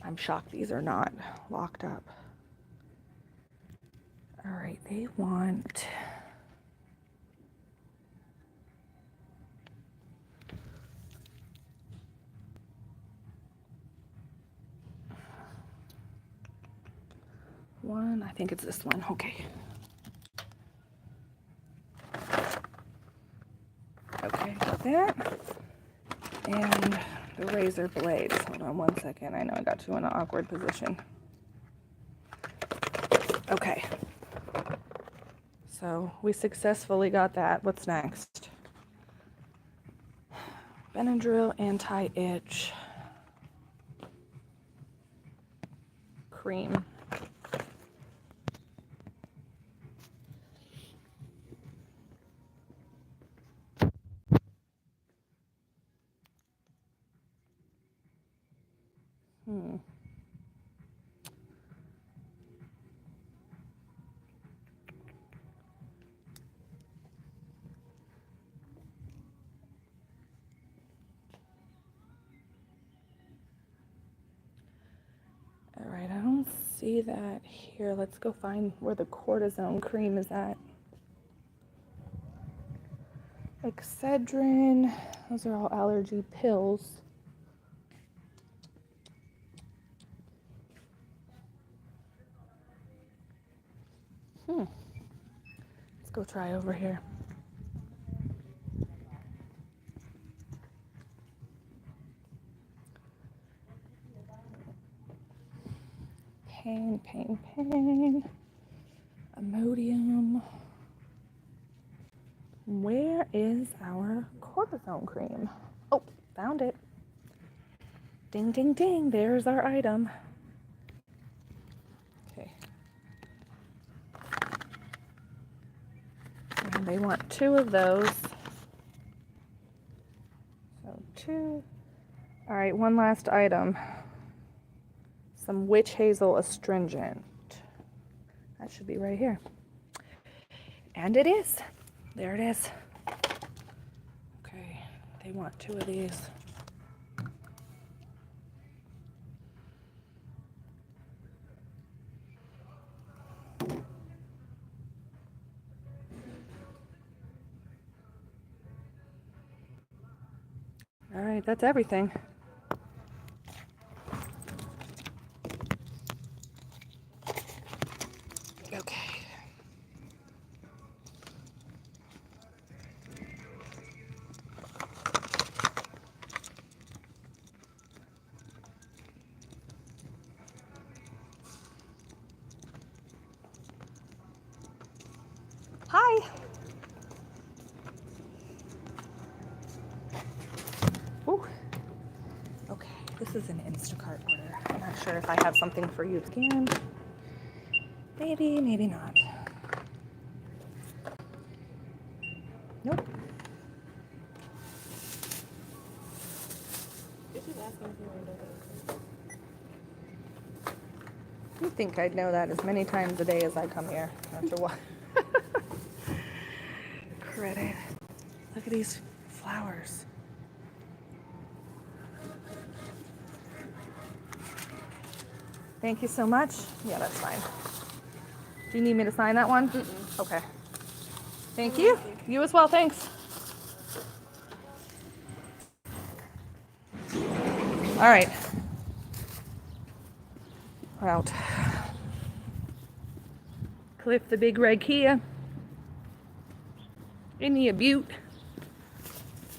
I'm shocked these are not locked up. All right, they want one. I think it's this one. Okay. Okay, got that. And the razor blades. Hold on 1 second. I know I got you in an awkward position. Okay. So we successfully got that. What's next? Benadryl anti-itch cream. All right, I don't see that here. Let's go find where the cortisone cream is at. Excedrin, those are all allergy pills. Let's go try over here. Pain. Imodium. Where is our cortisone cream? Oh, found it. Ding, ding, ding. There's our item. Okay. And they want 2 of those. So 2. All right, one last item. Some witch hazel astringent. That should be right here. And it is. There it is. Okay, they want 2 of these. All right, that's everything. Okay. Ooh. Okay, this is an Instacart order. I'm not sure if I have something for you again. Maybe, maybe not. Nope. You'd think I'd know that as many times a day as I come here after what? Credit. Look at these flowers. Thank you so much. Yeah, that's fine. Do you need me to sign that one? Okay. Thank you. You as well, thanks. All right. We're out. Cliff the Big Red Kia. Isn't he a beaut? I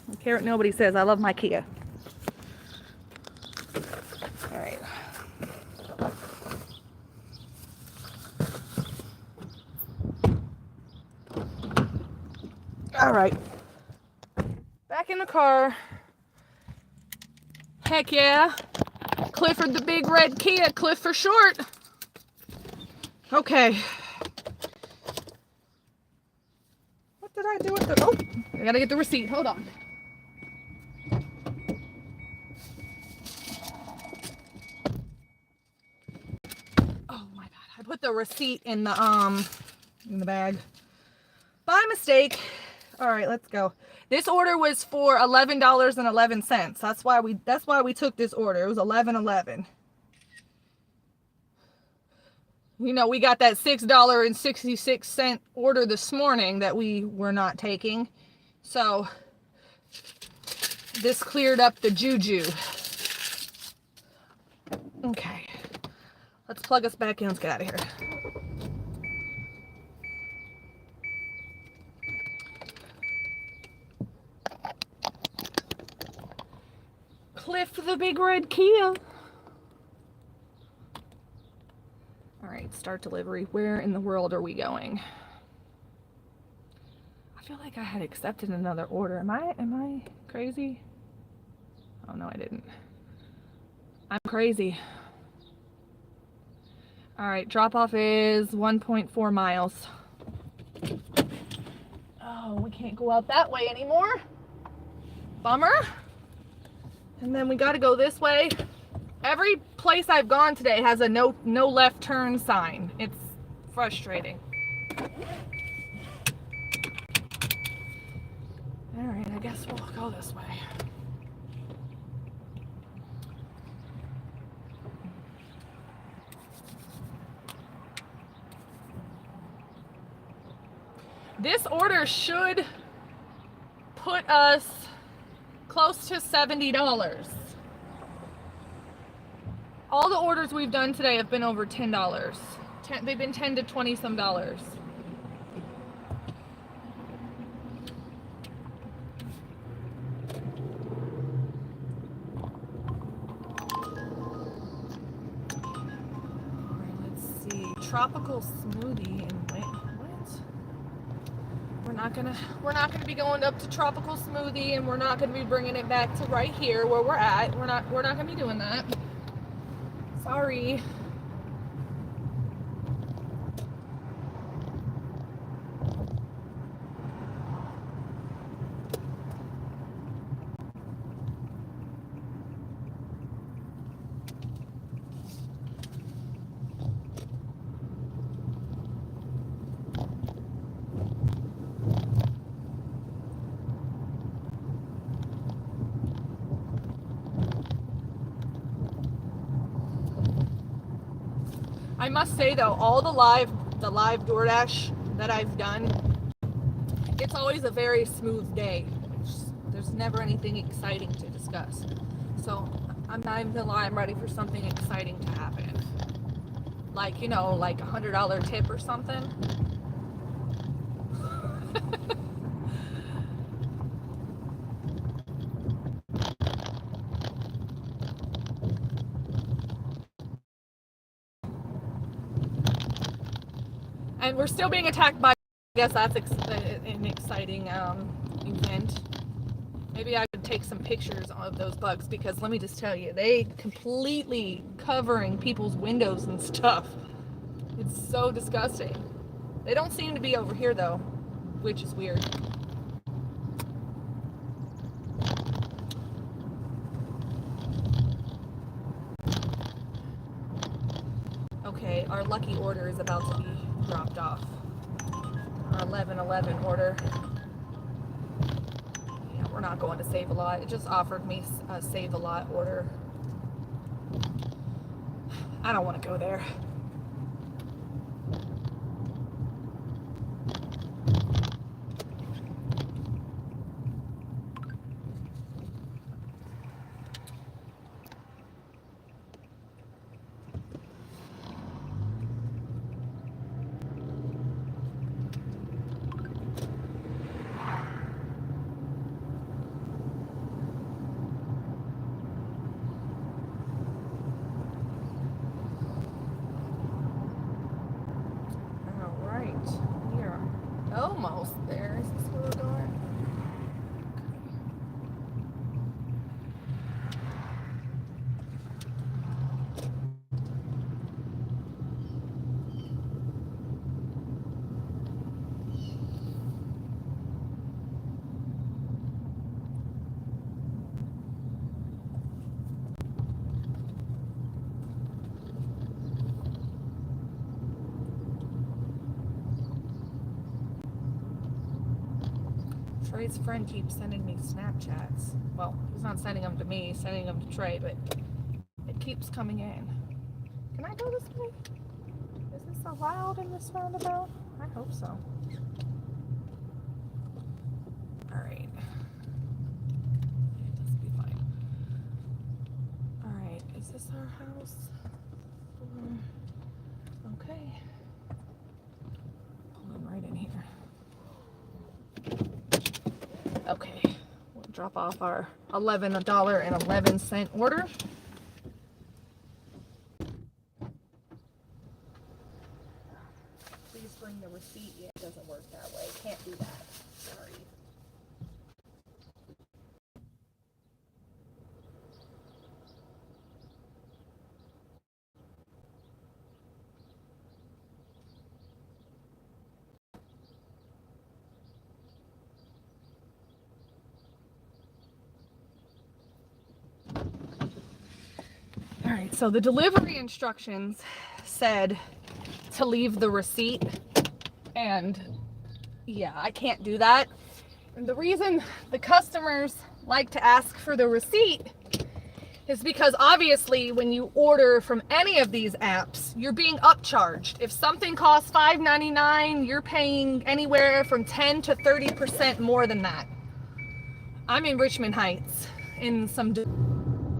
don't care what nobody says. I love my Kia. All right. All right. Back in the car. Heck yeah. Clifford the Big Red Kia. Cliff for short. Okay. What did I do with the... Oh, I gotta get the receipt. Hold on. Oh my God. I put the receipt in the bag. By mistake. All right, let's go. This order was for $11.11. That's why we took this order. It was $11.11. You know, we got that $6.66 order this morning that we were not taking. So this cleared up the juju. Okay. Let's plug us back in. Let's get out of here. Cliff the Big Red Kia. All right, start delivery. Where in the world are we going? I feel like I had accepted another order. Am I crazy? Oh no, I didn't. I'm crazy. All right, drop off is 1.4 miles. Oh, we can't go out that way anymore. Bummer. And then we got to go this way. Every place I've gone today has a no left turn sign. It's frustrating. All right, I guess we'll go this way. This order should put us close to $70. All the orders we've done today have been over $10. They've been 10 to 20 some dollars. Let's see. Tropical smoothie and what? We're not gonna be going up to tropical smoothie, and we're not gonna be bringing it back to right here where we're at. We're not gonna be doing that. Sorry. I must say though, all the live DoorDash that I've done, it's always a very smooth day. There's never anything exciting to discuss. So I'm not even gonna lie, I'm ready for something exciting to happen. Like, you know, like a $100 tip or something. And we're still being attacked by, I guess that's an exciting event. Maybe I could take some pictures of those bugs, because let me just tell you, they completely covering people's windows and stuff. It's so disgusting. They don't seem to be over here though, which is weird. Okay, our lucky order is about to be dropped off. Our 11/11 order. Yeah, we're not going to Save a Lot. It just offered me a Save a Lot order. I don't want to go there. Almost there. Is this where we're going? Trey's friend keeps sending me Snapchats. Well, he's not sending them to me, he's sending them to Trey, but it keeps coming in. Can I go this way? Is this allowed in this roundabout? I hope so. Alright. This will be fine. Alright, is this our house? Okay. Pulling right in here. Okay, we'll drop off our $11.11 order. Please bring the receipt. Yeah, it doesn't work that way. Can't do that. Sorry. Alright, so the delivery instructions said to leave the receipt, and yeah, I can't do that. And the reason the customers like to ask for the receipt is because obviously when you order from any of these apps, you're being upcharged. If something costs $5.99, you're paying anywhere from 10 to 30% more than that. I'm in Richmond Heights in some...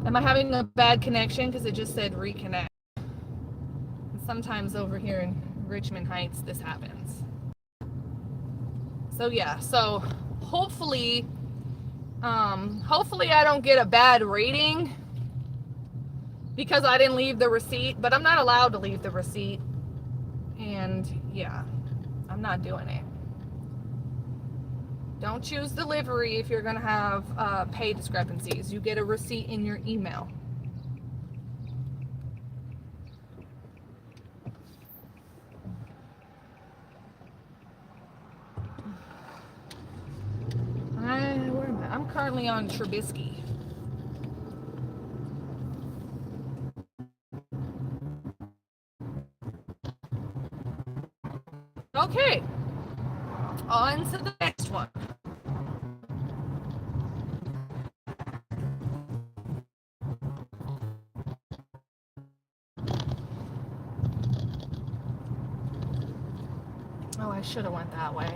Am I having a bad connection? Because it just said reconnect. And sometimes over here in Richmond Heights, this happens. So yeah, so hopefully I don't get a bad rating because I didn't leave the receipt, but I'm not allowed to leave the receipt. And yeah, I'm not doing it. Don't choose delivery if you're going to have pay discrepancies. You get a receipt in your email. Where am I? I'm currently on Trubisky. Okay. On to the next one. Oh, I should have went that way.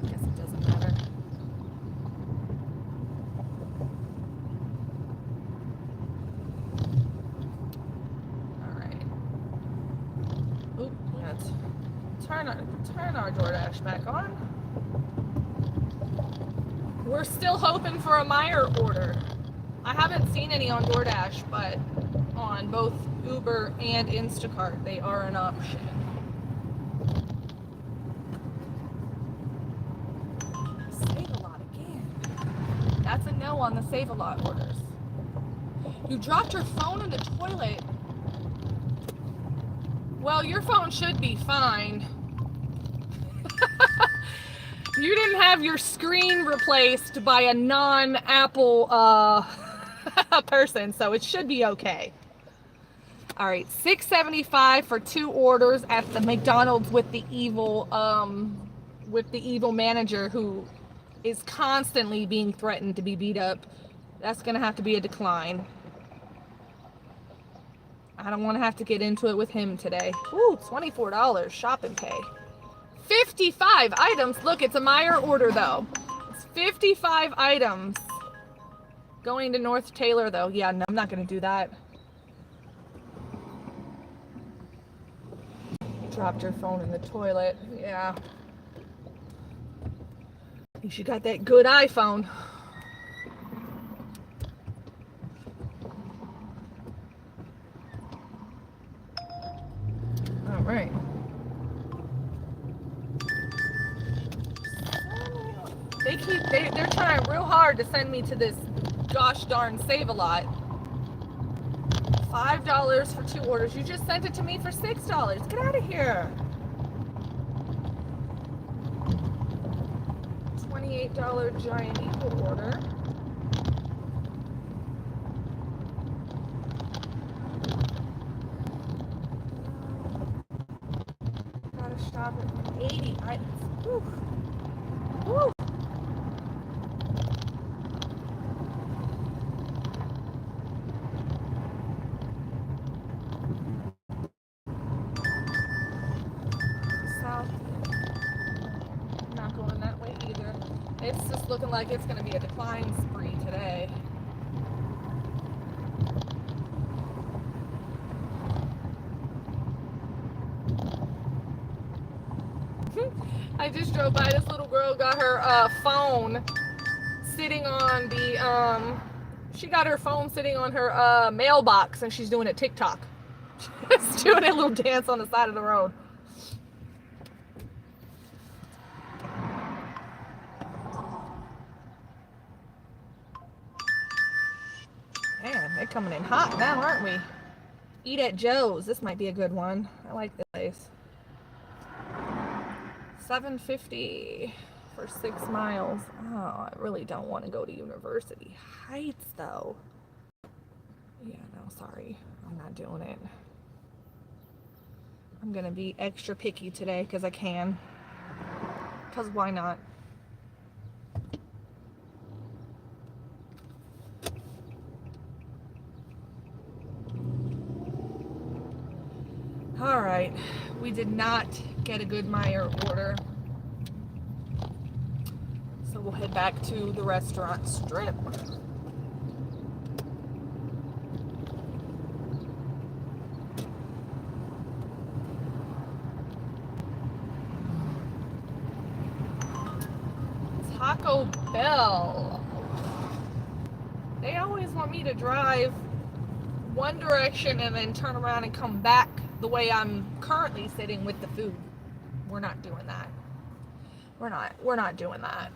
Guess it doesn't matter. Alright. Oop, let's turn our DoorDash back on. We're still hoping for a Meyer order. I haven't seen any on DoorDash, but on both Uber and Instacart, they are an option. Save no on the Save-A-Lot orders. You dropped your phone in the toilet. Well, your phone should be fine. You didn't have your screen replaced by a non-Apple person, so it should be okay. All right, $6.75 for 2 orders at the McDonald's with the evil manager who is constantly being threatened to be beat up. That's gonna have to be a decline. I don't want to have to get into it with him today. Ooh, $24 shopping pay. 55 items. Look, it's a Meijer order though. It's 55 items. Going to North Taylor though. Yeah, no, I'm not gonna do that. Dropped your phone in the toilet. Yeah. At least you got that good iPhone. All right. They're trying real hard to send me to this gosh darn Save-A-Lot. $5 for 2 orders. You just sent it to me for $6. Get out of here. $28 Giant Eagle order. Gotta shop at 80 items. Whew. Whew. Not going that way either. It's just looking like it's going to be a decline spree today. I just drove by. This little girl got her phone sitting on the she got her phone sitting on her mailbox, and she's doing a TikTok. She's doing a little dance on the side of the road. Man, they're coming in hot now, aren't we? Eat at Joe's. This might be a good one. I like this place. $7.50 for 6 miles. Oh, I really don't want to go to University Heights, though. Yeah, no, sorry. I'm not doing it. I'm going to be extra picky today because I can. Because why not? All right, we did not get a good Meijer order, so we'll head back to the restaurant strip. Taco Bell. They always want me to drive one direction and then turn around and come back the way I'm currently sitting with the food. We're not doing that. We're not doing that.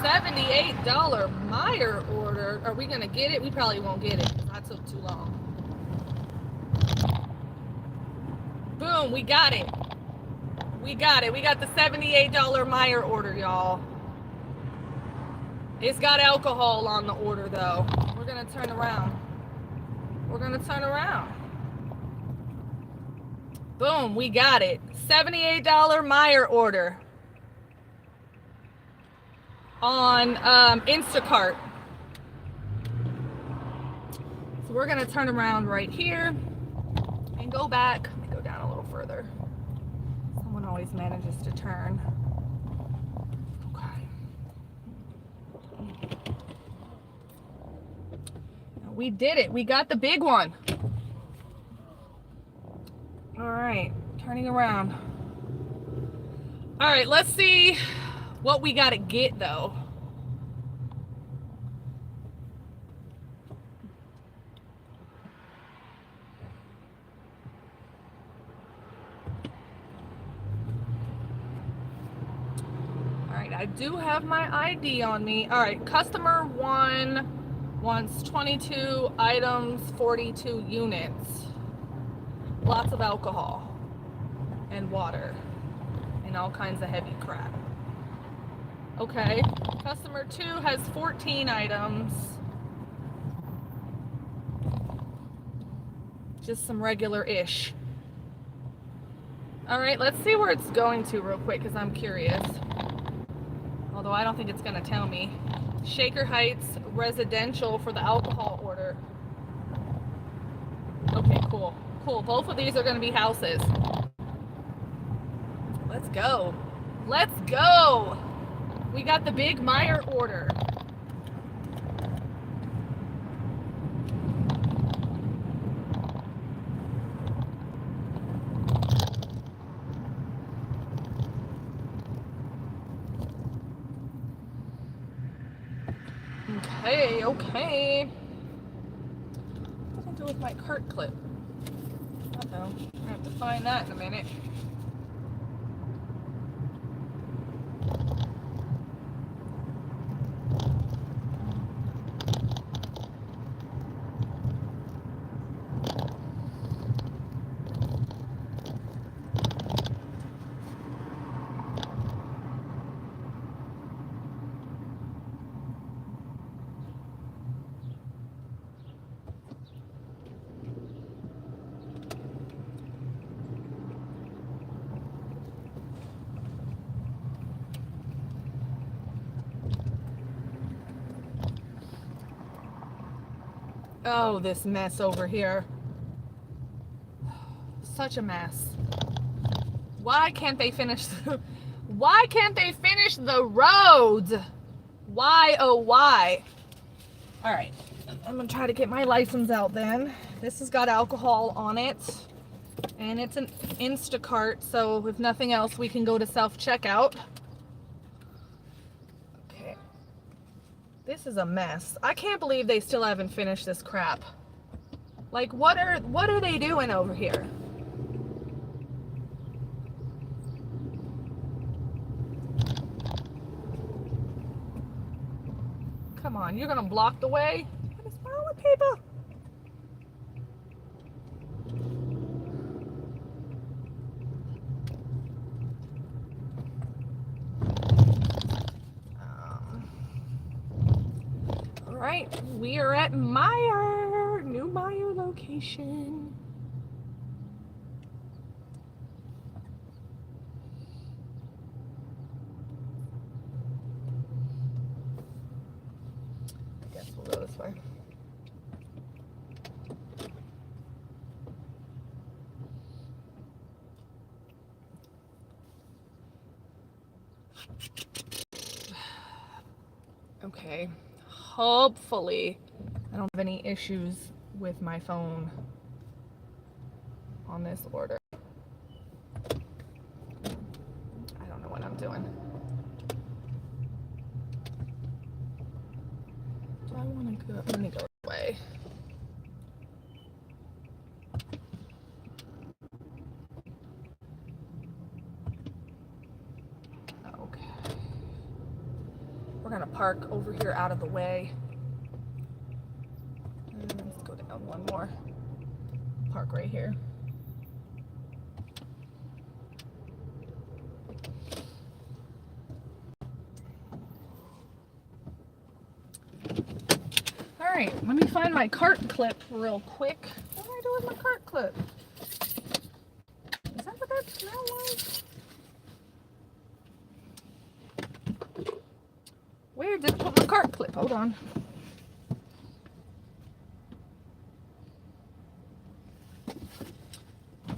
$78 Meijer order. Are we gonna get it? We probably won't get it because I took too long. Boom, we got it. We got it. We got the $78 Meijer order, y'all. It's got alcohol on the order though. We're gonna turn around. We're gonna turn around. Boom, we got it. $78 Meijer order on Instacart. So we're gonna turn around right here and go back. Let me go down a little further. Someone always manages to turn. We did it. We got the big one. All right, turning around. All right, let's see what we gotta get though. All right, I do have my ID on me. All right, customer 1 wants 22 items, 42 units. Lots of alcohol and water and all kinds of heavy crap. Okay, customer 2 has 14 items. Just some regular-ish. All right, let's see where it's going to real quick because I'm curious. Although I don't think it's gonna tell me. Shaker Heights residential for the alcohol order. Okay, cool. Cool, both of these are gonna be houses. Let's go. Let's go. We got the big Meyer order. Okay, okay. What did I do with my cart clip? Uh-oh. I have to find that in a minute. Oh, this mess over here. Such a mess. Why can't they finish why can't they finish the roads? Why, oh why? All right, I'm gonna try to get my license out then. This has got alcohol on it and it's an Instacart, so if nothing else we can go to self-checkout. Okay. This is a mess. I can't believe they still haven't finished this crap. Like, what are they doing over here? Come on, you're gonna block the way? What is wrong with people? All right, we are at Meyer, new Meyer location. I guess we'll go this way. Okay, hopefully I don't have any issues with my phone on this order. I don't know what I'm doing. Do I want to go? Let me go away. Okay. We're gonna park over here out of the way. And let's go down one more. Park right here. All right, let me find my cart clip real quick. What do I do with my cart clip? Is that what that smell was? Where did I put my cart clip? Hold on.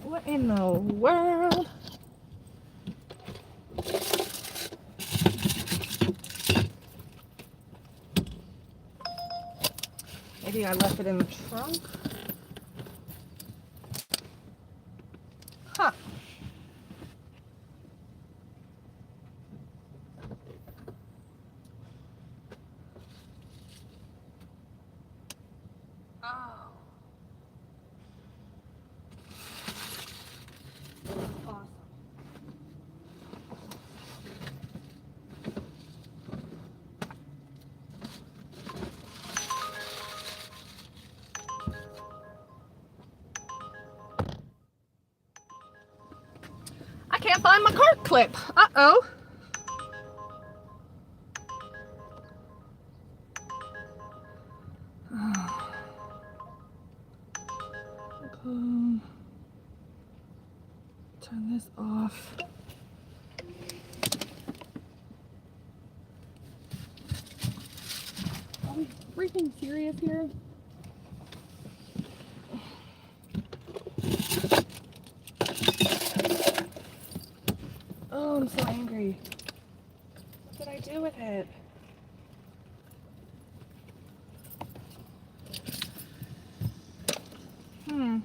What in the world? Maybe Maybe I left it in the trunk. Huh. Oh. Awesome. I can't find my cart clip. Uh-oh. Turn this off. Are we freaking serious here? Oh, I'm so angry. What did I do with it? Hmm.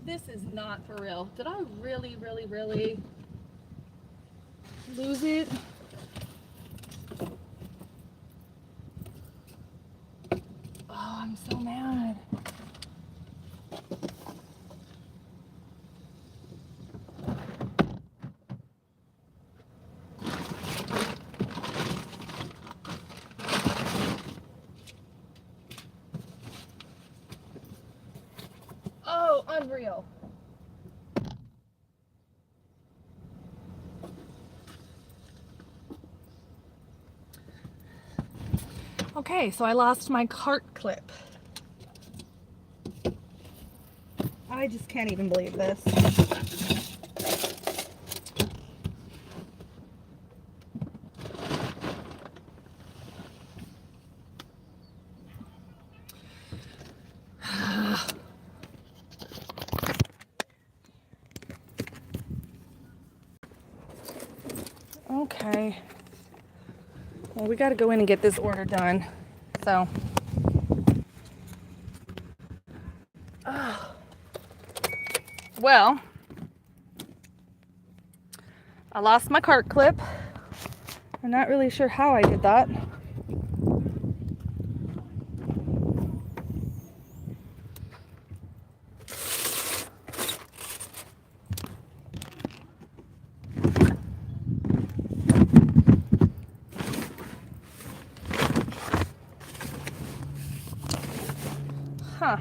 This is not for real. Did I really lose it? Oh, I'm so mad. Oh, unreal. Okay, so I lost my cart clip. I just can't even believe this. Okay. Well, we got to go in and get this order done. So. Well, I lost my cart clip. I'm not really sure how I did that. Huh.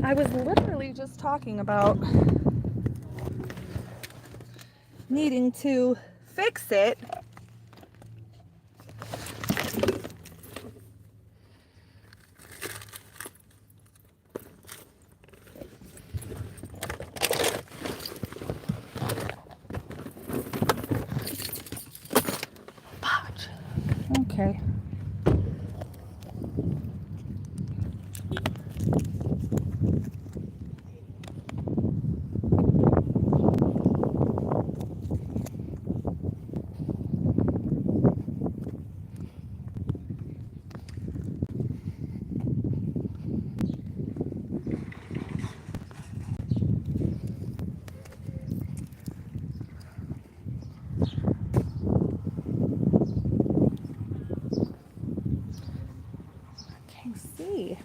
I was literally just talking about needing to fix it. Okay. see.